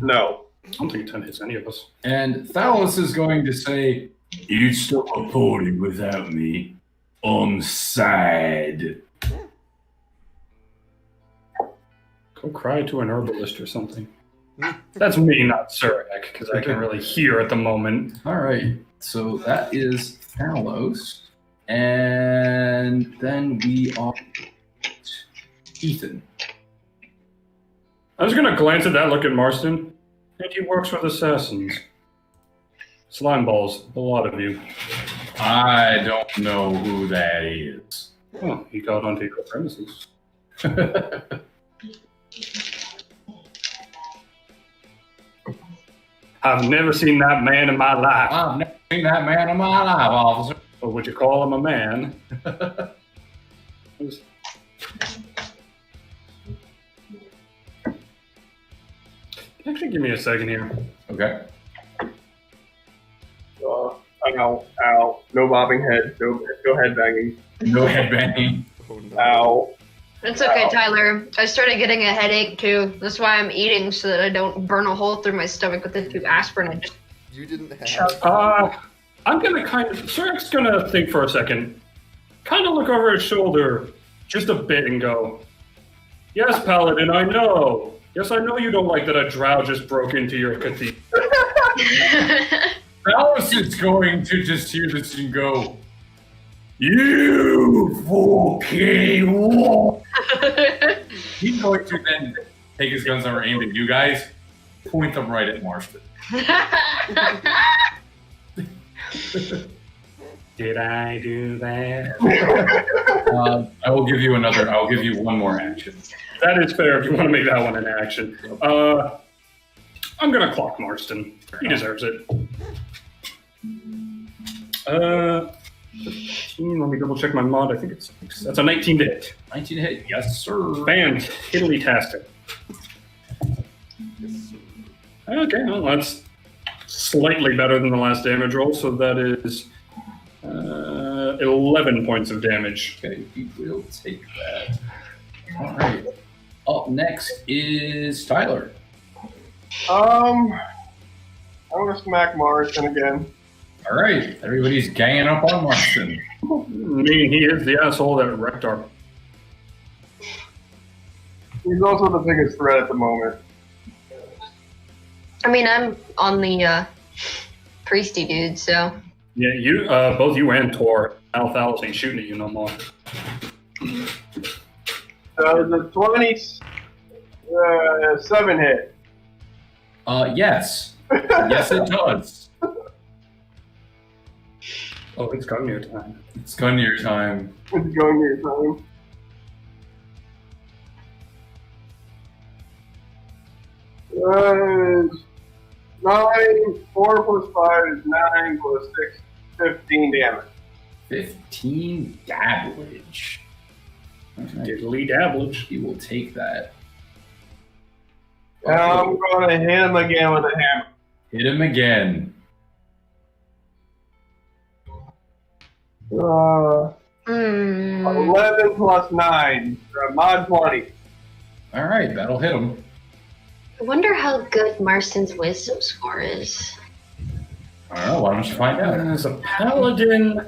No.
I don't think 10 hits any of us.
And Thalos is going to say, "You'd stop a party without me. I'm sad."
Go cry to an herbalist or something. That's me, not Surak, because I can't really hear at the moment.
All right, so that is Thalos, and then we are Ethan.
I was gonna glance at that, look at Marston, and he works with assassins. Slime balls, a lot of you.
I don't know who that is.
Oh, he got onto your premises. I've never seen that man in my life.
I've never seen that man in my life, officer.
Or would you call him a man? Actually, give me a second here.
Okay.
Ow. No bobbing head. No head banging.
No headbanging.
Oh no.
Ow.
It's okay,
Ow.
Tyler. I started getting a headache too. That's why I'm eating so that I don't burn a hole through my stomach with the tube aspirin. I just
You didn't have.
Chuck.
I'm gonna Surak's gonna think for a second. Kind of look over his shoulder just a bit and go, "Yes, Paladin, I know. Yes, I know you don't like that a drow just broke into your cathedral."
Thalos is going to just hear this and go, "You fucking wall." He's going to then take his guns that were aimed at you guys, point them right at Marston.
Did I do that?
I will give you another. I will give you one more action.
That is fair if you want to make that one an action. I'm gonna clock Marston. He deserves it. 15, let me double check my mod. I think that's a 19 to hit.
19 to hit. Yes, sir.
Fantastic.
Yes, sir.
Okay, well that's slightly better than the last damage roll. So that is 11 points of damage.
Okay, he will take that. All right. Up next is Tyler.
I'm gonna smack Morrison again.
All right, everybody's ganging up on Marston.
I mean, he is the asshole that wrecked our.
He's also the biggest threat at the moment.
I mean, I'm on the priesty dude, so.
Yeah, you, both you and Tor, Althalis ain't shooting at you no more.
The 27 hit.
Yes. Yes, it does.
Oh, it's gotten your time.
It's gun your time.
It's going near time. Nine, 4 plus 5 is 9 plus 6, 15 damage.
15 damage. Okay.
Diddly dabblage.
He will take that.
And I'm gonna hit him again with a hammer.
Hit him again.
11 plus 9, mod 20.
All right, that'll hit him.
I wonder how good Marston's wisdom score is.
I don't know. Why don't you find out?
As a paladin.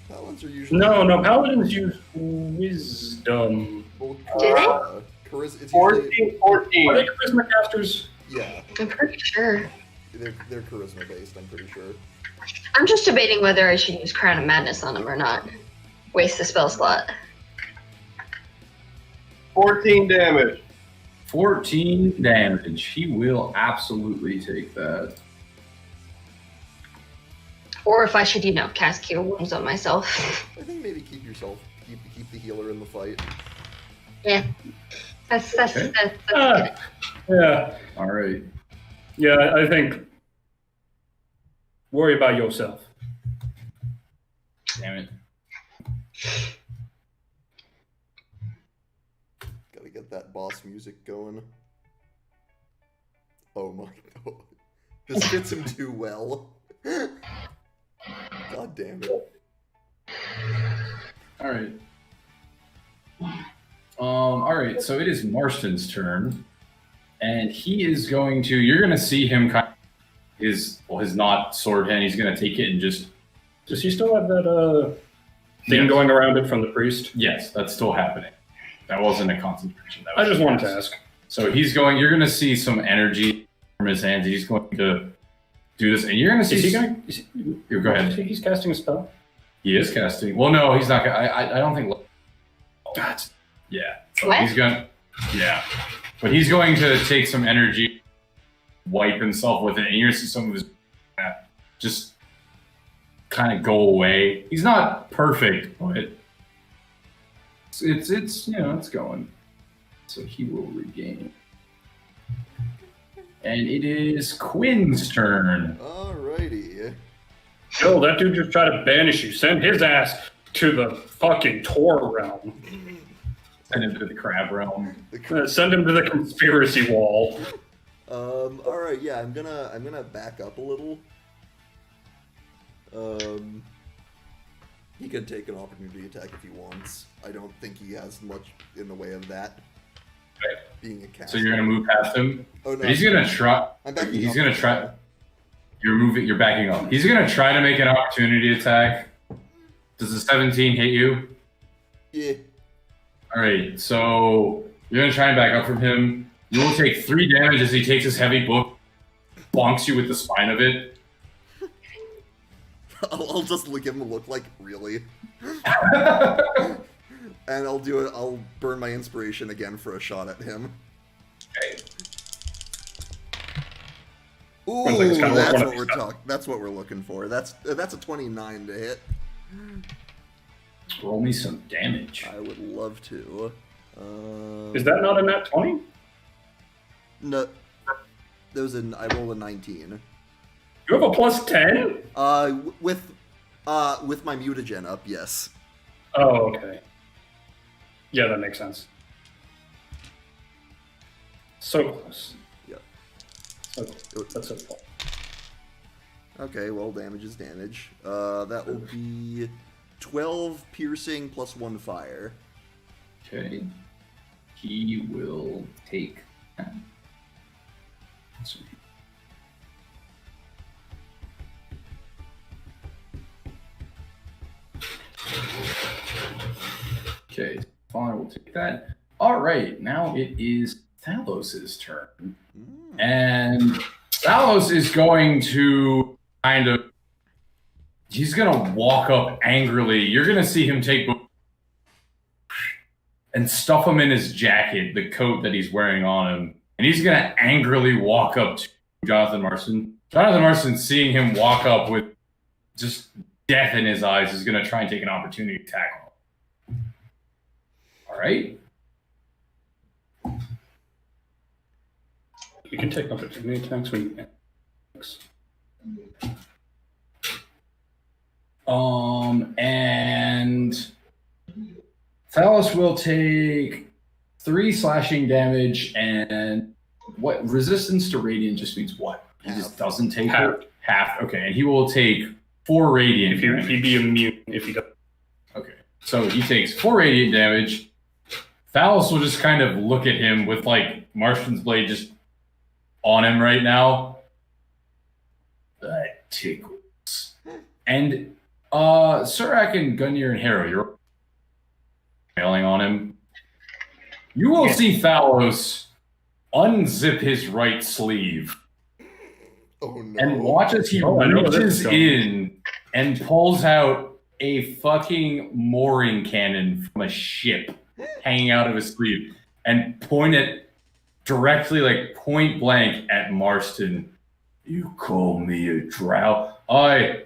Paladins are usually
No, paladins use wisdom.
well,
Do they?
It's usually,
14.
Are they charisma casters?
yeah,
I'm pretty sure.
they're charisma based. I'm pretty sure.
I'm just debating whether I should use Crown of Madness on him or not. Waste the spell slot.
14 damage.
14 damage. He will absolutely take that.
Or if I should, cast Cure Wounds on myself.
I think maybe keep the healer in the fight.
Yeah. That's
Okay.
good.
Yeah.
All right.
Yeah, I think. Worry about yourself.
Damn it.
Gotta get that boss music going. Oh my god. This fits him too well. God damn it.
All right. All right. So it is Marston's turn, and he is going to. You're going to see him kind of his not sword hand. He's going to take it and just.
Does he still have that thing going around it from the priest?
Yes, that's still happening. That wasn't a concentration. That
I
was
just wanted to ask.
So he's going. You're going to see some energy from his hands. He's going to do this, and you're going to see.
Is he going to?
Go ahead.
I think he's casting a spell.
He is casting. Well, no, he's not. I don't think.
That's
Yeah. So
What?
he's going. Yeah. But he's going to take some energy, wipe himself with it, and you're going to see some of his just kind of go away. He's not perfect, but it's it's going. So he will regain. And it is Quinn's turn.
Alrighty.
Yo, that dude just tried to banish you. Send his ass to the fucking Tor realm.
Send him to the crab realm.
Send him to the conspiracy wall.
Alright, yeah, I'm gonna back up a little. He can take an opportunity attack if he wants. I don't think he has much in the way of that.
Okay.
Being a caster.
So you're gonna move past him.
Oh no.
He's gonna try.
I'm backing
He's
up.
gonna try. You're moving. You're backing up. He's gonna try to make an opportunity attack. Does the 17 hit you?
Yeah.
All right. So you're gonna try and back up from him. You will take 3 damage as he takes his heavy book, bonks you with the spine of it.
I'll just give him a look like, really? And I'll burn my inspiration again for a shot at him.
Okay.
Ooh,
Sounds like it's kinda like
that's
one of
what
these
we're
guys.
talking. That's what we're looking for. That's a 29 to hit.
Roll me some damage.
I would love to.
Is that not a nat 20?
No? I rolled a 19.
You have a plus 10?
With my mutagen up, yes.
Oh, okay. Yeah, that makes sense. So close.
Yep.
So close. That's so close.
Okay, well, damage is damage. That will be 12 piercing plus 1 fire.
Okay. He will take. Let's see. Okay, Father will take that. All right, now it is Thalos' turn. And Thalos is going to kind of. He's going to walk up angrily. You're going to see him take and stuff him in his jacket, the coat that he's wearing on him. And he's going to angrily walk up to Jonathan Marston. Jonathan Marston, seeing him walk up with just death in his eyes, is going to try and take an opportunity to tackle him. All right.
You can take opportunity attacks when you
And Thalos will take 3 slashing damage, and what resistance to radiant just means what? He just doesn't take
Half.
it? Half. Okay, and he will take 4 radiant damage.
He'd be immune if he does.
Okay, so he takes 4 radiant damage. Thalos will just kind of look at him with like Marston's blade just on him right now. That tickles. And Surak and Gungnir and Harrow, you're mailing on him. You will see Thalos unzip his right sleeve
Oh no!
and watch as he
I know where this
reaches
is going.
in and pulls out a fucking mooring cannon from a ship hanging out of his sleeve and point it directly, like point blank, at Marston. You call me a drow? I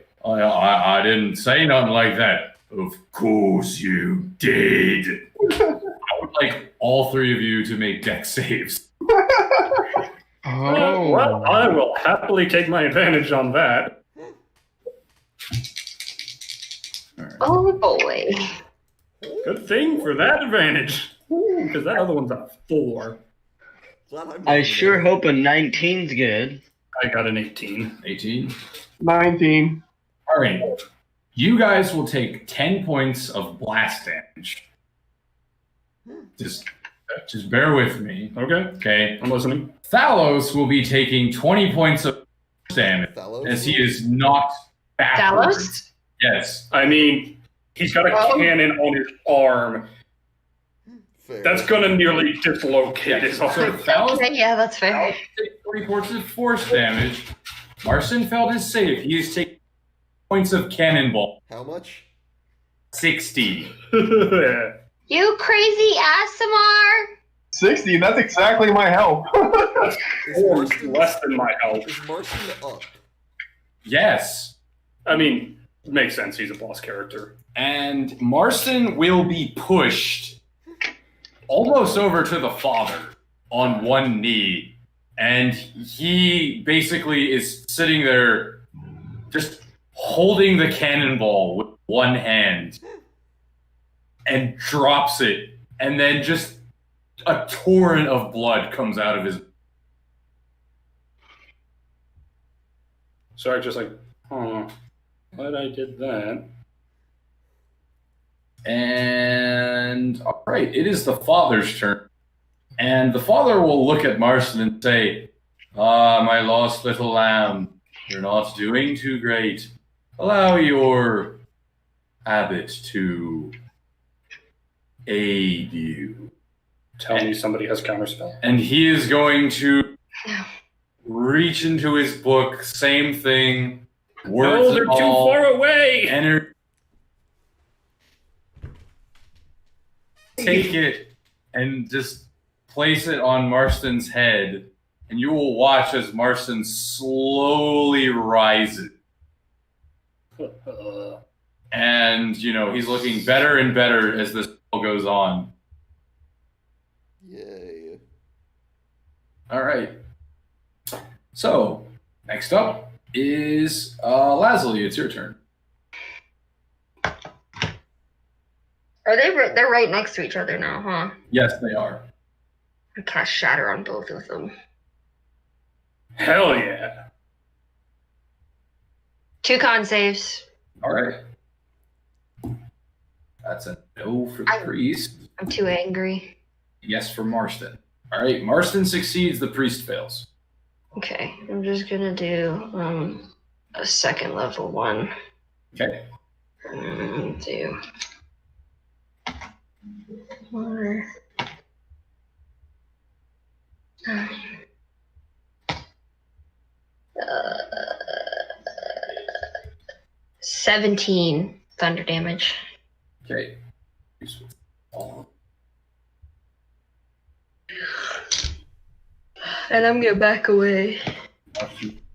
didn't say nothing like that. Of course you did. I would like all 3 of you to make dex saves.
Oh.
Well, I will happily take my advantage on that.
Oh boy.
Good thing for that advantage. Because that other one's a 4.
Glad I'm
I
not
sure
there.
hope a 19's good.
I got an 18.
18.
19.
All right. You guys will take 10 points of blast damage. Just bear with me.
Okay,
Okay.
I'm listening.
Thalos will be taking 20 points of damage
Thalos?
as he is knocked backwards.
Dallas?
Yes.
I mean, he's got a cannon on his arm.
Fair.
That's gonna nearly dislocate his
So
arm.
Thalos
Okay, yeah, that's fair.
will take 40 points of force damage. Marston failed his save. He is taking points of cannonball.
How much?
60.
You crazy Asimar!
60, that's exactly my health.
Is
Or
Marston,
less than my health.
is Marston up?
Yes.
I mean, it makes sense. He's a boss character.
And Marston will be pushed almost over to the father on one knee. And he basically is sitting there just holding the cannonball with one hand and drops it. And then just a torrent of blood comes out of his.
So I just like, glad I did that.
And all right, it is the father's turn. And the father will look at Marston and say, "Ah, my lost little lamb, you're not doing too great. Allow your abbot to aid you."
Tell me somebody has counterspell.
And he is going to reach into his book, same thing. Words
No, they're
and
too
all,
far away.
enter. Take it and just place it on Marston's head and you will watch as Marston slowly rises. And, he's looking better and better as this goes on.
Yay.
All right. So, next up is Lazuli. It's your turn.
Are they? They're right next to each other now, huh?
Yes, they are.
I cast Shatter on both of them.
Hell yeah.
2 con saves.
All right. That's a no for the priest.
I'm too angry.
Yes for Marston. All right. Marston succeeds. The priest fails.
Okay, I'm just gonna do a second level one.
Okay.
Do 4, 9. 17 thunder damage.
Okay.
And I'm gonna back away.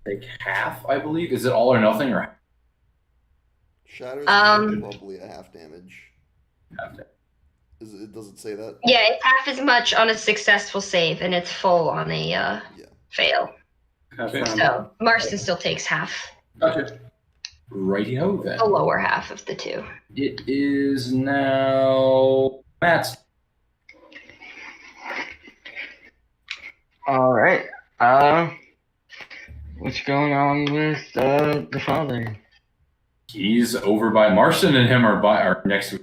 Take half, I believe. Is it all or nothing or
Shatter's probably a half damage.
half?
Does it say that?
Yeah, it's half as much on a successful save, and it's full on a fail. So Marston still takes half.
Gotcha. Righty-ho then.
The lower half of the 2.
It is now Matt's.
All right. What's going on with the father?
He's over by Marston, and him are next to.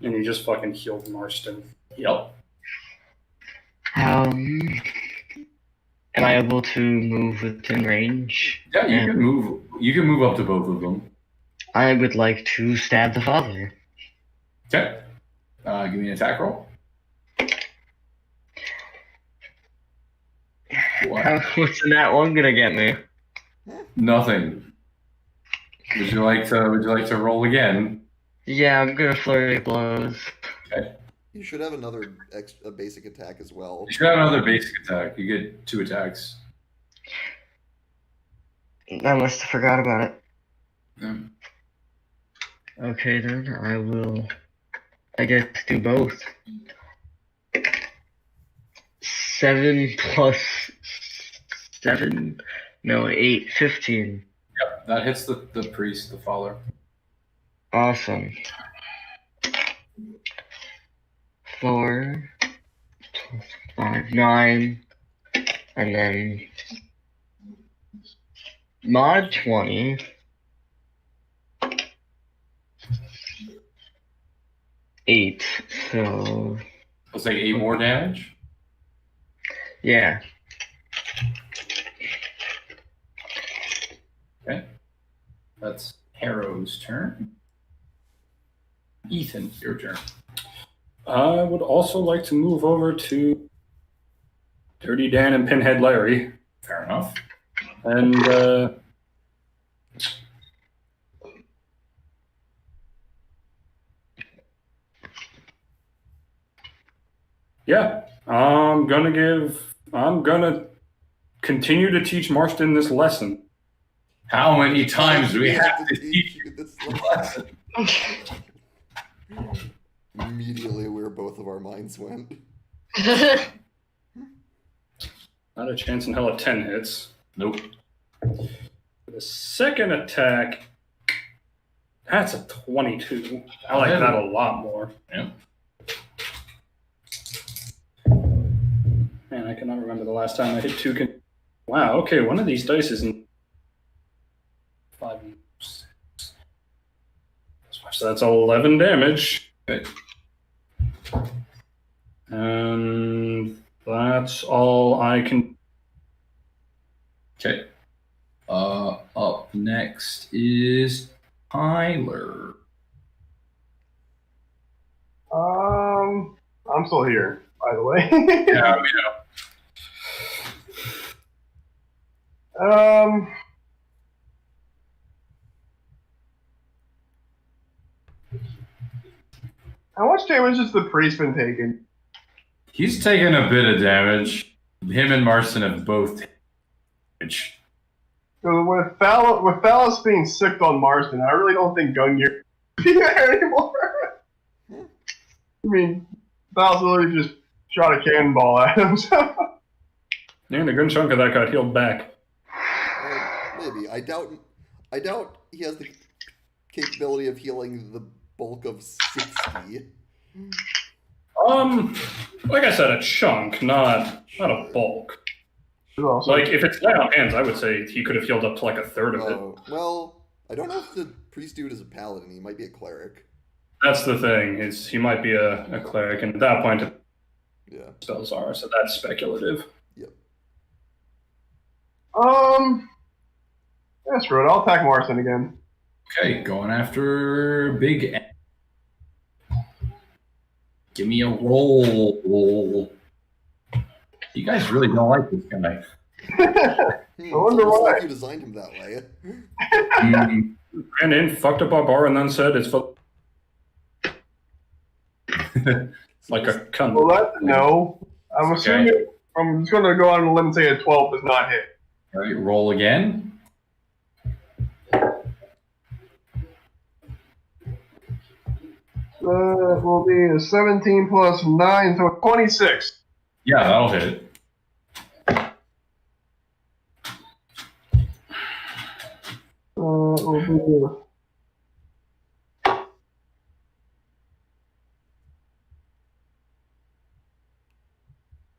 And you just fucking healed Marston.
Yep.
Am I able to move within range?
Yeah, you can move. You can move up to both of them.
I would like to stab the father.
Okay. Give me an attack roll.
What's in that one gonna get me?
Nothing. Would you like to roll again?
Yeah, I'm gonna flurry of blows.
Okay.
You should have another a basic attack as well.
You should have another basic attack. You get 2 attacks.
I must have forgot about it.
Yeah.
Okay then, I will, I guess, do both. 7 plus 7, no, 8, 15.
Yep, that hits the priest, the father.
Awesome. 4 plus 5, 9, and then mod 20. Eight, so
Let's take 8 more damage.
yeah.
Okay. That's Harrow's turn. Ethan, your turn.
I would also like to move over to Dirty Dan and Pinhead Larry.
Fair enough.
And yeah, I'm gonna continue to teach Marston this lesson.
How many times do we have to teach
you this
the lesson?
Immediately, where both of our minds went.
Not a chance in hell at 10 hits.
Nope.
The second attack, that's a 22. I like that a lot more.
Yeah.
Man, I cannot remember the last time I hit 2. Wow, okay, one of these dice isn't 5 and 6. So that's 11 damage.
Okay.
And that's all I can.
Okay. Up next is Tyler.
I'm still here, by the way.
Yeah, we know.
How much damage has the priest been taking?
He's taking a bit of damage. Him and Marston have both taken damage.
So with Phallus being sick on Marston, I really don't think Gungnir be there anymore. I mean, Phallus literally just shot a cannonball at him. So.
And a good chunk of that got healed back.
Maybe. I doubt he has the capability of healing the bulk of 60.
Like I said, a chunk, not a bulk.
Also,
Like, if it's light on hands, I would say he could have healed up to like a third of it.
Oh, well, I don't know if the priest dude is a paladin. He might be a cleric.
That's the thing, is he might be a cleric, and at that point,
Yeah.
spells are, so that's speculative.
Yep.
that's right. I'll attack Marston again.
Okay, going after Big M. Give me a roll. You guys really don't like this guy.
I
wonder why.
Like you designed him that way.
Ran in, fucked up our bar, and then said it's like a cunt.
Well, that's a no. I'm assuming. I'm just going to go on a limb and say a 12 does not hit.
All right, roll again.
Will be a 17 plus 9, so 26.
Yeah, that'll hit.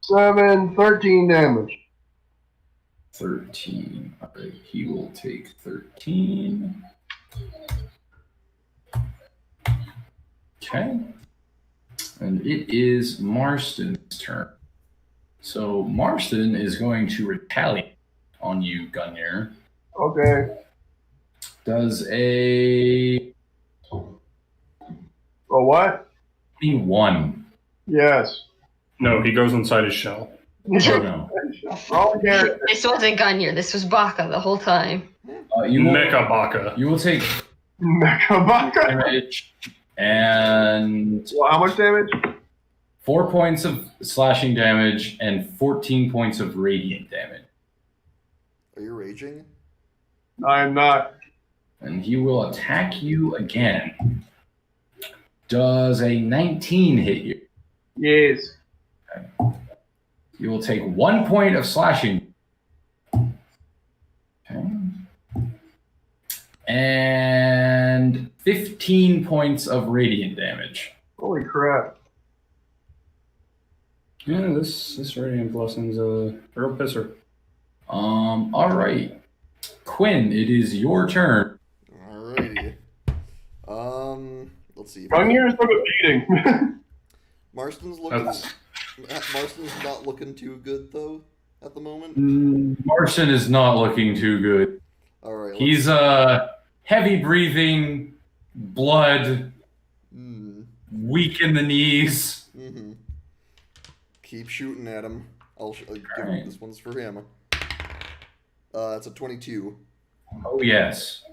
Will be 13 damage.
13. All right, he will take 13. Okay. And it is Marston's turn. So Marston is going to retaliate on you, Gungnir.
Okay.
Does a
what?
21.
Yes.
No, he goes inside his shell.
Oh, no.
Wrong character.
This wasn't Gungnir. This was Baka the whole time.
Mecha Baka.
You will take
Mechabaka.
damage and
Well, how much damage?
4 points of slashing damage and 14 points of radiant damage.
Are you raging?
I'm not.
And he will attack you again. Does a 19 hit you?
Yes.
You will take 1 point of slashing. Okay. And 15 points of radiant damage.
Holy crap.
Yeah, this radiant blessing's a real pisser.
All right. Quinn, it is your turn.
Alrighty. Let's see.
Gungnir took a beating.
Marston's looking.
That's-
Marston's not looking too good though at the moment.
Marston is not looking too good.
All right.
He's heavy breathing, blood, weak in the knees.
Mm-hmm. Keep shooting at him. I'll give
Alright.
him. This one's for him. It's a 22.
Oh yes.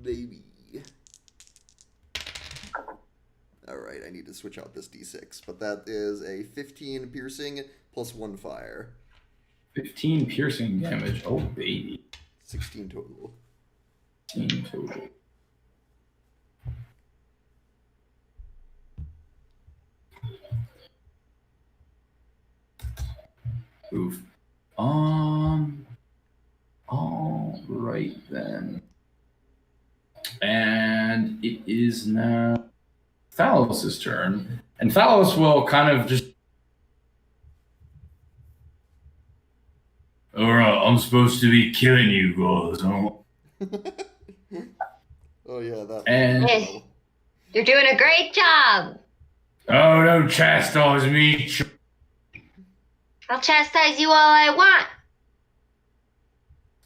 Baby. Alright, I need to switch out this d6, but that is a 15 piercing plus 1 fire.
15 piercing damage. Oh baby.
16 total.
15 total. Oof. All right then. And it is now Thalos' turn. And Thalos will kind of just. Alright, I'm supposed to be killing you guys, huh?
Oh yeah, that.
And
Yes. You're doing a great job.
oh, don't chastise me.
I'll chastise you all I want.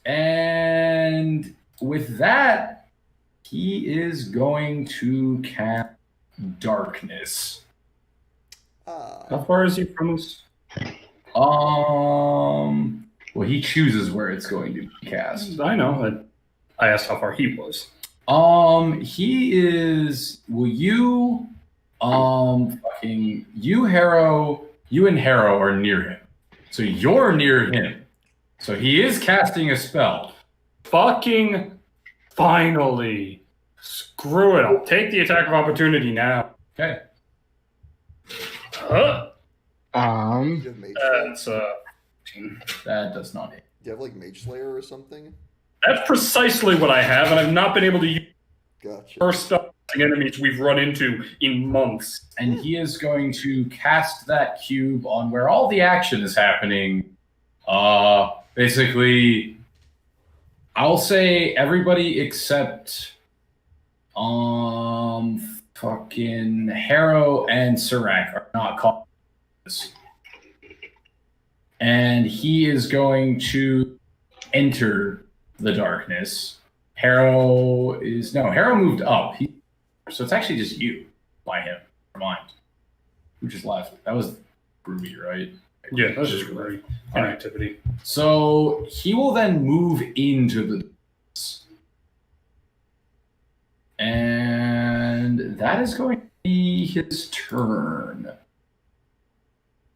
And with that, he is going to cast darkness.
How far is he from us?
Well, he chooses where it's going to be cast.
I know. I asked how far he was.
He is. Will you, fucking you, Harrow, you and Harrow are near him, So you're near him. So he is casting a spell.
Fucking finally. Screw it. I'll take the attack of opportunity now.
Okay.
Huh?
Do you have Mage Slayer?
That's
That does not hit.
Do you have like Mage Slayer or something?
that's precisely what I have, and I've not been able to use
Gotcha.
first enemies we've run into in months.
And he is going to cast that cube on where all the action is happening. Basically, I'll say everybody except fucking Harrow and Serac are not caught in this. And he is going to enter the darkness. Harrow moved up. So it's actually just you by him. Never mind. Who just left? That was Ruby, right?
Yeah, that's just great activity.
So he will then move into the darkness. And that is going to be his turn.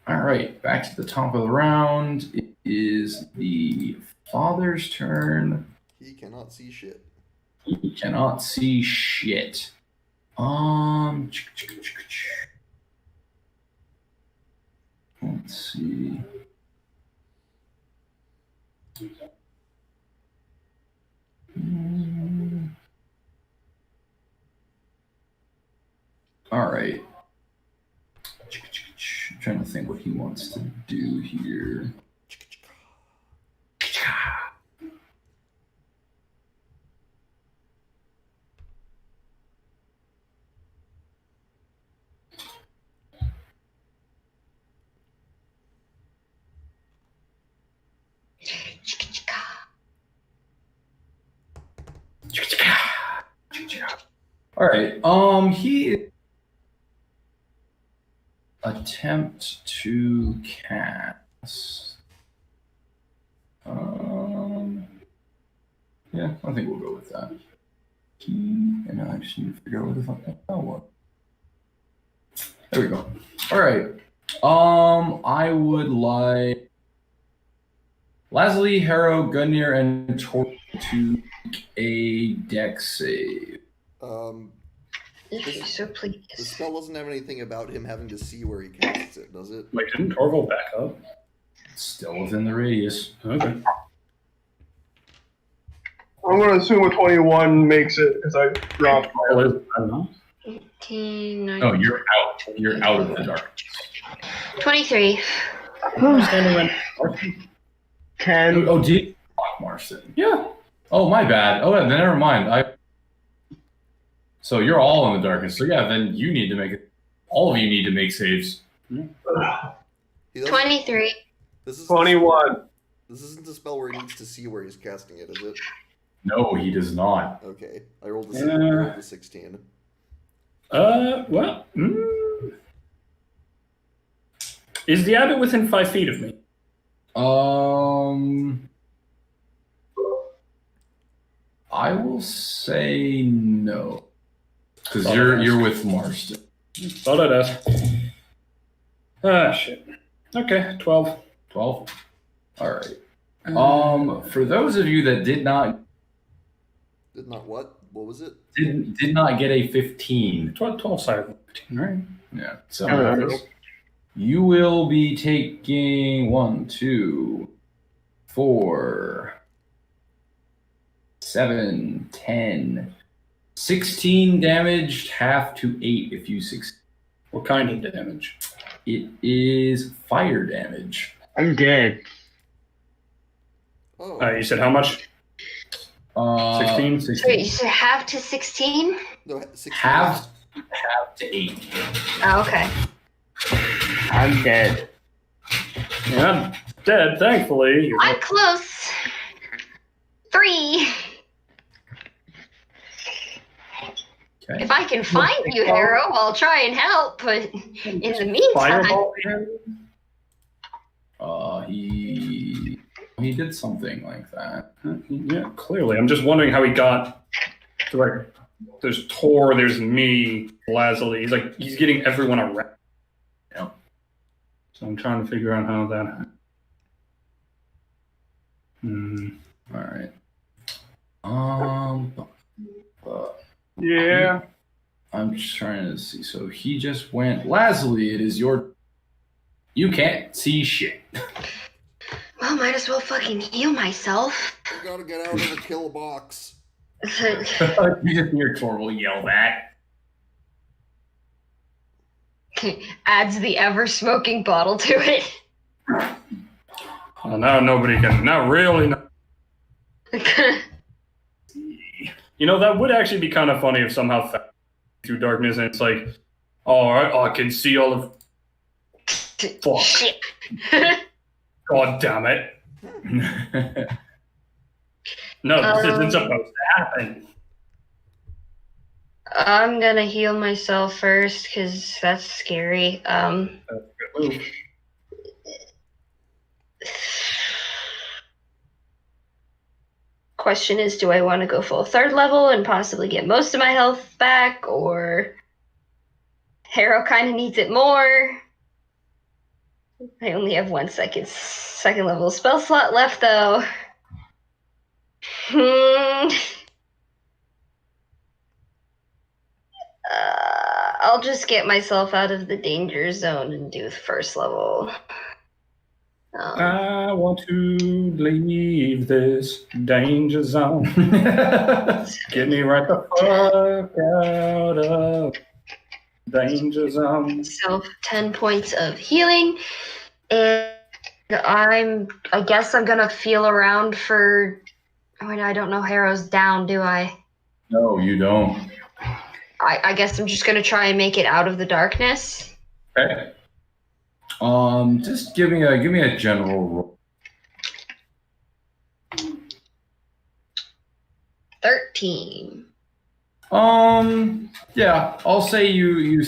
All right, back to the top of the round. It is the father's turn.
He cannot see shit.
He cannot see shit. Let's see. All right. Trying to think what he wants to do here. All right. He attempt to cast. Yeah, I think we'll go with that. And I just need to figure out what the fuck that was. There we go. All right. I would like Lazuli, Harrow, Gungnir, and Tor to make a dex save.
If you're so
The
pleased.
spell doesn't have anything about him having to see where he casts it, does it?
Like, didn't Torval back up?
Still within the radius.
Okay.
I'm going to assume a 21 makes it because I dropped my.
I don't know.
18,
No, you're out. You're out of the dark.
23.
Hmm. 10.
Oh, did you block Marston?
Yeah.
Oh, my bad. Oh, then never mind. So you're all in the darkness. So yeah, then you need to make it. All of you need to make saves.
He doesn't-
23.
This is
21.
This isn't the spell where he needs to see where he's casting it, is it?
No, he does not.
Okay, I rolled the 16.
Well, is the abbot within 5 feet of me?
I will say no, because you're with Marston.
Thought I'd ask. Ah, shit. Okay, 12.
12. All right. For those of you that did not
Did not what? What was it?
did not get a 15,
12 side of 15, right?
yeah. So
Alright.
you will be taking 1, 2, 4, 7, 10, 16 damage, half to 8 if you succeed.
What kind of damage?
It is fire damage.
I'm dead.
Oh,
You said how much? 16?
16.
Wait, you said half to 16?
no, 16.
Half to 8.
Oh, okay.
I'm dead.
Yeah, I'm dead, thankfully.
I'm close. 3.
Okay.
If I can find you, Harrow, I'll try and help. But in the meantime,
Fireball?
He did something like that.
Yeah, clearly. I'm just wondering how he got to, like, there's Tor, there's me, Lazuli. He's getting everyone around.
Yep.
So I'm trying to figure out how that happened.
All right.
Yeah.
I'm just trying to see. So he just went. Lasley, it is your. You can't see shit.
Well, might as well fucking heal myself.
I gotta get out of the kill box.
You just hear Torval yell that.
Adds the ever-smoking bottle to it.
Oh, now nobody can. Now really. You know, that would actually be kind of funny if somehow through darkness and it's like, oh, I can see all of. Fuck.
Shit.
God damn it. No, this isn't supposed to happen.
I'm gonna heal myself first, because that's scary.
That's a good move.
Question is, do I want to go full 3rd level and possibly get most of my health back, or Harrow kind of needs it more? I only have 1 second level spell slot left, though. I'll just get myself out of the danger zone and do 1st level.
I want to leave this danger zone. Get me right the fuck out of danger zone.
So 10 points of healing, and I guess I'm gonna feel around for. I don't know Harrow's down, do I?
No, you don't.
I guess I'm just gonna try and make it out of the darkness.
Okay. Just give me a general roll.
13.
Yeah, I'll say you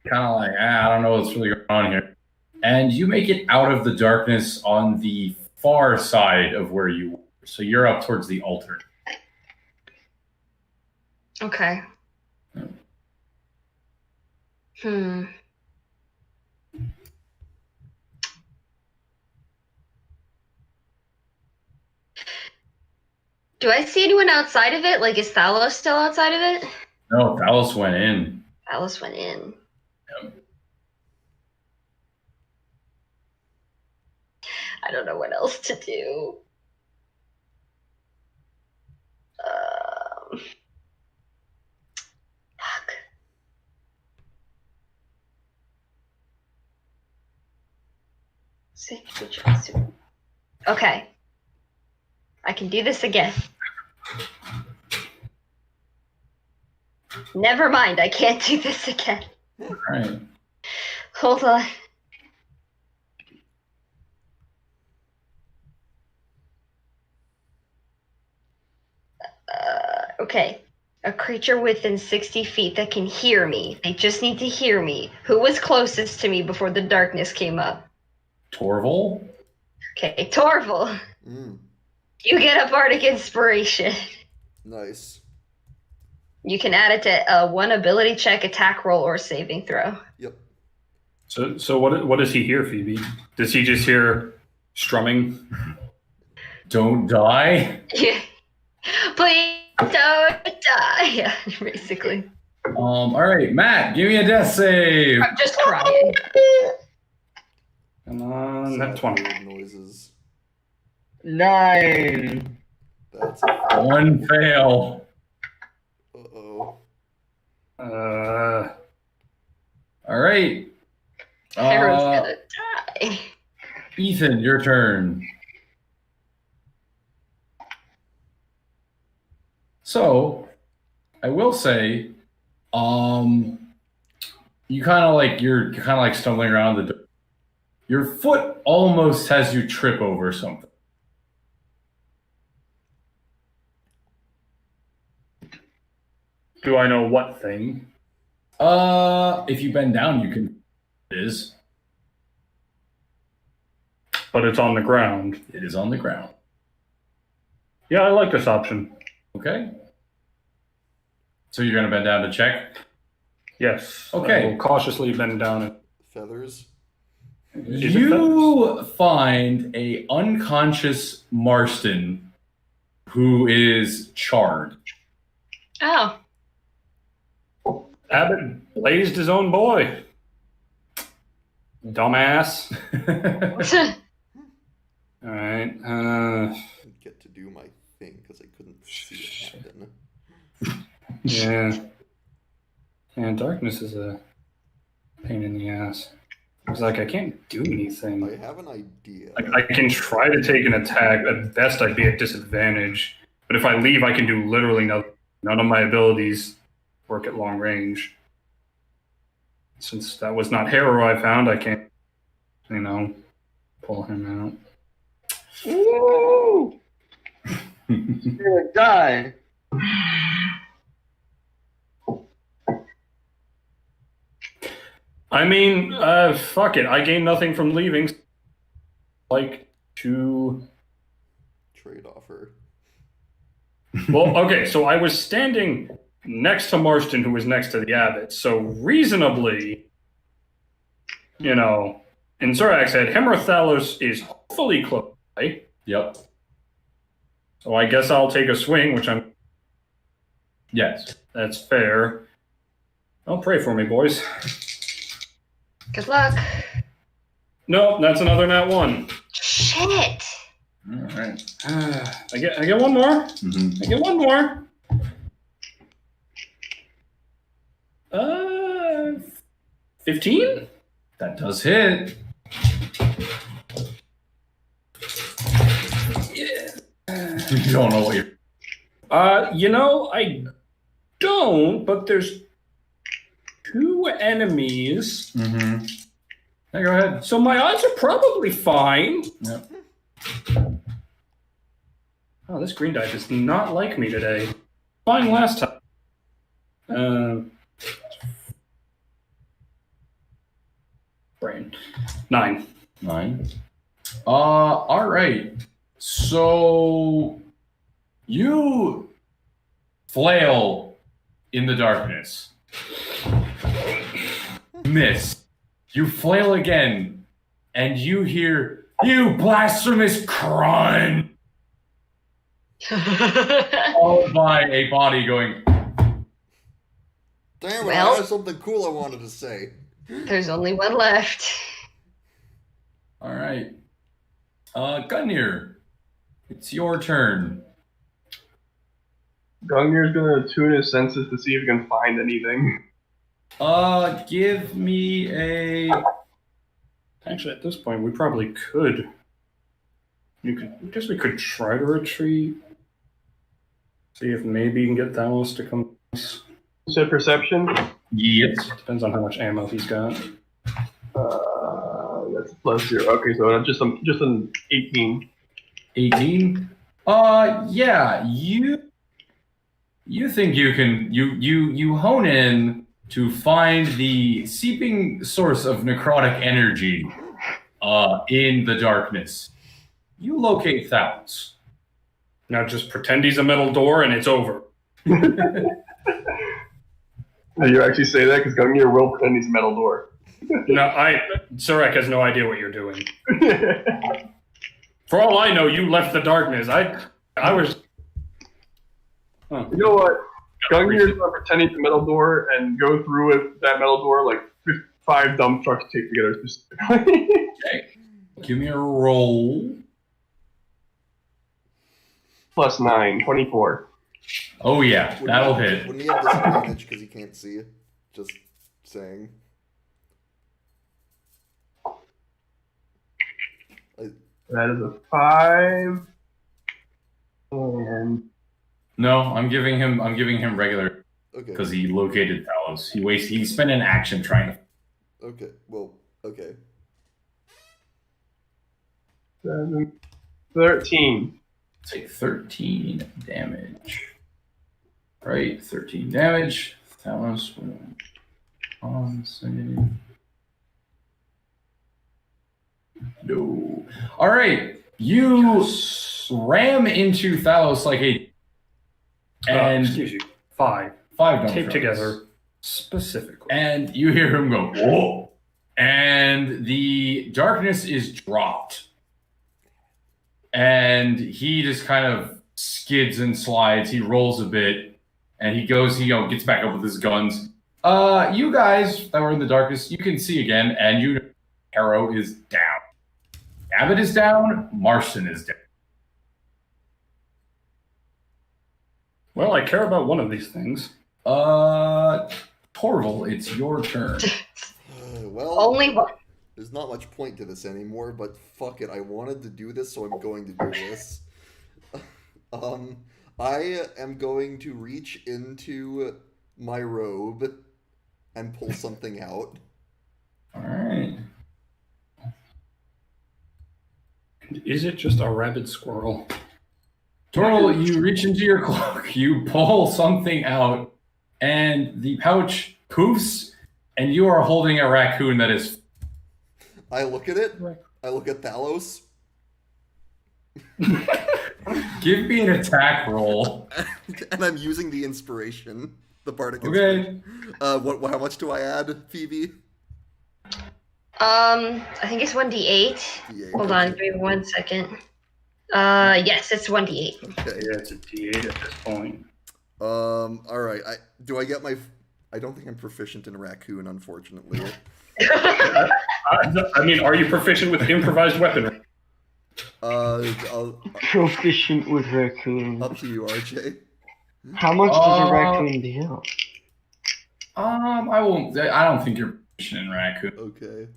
kind of like, I don't know what's really going on here. And you make it out of the darkness on the far side of where you were. So you're up towards the altar.
Okay. Do I see anyone outside of it? Like, is Thalos still outside of it?
No, Thalos went in.
Thalos went in.
Yep.
I don't know what else to do. Fuck. Okay. I can do this again. Never mind, I can't do this again.
All right.
Hold on. Okay. A creature within 60 feet that can hear me. They just need to hear me. Who was closest to me before the darkness came up?
Torval?
Okay, Torval. You get a bardic inspiration.
Nice.
You can add it to one ability check, attack roll, or saving throw.
Yep.
So what does he hear, Phoebe? Does he just hear strumming?
Don't die?
Yeah. Please don't die. Yeah, basically.
All right, Matt, give me a death save.
I'm just crying.
Come on, that's 20.
Weird noises.
9.
That's
One fail.
uh-oh.
All right.
Harrow's gonna die.
Ethan, your turn. So, I will say, you're kind of like stumbling around the door. Your foot almost has you trip over something.
Do I know what thing?
If you bend down, you can. It is.
But it's on the ground.
It is on the ground.
Yeah, I like this option.
Okay. So you're gonna bend down to check.
Yes.
Okay.
I will cautiously bend down.
Feathers.
You find a unconscious Marston who is charred.
Oh.
Abbott blazed his own boy. Dumbass. All right.
Get to do my thing because I couldn't see it happen.
Yeah. And darkness is a pain in the ass. It's like I can't do anything.
I have an idea.
Like I can try to take an attack. At best, I'd be at disadvantage. But if I leave, I can do literally nothing. None of my abilities work at long range. Since that was not Harrow I found, I can't, pull him out.
Woo! You're gonna die.
I mean, fuck it. I gain nothing from leaving. Like to
Trade offer.
Well, okay, so I was standing next to Marston, who was next to the abbot. So reasonably, in Zorak's head, Hemorthalos is hopefully close, right?
Yep.
So I guess I'll take a swing, which I'm...
Yes.
That's fair. Don't pray for me, boys.
Good luck.
No, that's another nat 1.
Shit.
All right.
I get one more.
Mm-hmm.
I get one more. 15?
That does hit.
Yeah.
You don't know what you're...
I don't, but there's 2 enemies.
Mm-hmm. Yeah, go ahead.
So my odds are probably fine.
Yep.
Oh, this green die does not like me today. Fine last time. Brain. 9.
9. All right. So you flail in the darkness. Miss. You flail again, and you hear, "You blasphemous crime!" Followed by a body going,
Damn it,
Well-
I had something cool I wanted to say.
There's only one left.
all right. Gungnir, it's your turn.
Gungnir's gonna tune his senses to see if he can find anything.
Give me a...
Actually, at this point, we probably could. I guess we could try to retreat. See if maybe you can get Thalos to come.
You said perception?
Yes.
Depends on how much ammo he's got.
That's +0. Okay, so just an 18.
18. Yeah, you think you can you hone in to find the seeping source of necrotic energy in the darkness. You locate Thalos.
Now just pretend he's a metal door and it's over.
Did you actually say that? Because Gungnir will pretend he's a metal door.
No, Surek has no idea what you're doing. For all I know, you left the darkness. I was... Huh.
You know what? Gungnir's gonna pretend he's a metal door and go through it, that metal door like 5 dump trucks taped together specifically.
Okay. Give me a roll.
+9, 24.
Oh yeah, that'll hit.
Wouldn't he have disadvantage because he can't see it? Just saying.
That is a 5. And
No, I'm giving him regular
Okay.
because he located Thalos. He spent an action trying to...
Okay. Well, okay.
7, 13.
Take 13 damage. Right, 13 damage. Thalos will on save. No. All right, you ram into Thalos like a... And
excuse you. 5.
5 dump
Taped
trucks.
together specifically.
And you hear him go, whoa! and the darkness is dropped. And he just kind of skids and slides. He rolls a bit, and he gets back up with his guns. You guys that were in the darkness, you can see again, and you know Harrow is down. Abbott is down. Marston is down.
Well, I care about one of these things.
Torval, it's your turn.
Well,
Only one.
there's not much point to this anymore, but fuck it. I wanted to do this, so I'm going to do this. I am going to reach into my robe and pull something out.
All right.
Is it just a rabid squirrel?
Torval, you reach into your cloak, you pull something out, and the pouch poofs, and you are holding a raccoon that is...
I look at it. I look at Thalos.
Give me an attack roll.
And I'm using the inspiration. The bardic
Okay.
inspiration. How much do I add, Phoebe?
I think it's 1d8.
D8.
Hold on, give me 1 second. Yes, it's 1d8.
Okay.
Yeah, it's a D8 at this point.
All right. Do I get my? I don't think I'm proficient in raccoon, unfortunately.
I mean, are you proficient with improvised weaponry?
Proficient with raccoon.
Up to you, RJ.
How much does a raccoon deal?
I won't. I don't think you're proficient in raccoon.
Okay.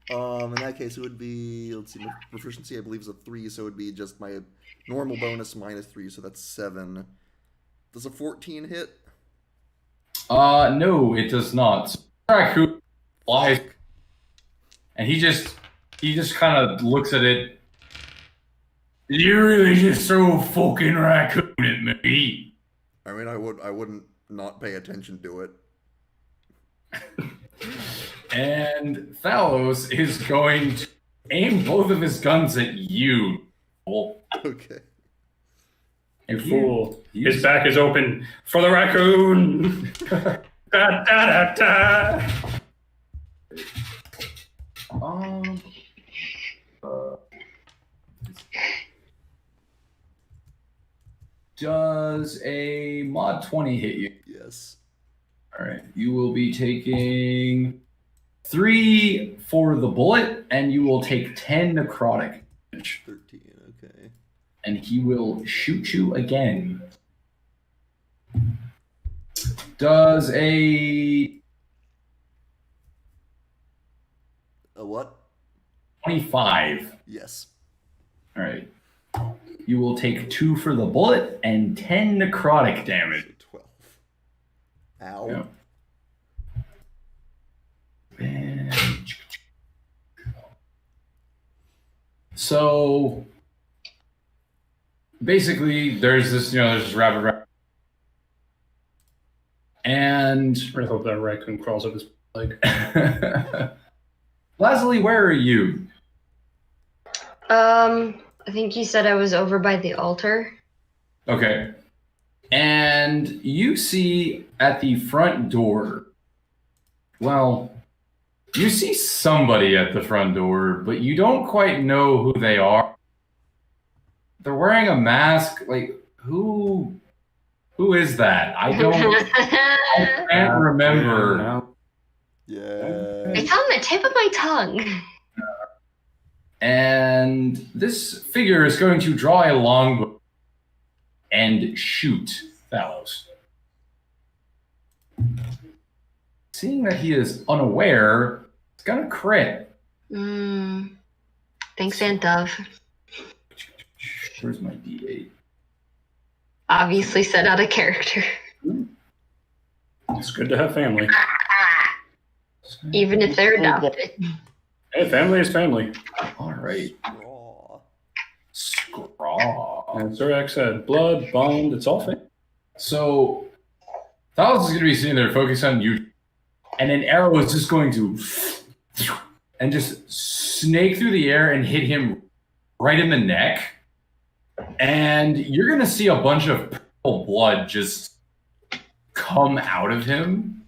In that case, it would be. Let's see. My proficiency, I believe, is a 3, so it would be just my normal bonus minus 3, so that's 7. Does a 14 hit?
No, it does not. Raccoon flies, and he just kind of looks at it. You're really just so fucking raccoon at me.
I mean, I wouldn't not pay attention to it.
And Thalos is going to aim both of his guns at you.
Okay.
You fool. His back is open for the raccoon. Da, da, da, da.
Does a mod 20 hit you?
Yes.
All right. You will be taking 3 for the bullet, and you will take 10 necrotic damage.
13. Okay.
And he will shoot you again. Does a
what?
25.
Yes.
All right. You will take 2 for the bullet and 10 necrotic damage.
So 12. Ow.
Yep. And so basically, there's this rabbit, and
I hope that raccoon crawls up his leg.
Leslie, where are you?
I think you said I was over by the altar.
Okay. And you see at the front door, well, you see somebody at the front door, but you don't quite know who they are. They're wearing a mask. Like, who is that? I can't remember.
Yeah.
It's on the tip of my tongue.
And this figure is going to draw a longbow and shoot Thalos. Seeing that he is unaware, it's gonna crit.
Thanks, Aunt Dove.
Where's my D8?
Obviously set out of character.
It's good to have family.
Even if they're adopted.
Hey, family is family.
All right.
Raw.
Scraw.
And Sir X said, blood, bond, it's all family.
So, Thalos is going to be sitting there focused on you, and an arrow is just going to and just snake through the air and hit him right in the neck. And you're going to see a bunch of purple blood just come out of him.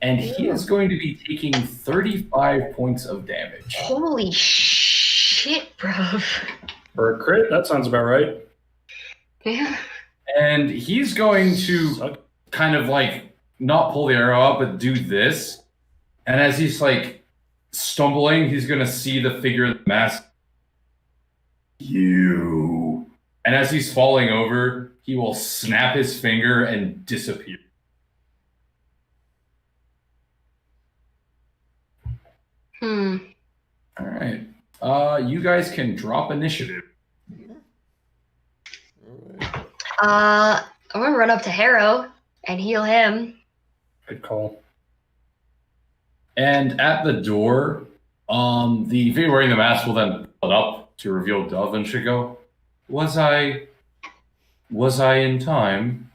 and he is going to be taking 35 points of damage.
Holy shit, bruv.
For a crit, that sounds about right.
Yeah.
And he's going to kind of like not pull the arrow out, but do this. And as he's like stumbling, he's going to see the figure in the mask. You. And as he's falling over, he will snap his finger and disappear.
Hmm.
All right. You guys can drop initiative.
I'm gonna run up to Harrow and heal him.
Good call.
And at the door, the figure wearing the mask will then pull it up to reveal Dove, and should go, Was I in time?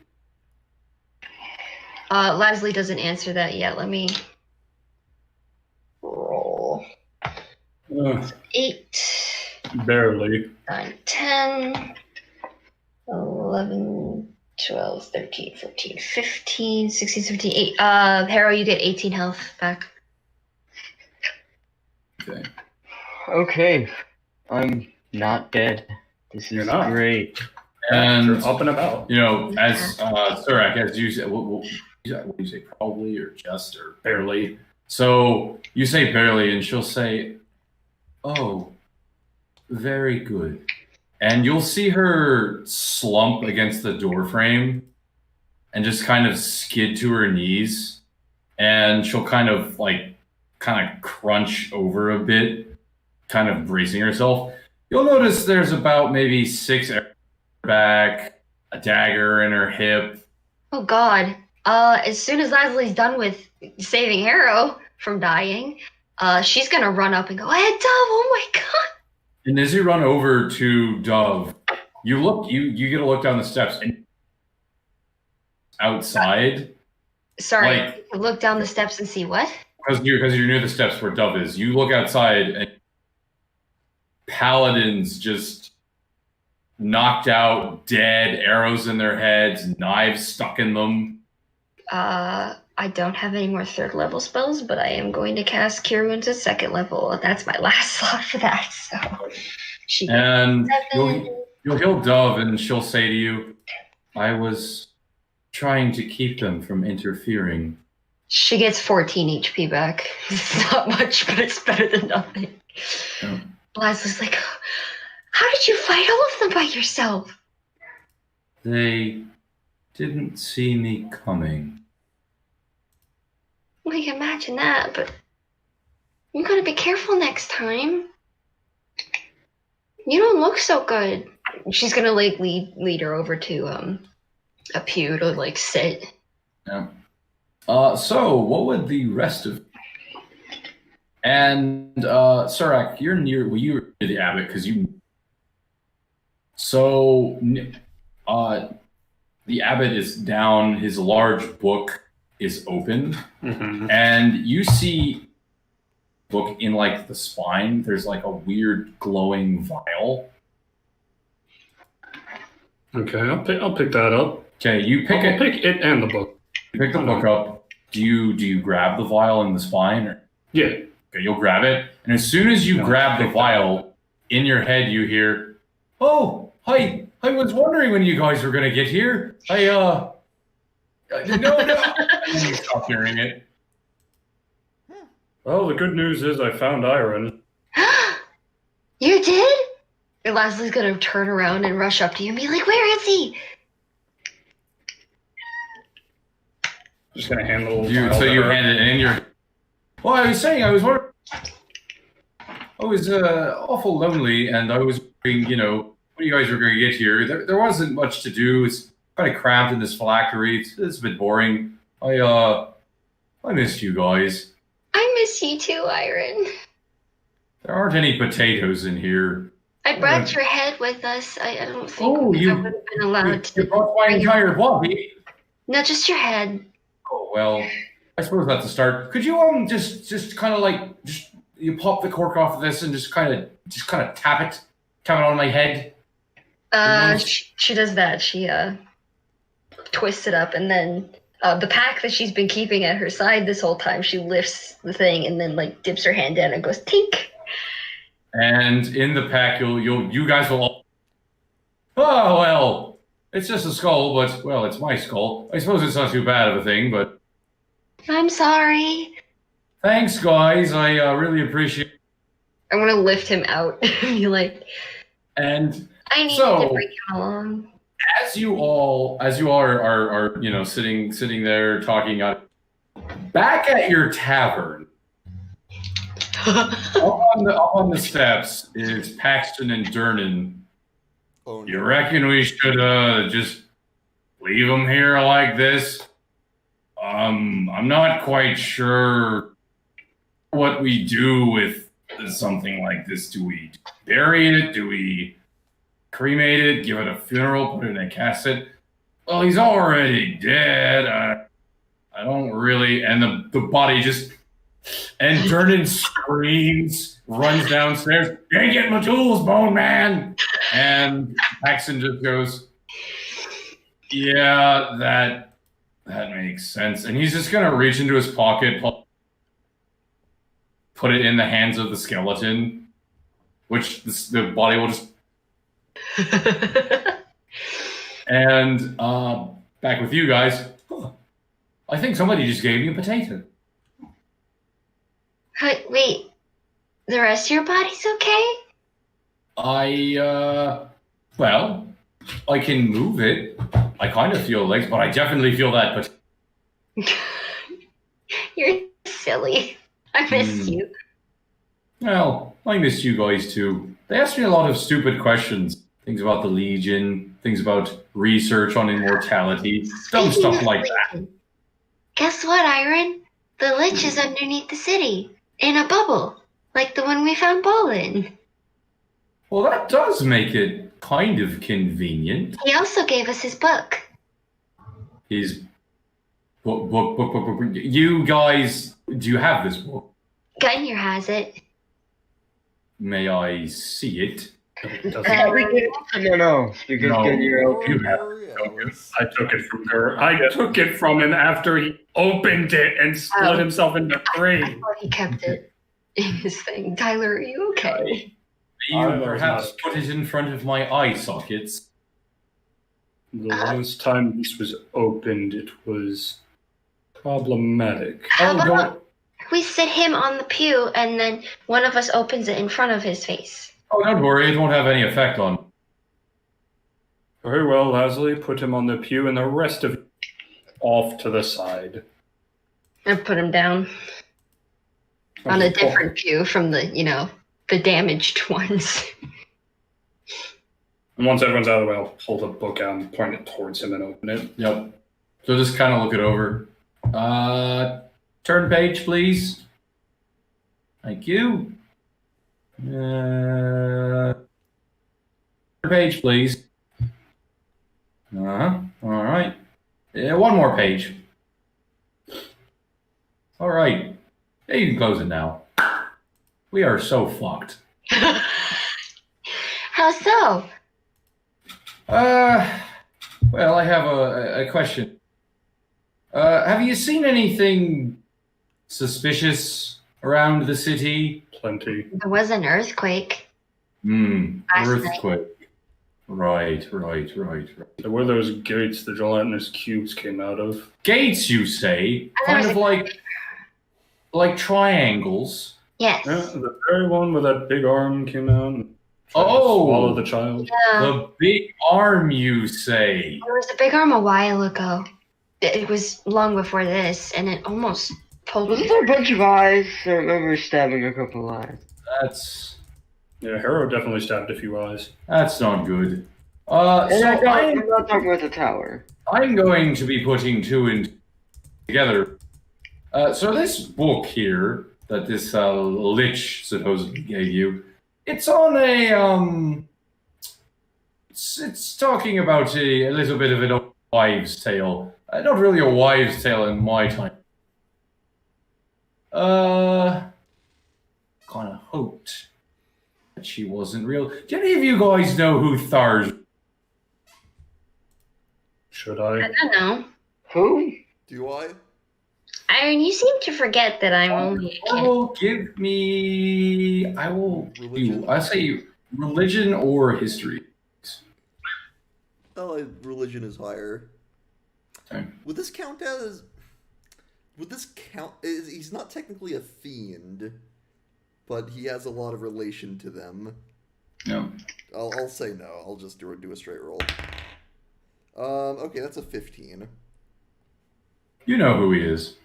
Leslie doesn't answer that yet. Let me roll. 8,
Barely.
9, 10, 11, 12, 13, 14, 15, 16, 17, 8. Harrow, you get 18 health back.
Okay.
Okay, I'm not dead. This
You're
is
not.
great.
And
You're up and about.
you know, as Surak, as you say, what do you say, probably or just or barely? So you say barely, and she'll say, "Oh, very good." And you'll see her slump against the door frame and just kind of skid to her knees, and she'll kind of crunch over a bit, kind of bracing herself. You'll notice there's about maybe 6 arrows in her back, a dagger in her hip.
Oh God. As soon as Leslie's done with saving Harrow from dying, she's gonna run up and go, "Hey, Dove! Oh my God!"
And as you run over to Dove, you get a look down the steps, and outside,
Sorry,
Like-
you can look down the steps and see what?
because you're near the steps where Dove is. You look outside, and paladins just knocked out, dead, arrows in their heads, knives stuck in them.
I don't have any more 3rd level spells, but I am going to cast Cure Wounds at 2nd level. That's my last slot for that. So she gets
And
7.
you'll heal Dove, and she'll say to you, "I was trying to keep them from interfering."
She gets 14 HP back. It's not much, but it's better than nothing.
Yeah.
Leslie's like, "How did you fight all of them by yourself?"
They didn't see me coming.
Well, you can imagine that, but you gotta be careful next time. You don't look so good. She's gonna like lead her over to a pew to like sit.
Yeah. So what would the rest of? And Surak, you're near the abbot because you. So, the abbot is down. His large book is open,
Mm-hmm.
and you see book in like the spine. There's like a weird glowing vial.
Okay, I'll pick that up.
Okay, you pick
I'll
it.
pick it and the book.
You pick the book up. Do you grab the vial in the spine? Or?
Yeah.
Okay, you'll grab it, and as soon as you
Yeah,
grab the
pick that
vial, in your head you hear, "Oh, hi! I was wondering when you guys were gonna get here. No." And you stop hearing it.
Well, the good news is I found iron.
You did? And Leslie's gonna turn around and rush up to you and be like, "Where is he?"
Just gonna hand the little
You,
vial
so
to
you
her.
hand it in. You're. Well, I was saying I was wondering. I was awful lonely, and I was wondering, when you guys were going to get here. There wasn't much to do. It's kind of cramped in this phylactery. It's a bit boring. I missed you guys.
I miss you too, Iron.
There aren't any potatoes in here.
I brought your head with us. I don't think
Oh,
I
you-
would have been allowed
You
to.
brought my entire body.
No, just your head.
Oh well, I suppose that's a start. Could you just kind of like you pop the cork off of this and just kind of tap it on my head.
She does that. She twists it up and then the pack that she's been keeping at her side this whole time. She lifts the thing and then like dips her hand down and goes tink.
And in the pack, you guys will all. Oh well, it's just a skull, but well, it's my skull. I suppose it's not too bad of a thing, but
I'm sorry.
thanks, guys. I really appreciate.
I'm gonna lift him out and be like,
And
I need
So-
to bring him along.
as you all are sitting there talking back at your tavern. up on the steps is Paxton and Durnan.
Oh,
You
no.
reckon we should just leave them here like this? I'm not quite sure what we do with something like this. Do we bury it? Do we cremate it? Give it a funeral? Put it in a casket? Well, he's already dead. I don't really. And the body just. And Durnan screams, runs downstairs. You ain't getting my tools, Bone Man. And Paxton just goes, yeah, that makes sense. And he's just gonna reach into his pocket, put it in the hands of the skeleton, which the body will just. And back with you guys. I think somebody just gave me a potato.
Wait, the rest of your body's okay?
Well, I can move it. I kind of feel legs, but I definitely feel that. But
You're silly. I miss you.
well, I miss you guys too. They asked me a lot of stupid questions. Things about the Legion, things about research on immortality, dumb
Speaking
stuff
of
like that.
Legion, guess what, Iron? The Lich is underneath the city, in a bubble, like the one we found Ball in.
Well, that does make it kind of convenient.
He also gave us his book.
His book. You guys, do you have this book?
Gunyer has it.
May I see it?
It doesn't-
No, because
No.
you're
Oh,
You have-
yeah, let's-
I took it from her. I took it from him after he opened it and split himself into
I
three.
thought he kept it in his thing. Tyler, are you okay?
You
I was
perhaps
not-
put it in front of my eye sockets.
The last time this was opened, it was problematic.
How
Oh,
about
don't.
we sit him on the pew and then one of us opens it in front of his face?
Oh, don't worry, it won't have any effect on.
Very well, Leslie. Put him on the pew and the rest of you off to the side.
And put him down on a different pew from the, the damaged ones.
And once everyone's out of the way, I'll pull the book out and point it towards him and open it.
Yep. So just kind of look it over. Turn page, please. Thank you. Turn page, please. All right. One more page. All right. Yeah, you can close it now. We are so fucked.
How so?
Well, I have a question. Have you seen anything suspicious around the city?
Plenty.
There was an earthquake. Last
Earthquake. Right.
There were those gates the gelatinous cubes came out of.
Gates, you say?
And there
Kind
was
of like triangles.
Yes.
Yeah, the very one where that big arm came out and tried to
Oh!
swallow the child.
Yeah.
The big arm, you say?
There was a big arm a while ago. It was long before this, and it almost pulled
Wasn't
me.
there a bunch of eyes? I remember stabbing a couple eyes.
Yeah, Harrow definitely stabbed a few eyes.
That's not good. So
I'm not talking about the tower.
I'm going to be putting two and together. So this book here that this lich supposedly gave you, it's on a it's talking about a little bit of a wives' tale. Not really a wives' tale in my time. Kind of hoped that she wasn't real. Do any of you guys know who Thars?
Should
I
I?
don't know.
Who?
Do I?
Iron, you seem to forget that I'm only a kid.
Marvel, give me. I will.
Religion?
I say religion or history.
Oh, religion is higher.
Okay.
Would this count as? Would this count? He's not technically a fiend, but he has a lot of relation to them.
No.
I'll say no. I'll just do a straight roll. Okay, that's a 15.
You know who he is.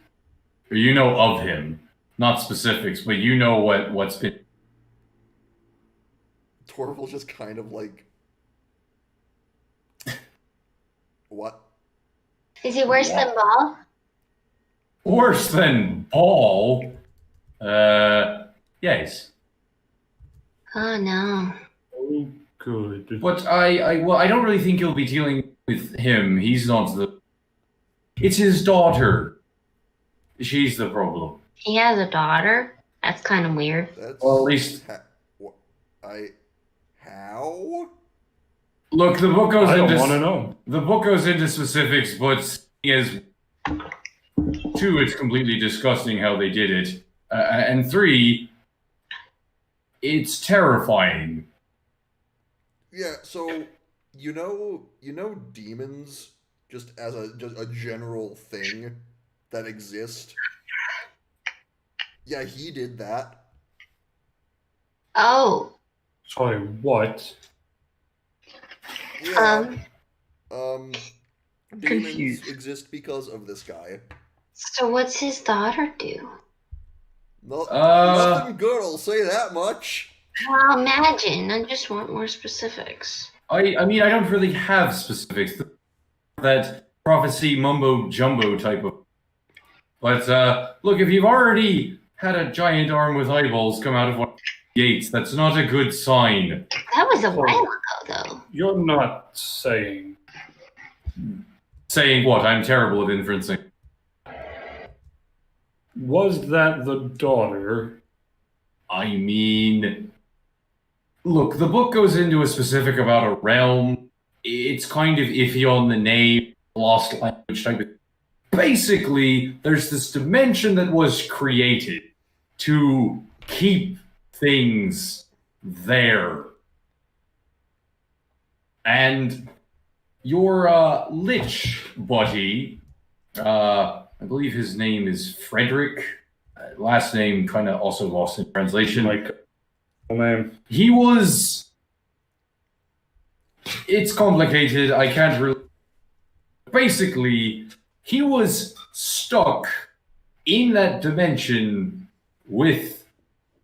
Or you know of him. Not specifics, but you know what's been.
Torval's just kind of like, what?
Is he worse than Ball?
Worse than Paul. Yes.
Oh no.
Oh, good.
But I don't really think you'll be dealing with him. He's not the. It's his daughter. She's the problem.
He has a daughter? That's kind of weird.
That's
Well, at least.
How?
Look, the book goes
I don't
into.
want to know.
The book goes into specifics, but as two, it's completely disgusting how they did it, and three, it's terrifying.
Yeah. So you know demons just as a general thing that exist. Yeah, he did that.
Oh.
Sorry, what?
Yeah. Demons
Confused.
exist because of this guy.
So what's his daughter do?
Nothing good, I'll say that much.
Well, imagine. I just want more specifics.
I mean, I don't really have specifics. That prophecy mumbo jumbo type of. But look, if you've already had a giant arm with eyeballs come out of one of the gates, that's not a good sign.
That was a while ago, though.
You're not saying.
Saying what? I'm terrible at inferencing.
Was that the daughter?
I mean, look, the book goes into a specific about a realm. It's kind of iffy on the name, lost language type of. Basically, there's this dimension that was created to keep things there. And your lich buddy, I believe his name is Frederick. Last name kind of also lost in translation.
Like, oh man.
He was. It's complicated. I can't really. Basically, he was stuck in that dimension with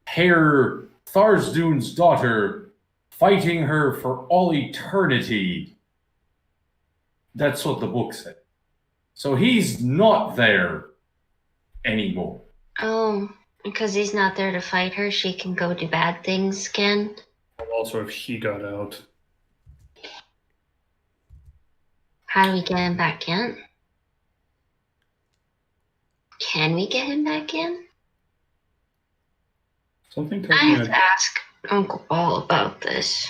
Herr Tharsdoon's daughter, fighting her for all eternity. That's what the book said. So he's not there anymore.
Oh, because he's not there to fight her, she can go do bad things again.
Also, if he got out.
How do we get him back in? Can we get him back in?
Something tells
I
me
have to ask Uncle Ball about this.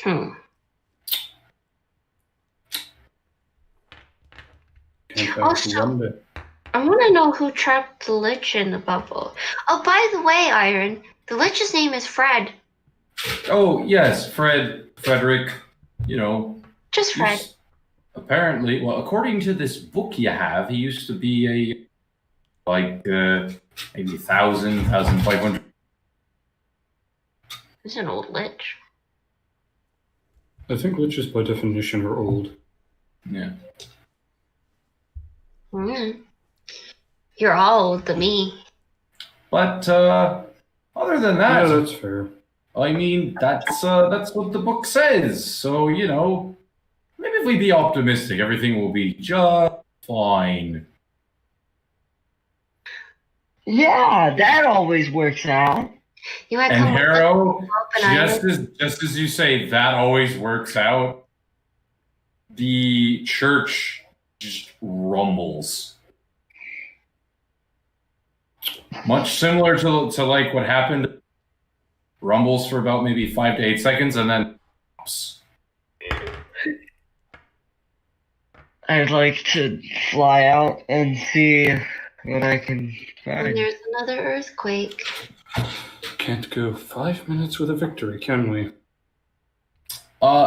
can't
Also-
one bit.
I want to know who trapped the Lich in the bubble. Oh, by the way, Iron, the Lich's name is Fred.
Oh, yes, Frederick, you know.
Just Fred.
Apparently, well, according to this book you have, he used to be maybe 1,000, 1,500.
He's an old Lich.
I think liches by definition are old.
Yeah.
Mm. You're all old to me.
But other than that,
Yeah, that's fair.
I mean, that's what the book says. So, you know, maybe if we be optimistic, everything will be just fine.
Yeah, that always works out.
You might
And
come
Harrow,
with Iron.
just as you say, that always works out. The church just rumbles. Much similar to like what happened. Rumbles for about maybe 5 to 8 seconds, and then.
I'd like to fly out and see what I can
And
find.
there's another earthquake.
Can't go 5 minutes with a victory, can we?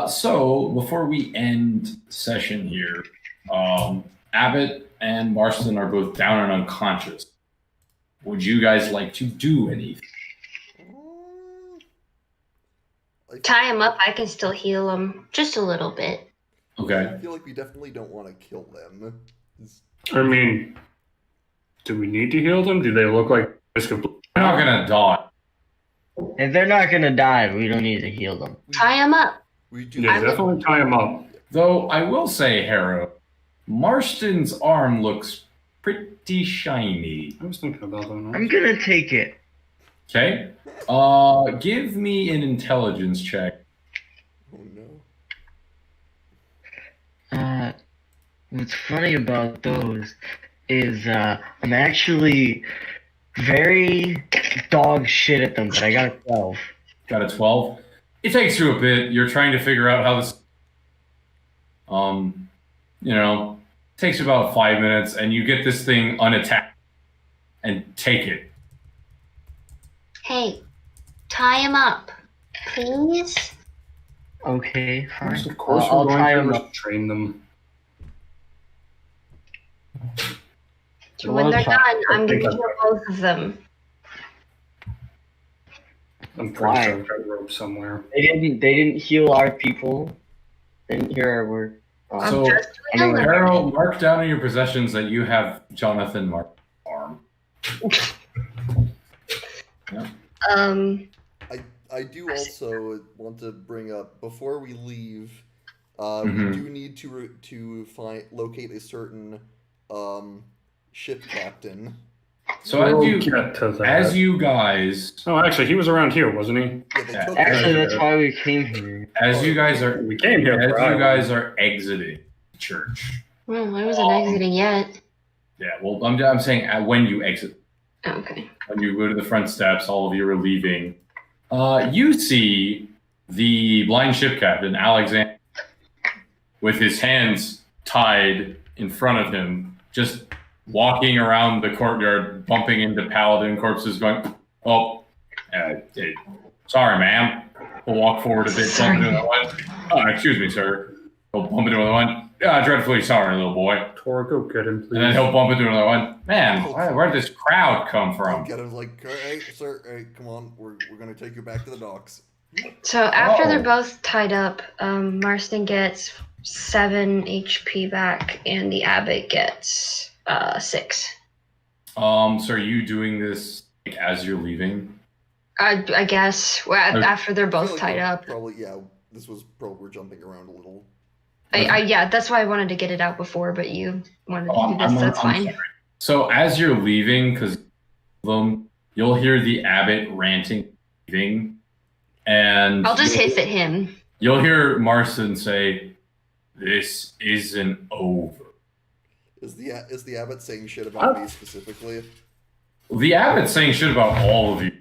So before we end session here, Abbott and Marston are both down and unconscious. Would you guys like to do anything?
Tie him up. I can still heal him just a little bit.
Okay.
I feel like we definitely don't want to kill them.
I mean, do we need to heal them? Do they look like risk of?
They're not gonna die.
If they're not gonna die, we don't need to heal them.
Tie him up.
We do.
Yeah, definitely tie them up.
Though I will say, Harrow, Marston's arm looks pretty shiny.
I was thinking about that.
I'm gonna take it.
Okay. Give me an intelligence check.
Oh no.
What's funny about those is I'm actually very dog shit at them, but I got a 12.
Got a 12. It takes you a bit. You're trying to figure out how this. Takes about 5 minutes, and you get this thing unattacked and take it.
Hey, tie him up, please.
Okay, fine.
Yes, of course,
I'll
we're
tie
going
him
to
up.
train them.
So
When
I'll
they're
try-
done, I'm
think
gonna
I-
kill both of them.
I'm pretty
Why?
sure I've got rope somewhere.
They didn't heal our people. They didn't hear our word.
I'm
So,
just
I
doing
mean,
it.
Harold, mark down in your possessions that you have Jonathan Mark's arm.
I do also want to bring up before we leave.
Mhm.
We do need to locate a certain ship captain.
So
We'll get to that.
as you guys
Oh, actually, he was around here, wasn't he?
Yeah, they
Yeah.
took
Actually,
it.
that's why we came here.
as you guys are
We came here.
as
for
you
Iowa.
guys are exiting the church.
Well, I wasn't exiting yet.
Yeah, well, I'm saying when you exit,
Oh, okay.
when you go to the front steps, all of you are leaving. You see the blind ship captain Alexander with his hands tied in front of him, just walking around the courtyard, bumping into paladin corpses, going, "Oh, sorry, ma'am." We'll walk forward a bit, bump into another one. Excuse me, sir. He'll bump into another one. Dreadfully sorry, little boy.
Tor, go get him, please.
And then he'll bump into another one. Man, where did this crowd come from?
Get him like, hey, sir, hey, come on, we're gonna take you back to the docks.
So after
Oh.
they're both tied up, Marston gets 7 HP back, and the abbot gets 6.
So are you doing this as you're leaving?
I guess after they're
I feel
both
like
tied
we're
up.
Probably, yeah. This was probably we're jumping around a little.
Yeah, that's why I wanted to get it out before, but you wanted to do this. That's fine.
sorry. So as you're leaving, because you'll hear the abbot ranting, leaving, and
I'll just hiss at him.
You'll hear Marston say, "This isn't over."
Is the abbot saying shit about me specifically?
The abbot's saying shit about all of you.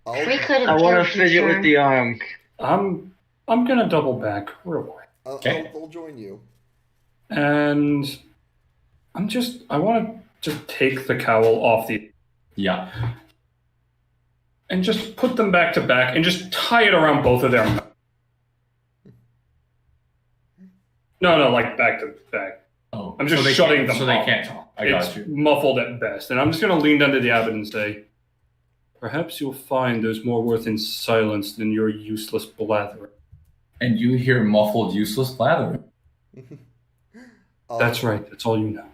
We could
I
have
want
killed
to fidget
you,
with the arm.
I'm gonna double back real quick,
Okay.
I'll join you.
and I want to just take the cowl off
Yeah.
and just put them back to back, and just tie it around both of their mouths. No, like back to back.
Oh,
I'm just
so they
shutting
can't-
them
so they
off.
can't talk. I
It's
got you.
muffled at best, and I'm just going to lean down to the abbot and say, "Perhaps you'll find there's more worth in silence than your useless blathering."
And you hear muffled, useless blathering.
That's right. That's all you know.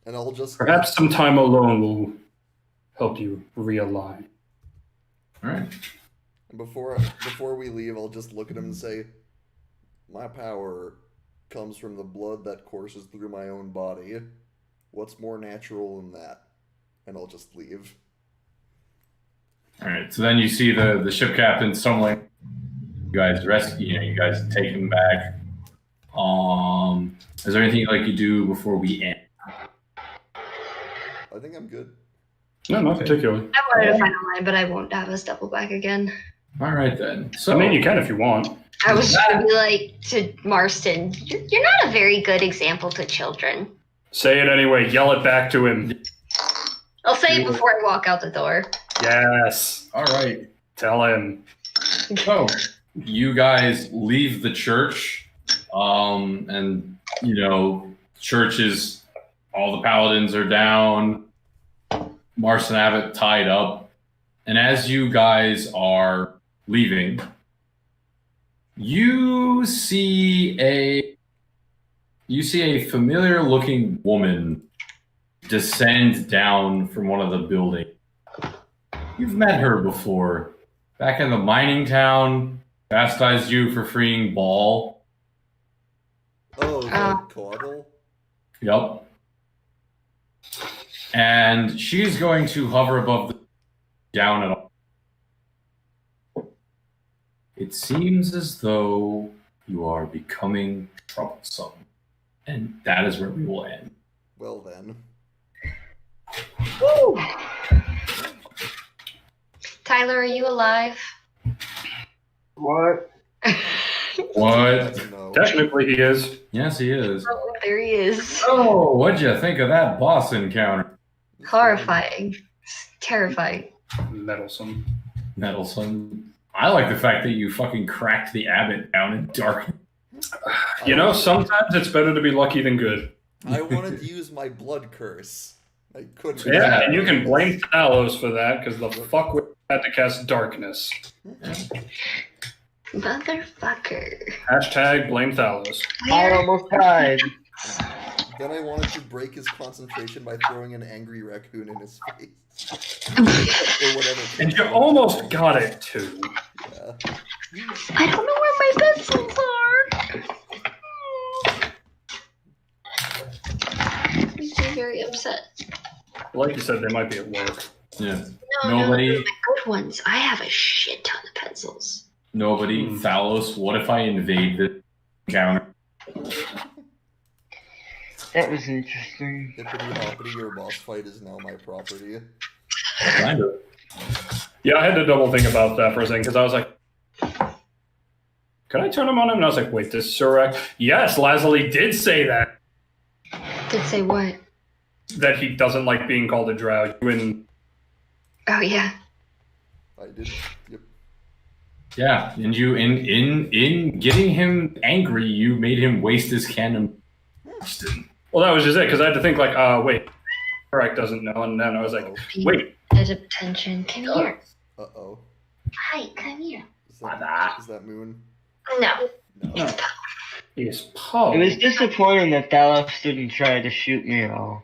And I'll just
Perhaps some time alone will help you realign.
All right.
before we leave, I'll just look at him and say, "My power comes from the blood that courses through my own body. What's more natural than that?" And I'll just leave.
All right. So then you see the ship captain stumbling. You guys rescue. You guys take him back. Is there anything you'd like to do before we end?
I think I'm good.
No, not particularly.
I wanted to find a line, but I won't have us double back again.
All right then. So
I mean, you can if you want.
I was trying to be like to Marston, you're not a very good example to children.
Say it anyway. Yell it back to him.
I'll say it before I walk out the door.
Yes.
All right.
Tell him.
So you guys leave the church, and church is all the paladins are down. Marston Abbott tied up, and as you guys are leaving, you see a familiar looking woman descend down from one of the buildings. You've met her before. Back in the mining town, chastised you for freeing Ball.
Oh, the Caudle?
Yep. And she's going to hover above the down at all. It seems as though you are becoming troublesome. And that is where we will end.
Well then.
Woo! Tyler, are you alive?
What?
What?
No.
Technically, he is.
Yes, he is.
Oh, there he is.
Oh, what'd you think of that boss encounter?
Horrifying. Terrifying.
Meddlesome.
Meddlesome. I like the fact that you fucking cracked the abbot down in dark.
Sometimes it's better to be lucky than good.
I wanted to use my blood curse. I couldn't.
Yeah, and you can blame Talos for that, because the fuck had to cast darkness.
Motherfucker.
Hashtag blame Talos.
I almost died.
Then I wanted to break his concentration by throwing an angry raccoon in his face. Or whatever.
And you almost got it, too.
Yeah.
I don't know where my pencils are. I'm very upset.
Like you said, they might be at work.
Yeah.
No,
Nobody-
no, my good ones. I have a shit ton of pencils.
Nobody. Thalos, what if I invade the encounter?
That was interesting.
Hippity hoppity, your boss fight is now my property.
Kind of.
Yeah, I had to double think about that for a second, because I was like, could I turn him on him? And I was like, wait, this Surak? Yes, Lazuli did say that.
Did say what?
That he doesn't like being called a drow. You and
Oh, yeah.
I did. Yep.
Yeah, and you in getting him angry, you made him waste his cannon.
well, that was just it, because I had to think like, wait, Surak doesn't know, and then I was like, wait,
Bit of attention. Come here.
Uh-oh.
Hi, come here.
Is that Moon?
No.
No.
he's Poe.
It was disappointing that Thalos didn't try to shoot me at all.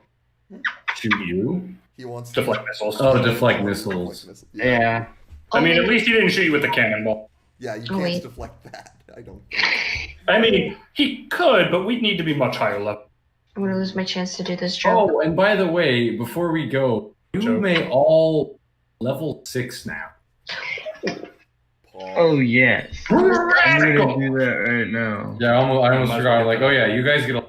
Shoot you?
He wants to
Deflect missiles.
Oh, deflect missiles.
Yeah.
I mean, at
Only-
least he didn't shoot you with the cannonball.
Yeah, you
Oh,
can't
wait.
deflect that. I don't think.
I mean, he could, but we'd need to be much higher level.
I'm gonna lose my chance to do this joke.
Oh, and by the way, before we go, you
Joke.
may all level 6 now.
Paul.
Oh, yes. I'm gonna do that right now.
Yeah, I almost forgot. Like, oh yeah, you guys get a